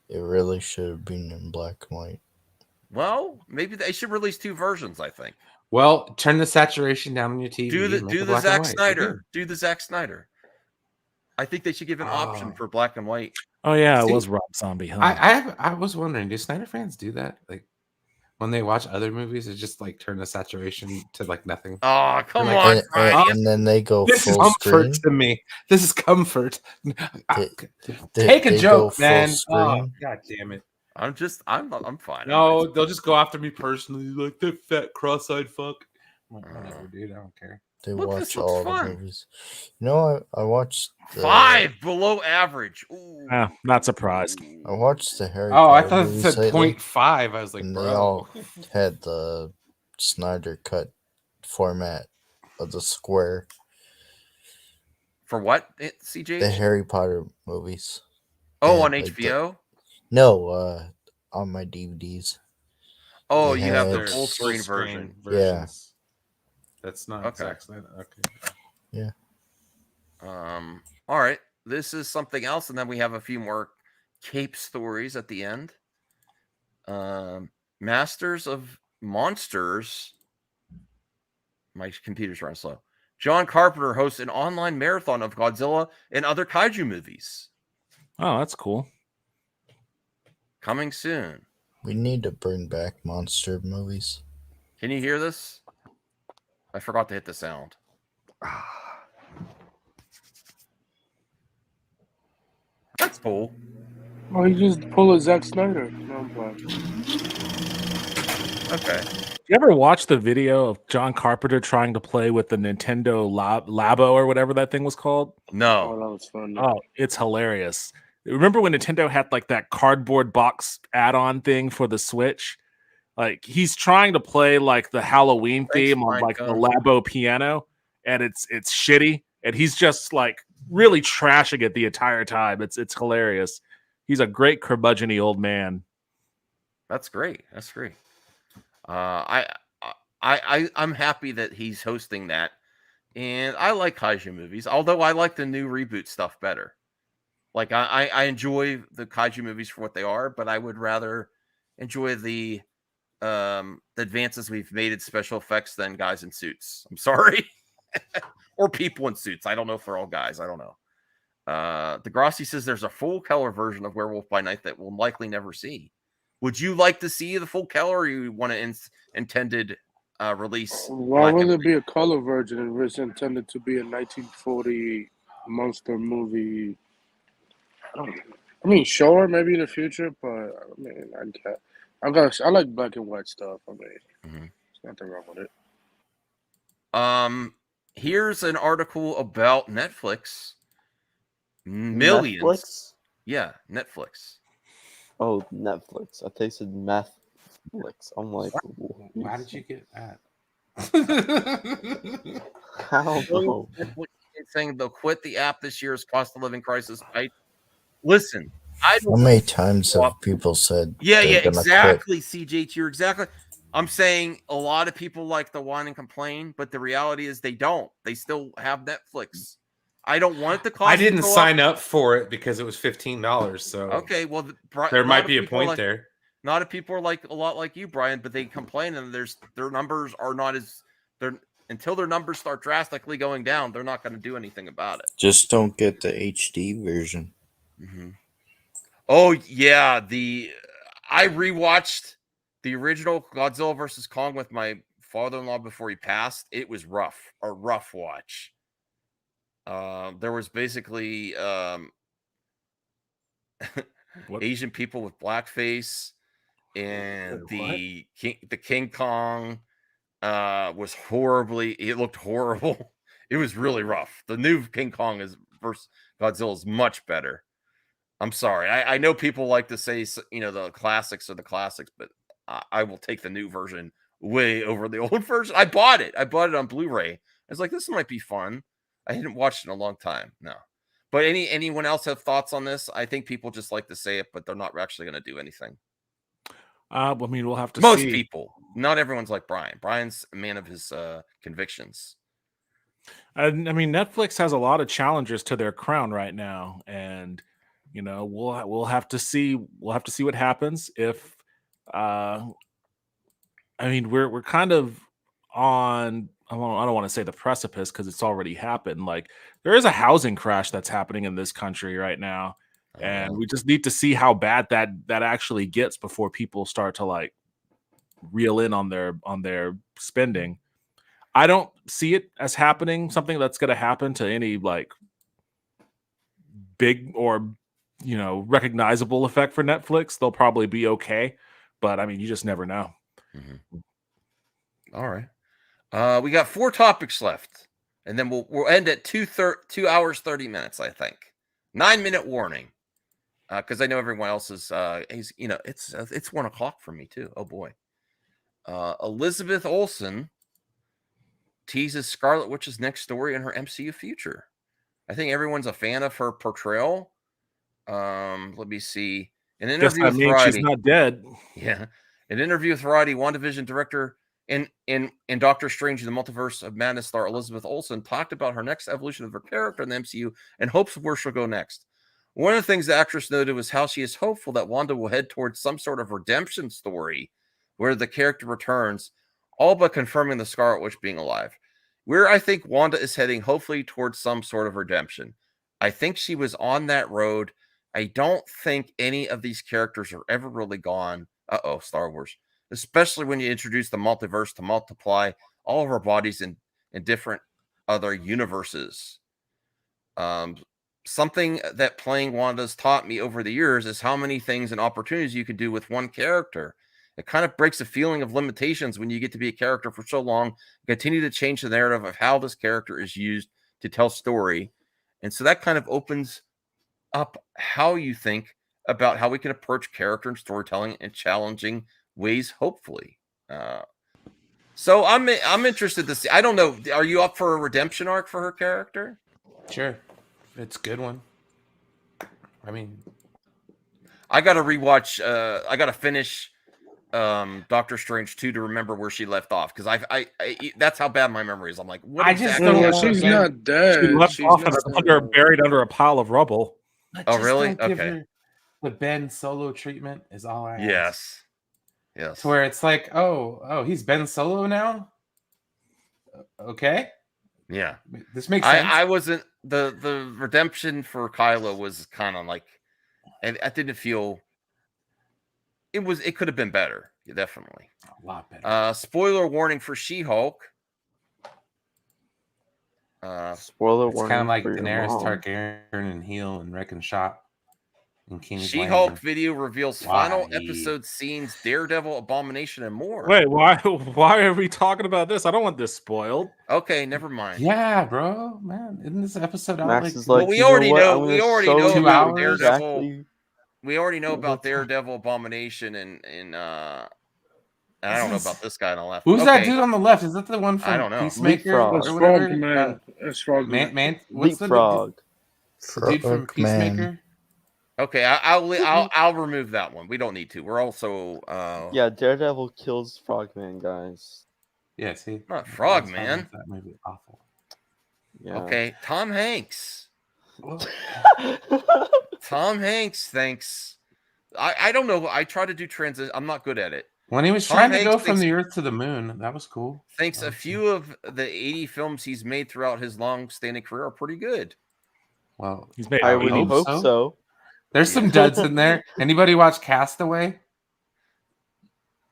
It really should have been in black and white. Well, maybe they should release 2 versions, I think. Well, turn the saturation down on your TV. Do make the it black and Zack white. Snyder. Do the Zack Snyder. I think they should give an option for black and white. Oh yeah, it See, was Rob Zombie, huh? I was wondering, do Snyder fans do that? Like when they watch other movies, it just like turn the saturation to like nothing. Oh, come They're on, like, Brian. And then they go this is full comfort screen. to me. This is comfort. They- Take a they joke, go full man. Oh, screen. God damn it. I'm fine. No, they'll just go after me personally, like the fat cross-eyed fuck. I'm like, whatever, dude. I don't care. They Look, watch this looks all fun. the movies. You know, I watched the, 5 below average. Ooh. Not surprised. I watched the Harry Oh, I Potter thought it movies said lately, 0.5. I was like, and bro. they all had the Snyder cut format of the square. For what, CJ? The Harry Potter movies. Oh, They on had, like, HBO? No, on my DVDs. Oh, They you have the had- full screen version. Yeah. That's not Okay. Zack Snyder. Okay. Yeah. All right. This is something else, and then we have a few more cape stories at the end. Masters of Monsters. My computer's running slow. John Carpenter hosts an online marathon of Godzilla and other kaiju movies. Oh, that's cool. Coming soon. We need to bring back monster movies. Can you hear this? I forgot to hit the sound. That's cool. Oh, he just pulled a Zack Snyder. No, I'm playing. Okay. You ever watch the video of John Carpenter trying to play with the Nintendo Labo or whatever that thing was called? No. Oh, that was fun. Oh, it's hilarious. Remember when Nintendo had like that cardboard box add-on thing for the Switch? Like he's trying to play like the Halloween theme on like the Labo piano, and it's shitty, and he's just like really trashing it the entire time. It's hilarious. He's a great curmudgeon-y old man. That's great. That's great. I'm happy that he's hosting that, and I like kaiju movies. Although I like the new reboot stuff better. Like I enjoy the kaiju movies for what they are, but I would rather enjoy the advances we've made in special effects than guys in suits. I'm sorry, or people in suits. I don't know if they're all guys. I don't know. Degrassi says there's a full color version of Werewolf by Night that we'll likely never see. Would you like to see the full color, or you want to intended release? Why would it be a color version if it's intended to be a 1940 monster movie? I mean, sure, maybe in the future, but I mean, I like black and white stuff. I mean, there's nothing wrong with it. Here's an article about Netflix. Millions. Netflix? Yeah, Netflix. Oh, Netflix. I tasted Netflix. I'm like, Why did you get that? I don't know. It's saying they'll quit the app this year's cost of living crisis. Right? Listen, I How don't. many times have people said Yeah, they're gonna exactly, CJ. You're exactly. I'm saying a lot of people like to whine and complain, but the reality is they don't. They still have Netflix. I don't want it to cost. I didn't to go sign up for it because it was $15. So Okay, well, there might be a point there. Not if people are like a lot like you, Brian, but they complain and their numbers are not as until their numbers start drastically going down, they're not going to do anything about it. Just don't get the HD version. Oh yeah, I rewatched the original Godzilla vs. Kong with my father-in-law before he passed. It was a rough watch. There was basically Asian people with blackface, and the King Kong was horribly. It looked horrible. It was really rough. The new King Kong versus Godzilla is much better. I'm sorry. I know people like to say the classics are the classics, but I will take the new version way over the old version. I bought it on Blu-ray. I was like, this might be fun. I hadn't watched it in a long time. No. But anyone else have thoughts on this? I think people just like to say it, but they're not actually going to do anything. I mean, we'll have to Most see. people. Not everyone's like Brian. Brian's a man of his convictions. I mean, Netflix has a lot of challengers to their crown right now, and we'll have to see. We'll have to see what happens if. I mean, we're kind of on. I don't want to say the precipice because it's already happened. Like there is a housing crash that's happening in this country right now, and we just need to see how bad that actually gets before people start to reel in on their spending. I don't see it as happening, something that's going to happen to any like big or recognizable effect for Netflix. They'll probably be okay, but I mean, you just never know. All right, we got 4 topics left, and then we'll end at 2 hours 30 minutes. I think 9-minute warning, because I know everyone else is. It's 1 o'clock for me too. Oh boy, Elizabeth Olsen teases Scarlet Witch's next story in her MCU future. I think everyone's a fan of her portrayal. Let me see. An interview with Variety. She's not dead. Yeah. An interview with Variety, WandaVision director in Doctor Strange in the Multiverse of Madness star Elizabeth Olsen talked about her next evolution of her character in the MCU and hopes of where she'll go next. One of the things the actress noted was how she is hopeful that Wanda will head towards some sort of redemption story where the character returns, all but confirming the Scarlet Witch being alive. Where I think Wanda is heading, hopefully towards some sort of redemption. I think she was on that road. I don't think any of these characters are ever really gone. Star Wars. Especially when you introduce the multiverse to multiply all of our bodies in different other universes. Something that playing Wanda's taught me over the years is how many things and opportunities you can do with one character. It kind of breaks the feeling of limitations when you get to be a character for so long, continue to change the narrative of how this character is used to tell story. And so that kind of opens up how you think about how we can approach character and storytelling in challenging ways, hopefully. So I'm interested to see. I don't know. Are you up for a redemption arc for her character? Sure. It's a good one. I mean, I got to rewatch. I got to finish Doctor Strange 2 to remember where she left off, because I that's how bad my memory is. I'm like, what exactly? She's not dead. She left She's off not buried under a pile of rubble. Oh, really? Don't give Okay. her the Ben Solo treatment is all I ask. Yes. To where it's like, oh, he's Ben Solo now. Okay. Yeah. This makes sense. I wasn't the redemption for Kylo was kind of like, I didn't feel it could have been better. Definitely a lot better. Spoiler warning for She-Hulk. Spoiler It's warning. kind of like for your Daenerys mom. Targaryen and Heel and Wreck and Shop and King's She-Hulk Landing. video reveals final episode scenes, Daredevil, Abomination, and more. Wait, why are we talking about this? I don't want this spoiled. Okay, never mind. Yeah, bro, man, isn't this episode out Max like? is like, Well, we "You already know. what? We I'm already gonna know show you about Daredevil. exactly We already know about what's- Daredevil, Abomination, and I don't know about this guy on the left. Who's that dude on the left? Is that the one from I don't know. Peacemaker Leapfrog. or whatever? Frogman. It's Frogman. Man, what's Leapfrog. the dude from Peacemaker? Okay, I'll remove that one. We don't need to. We're also Yeah, Daredevil kills Frogman, guys. Yeah, see, not Frogman. That movie awful. Yeah. Okay, Tom Hanks. Tom Hanks, thanks. I don't know. I try to do transit. I'm not good at it. When he was Tom trying to Hanks go from thinks- the Earth to the Moon, that was cool. Thinks a few of the 80 films he's made throughout his long-standing career are pretty good. Well, He's made. I would hope so. There's some duds in there. Anybody watch Castaway?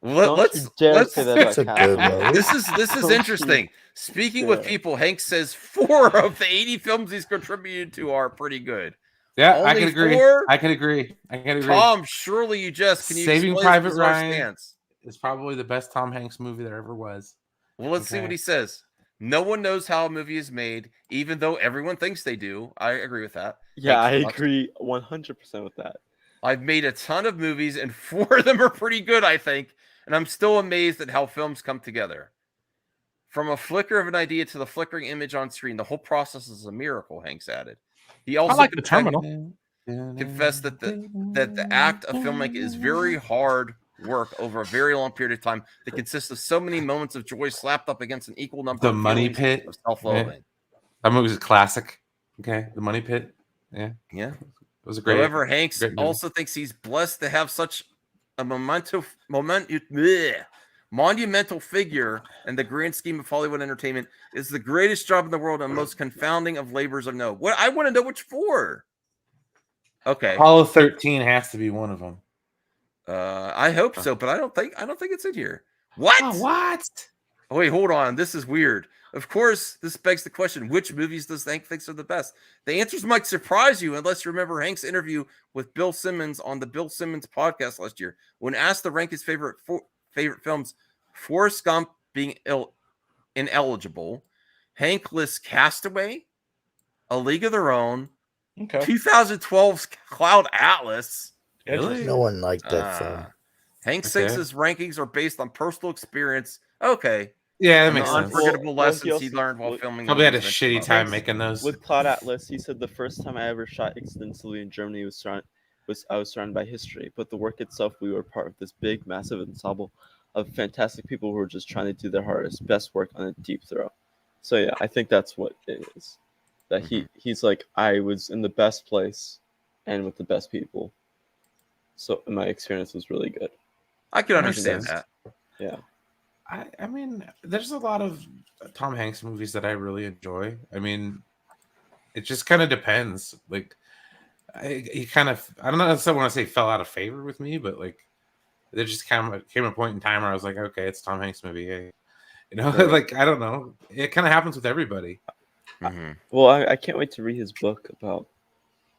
Let's say that about Castaway. This is interesting. Speaking with people, Hank says 4 of the 80 films he's contributed to are pretty good. Yeah, I Only can agree. 4? I can agree. Tom, surely you just can you Saving explain Private his bizarre Ryan stance? is probably the best Tom Hanks movie there ever was. Well, let's see what he says. No one knows how a movie is made, even though everyone thinks they do. I agree with that. Yeah, I Thanks. agree 100% with that. I've made a ton of movies, and 4 of them are pretty good, I think. And I'm still amazed at how films come together. From a flicker of an idea to the flickering image on screen, the whole process is a miracle, Hanks added. He also I like The Terminal. confessed that the act of filmmaking is very hard work over a very long period of time that consists of so many moments of joy slapped up against an equal number The of Money feelings Pit. of self-loathing. That movie was a classic. Okay, The Money Pit. Yeah. Yeah. It was a great. However, Hanks great movie. also thinks he's blessed to have such a monumental figure in the grand scheme of Hollywood entertainment. Is the greatest job in the world and most confounding of labors of no. What I want to know which 4. Okay. Apollo 13 has to be one of them. I hope so, but I don't think it's in here. What? Oh, what? Oh, wait, hold on. This is weird. Of course, this begs the question, which movies does Hank think are the best? The answers might surprise you unless you remember Hank's interview with Bill Simmons on the Bill Simmons podcast last year. When asked to rank his favorite films, Forrest Gump being ineligible, Hank lists Castaway, A League of Their Own, 2012's Cloud Atlas. Really? No one liked that film. Hank thinks his rankings are based on personal experience. Okay. Yeah, that And makes the sense. unforgettable Well, lessons he he learned while filming. Probably had a movies. shitty time making those. With Cloud Atlas, he said the first time I ever shot extensively in Germany I was surrounded by history, but the work itself, we were part of this big, massive ensemble of fantastic people who were just trying to do their hardest, best work on a deep throw. So yeah, I think that's what it is. That he's like, I was in the best place and with the best people. So my experience was really good. I can understand that. Yeah. I mean, there's a lot of Tom Hanks movies that I really enjoy. I mean, it just kind of depends. Like, he kind of, I don't know if I want to say fell out of favor with me, but like, there just kind of came a point in time where I was like, okay, it's Tom Hanks movie. Hey. You know, Right. like, I don't know. It kind of happens with everybody. Well, I can't wait to read his book about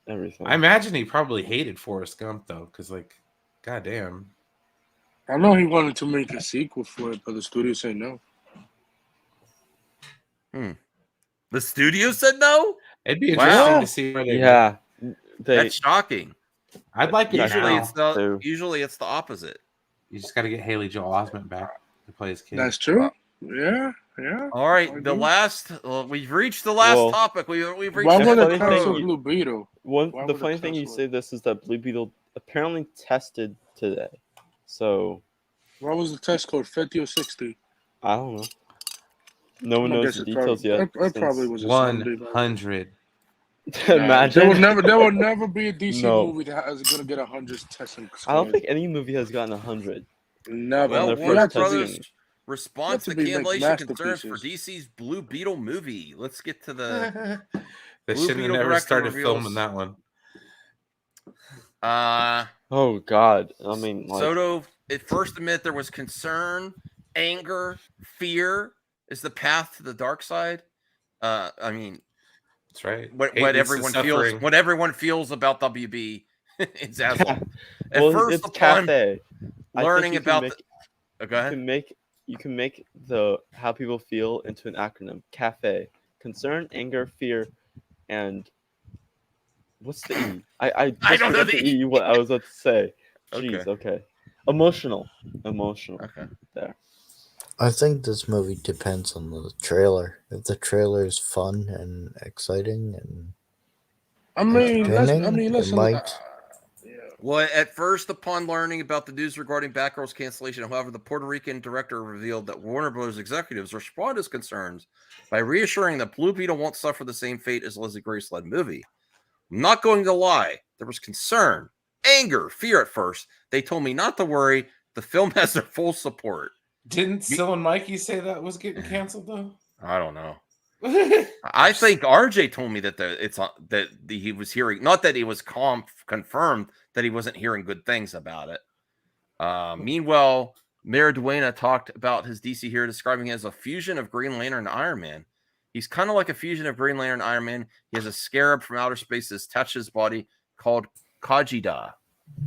everything. I imagine he probably hated Forrest Gump, though, because, like, goddamn. I know he wanted to make a sequel for it, but the studio said no. The studio said no? It'd be interesting to see where they go. That's shocking. I'd like it now. Usually it's the opposite. You just got to get Haley Joel Osment back to play his kid. That's true. Yeah. All right, the last we've reached the last Well, topic. We've reached. Why the would funny it thing- cancel Blue Beetle? The funny thing you say this is that Blue Beetle apparently tested today. So What was the test code? 50 or 60? I don't know. No one I knows guess the it details probably- yet. it probably was a 100. Imagine. There will never be a DC No. movie that is going to get 100 testing. I don't think any movie has gotten 100. Never. Well, their Warner first Brothers testing. response to Have to be cancellation like concerns for masterpieces. DC's Blue Beetle movie. Let's get to the. They Blue shouldn't have Beetle never director started reveals- filming that one. Oh God! I mean, like, Soto at first admit there was concern, anger, fear is the path to the dark side. I mean, that's right. What Hate leads to everyone feels, suffering. what everyone feels about WB is asshole. At well, first, it's upon cafe. I think learning you can about make- go ahead. You can make the how people feel into an acronym. Cafe: concern, anger, fear, and what's the E? I don't know forgot the the E. What I was about to say. Okay. Jeez. Okay. Emotional. Okay. There. I think this movie depends on the trailer. If the trailer is fun and exciting and entertaining, listen. it might. Well, at first, upon learning about the news regarding Batgirl's cancellation, however, the Puerto Rican director revealed that Warner Bros. Executives responded to his concerns by reassuring that Blue Beetle won't suffer the same fate as Leslie Grace-led movie. I'm not going to lie. There was concern, anger, fear at first. They told me not to worry. The film has their full support. Didn't Sil and Mikey say that was getting canceled though? I don't know. I think RJ told me that he was hearing, not that he was confirmed that he wasn't hearing good things about it. Meanwhile, Mayor Duena talked about his DC hero, describing him as a fusion of Green Lantern and Iron Man. He's kind of like a fusion of Green Lantern and Iron Man. He has a scarab from outer space that's touched his body called Kajida.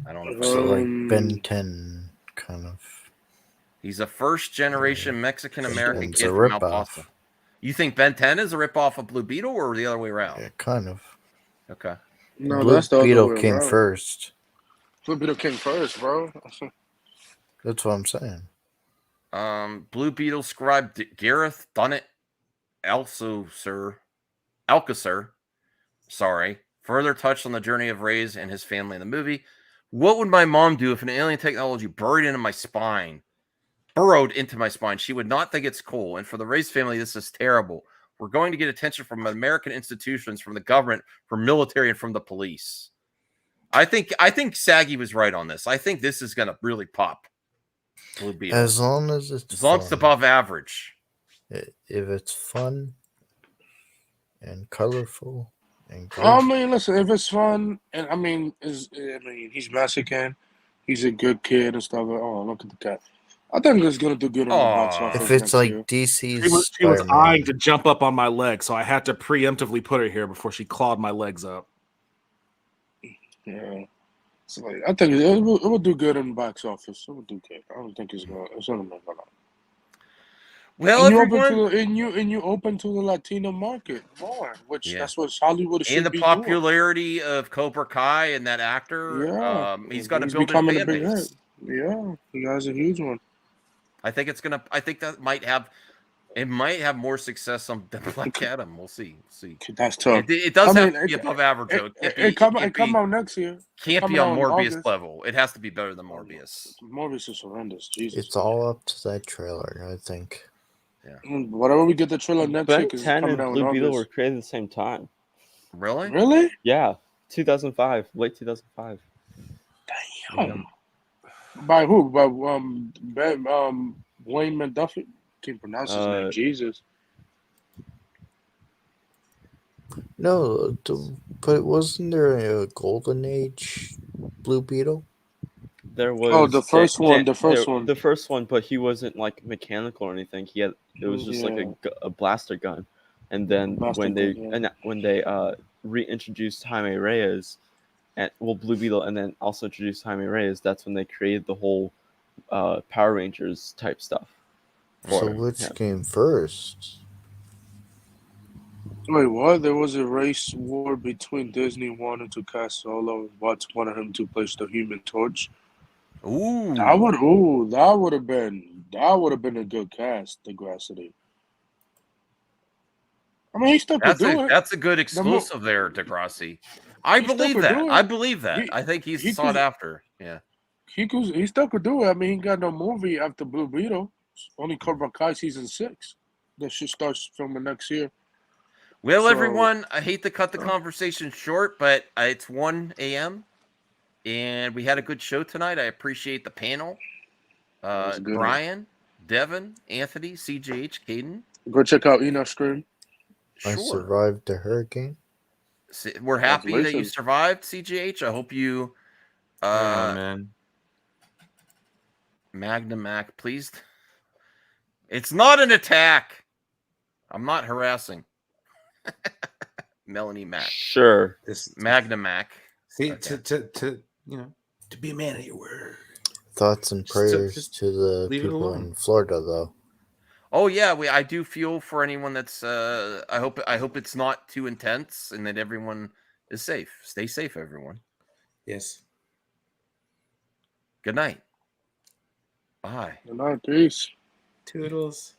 I don't know. So like Ben 10 kind of. He's a first-generation Mexican-American It's kid a from El ripoff. Paso. You think Ben 10 is a ripoff of Blue Beetle or the other way around? Yeah, kind of. Okay. No, Blue that's the other Beetle way came around. first. Blue Beetle came first, bro. That's what I'm saying. Blue Beetle scribe Gareth Dunnett Alcocer, sorry, further touched on the journey of Reyes and his family in the movie. What would my mom do if an alien technology burrowed into my spine? She would not think it's cool. And for the Reyes family, this is terrible. We're going to get attention from American institutions, from the government, from military, and from the police. I think Saggy was right on this. I think this is going to really pop. Blue Beetle. As long as it's above average. If it's fun and colorful and good. I mean, listen, if it's fun, and I mean, he's Mexican, he's a good kid and stuff. Oh, look at the cat. I think it's gonna do good in the box Aw. office If it's next like year. DC's She was Spider-Man. eyeing to jump up on my leg, so I had to preemptively put her here before she clawed my legs up. Yeah. So like, I think it will do good in the box office. It will do good. I don't think it's gonna make a lot. Well, And you everyone, open to the Latino market more, which yeah, that's what Hollywood and should the be doing. popularity of Cobra Kai and that actor, Yeah, he's got a he's built-in becoming a fan big hit. base. Yeah, he has a huge one. I think that might have more success than Black Adam. We'll see. That's tough. It does I have mean, to be above average, though. it come out next year. Can't be Coming on out in Morbius August. level. It has to be better than Morbius. Morbius is horrendous. Jesus. It's all up to that trailer, I think. Yeah. Whatever we get the trailer next year, Ben because it's 10 coming and out in Blue Beetle were August. created at the same time. Really? Really? Yeah, 2005, late 2005. Damn. By who? By Wayne McDuffie. Can't pronounce his name. Jesus. No, but wasn't there a Golden Age Blue Beetle? There was the first one. The first one. The first one, but he wasn't like mechanical or anything. It was just like a blaster gun. And then when they reintroduced Jaime Reyes, Blue Beetle, and then also introduced Jaime Reyes, that's when they created the whole Power Rangers type stuff. So which came first? Wait, what? There was a race war between Disney wanting to cast Solo and Watts wanted him to place the Human Torch. Ooh. That would have been a good cast, Degrassi. I mean, he still could do it. That's a good exclusive there, Degrassi. I believe that. I think he's sought after. Yeah. He still could do it. I mean, he got no movie after Blue Beetle. Only Cobra Kai season 6. That should start filming next year. Well, everyone, I hate to cut the conversation short, but it's 1 a.m. and we had a good show tonight. I appreciate the panel. Brian, Devin, Anthony, CJH, Caden. Go check out Enoch Scream. I survived the hurricane. We're happy that you survived, CJH. I hope you man. Magna Mac, please. It's not an attack. I'm not harassing. Melanie Mac. Sure. Magna Mac. See, to be a man of your word. Thoughts and prayers to the people in Florida, though. Oh yeah, I do feel for anyone that's. I hope it's not too intense and that everyone is safe. Stay safe, everyone. Yes. Good night. Bye. Good night. Peace. Toodles.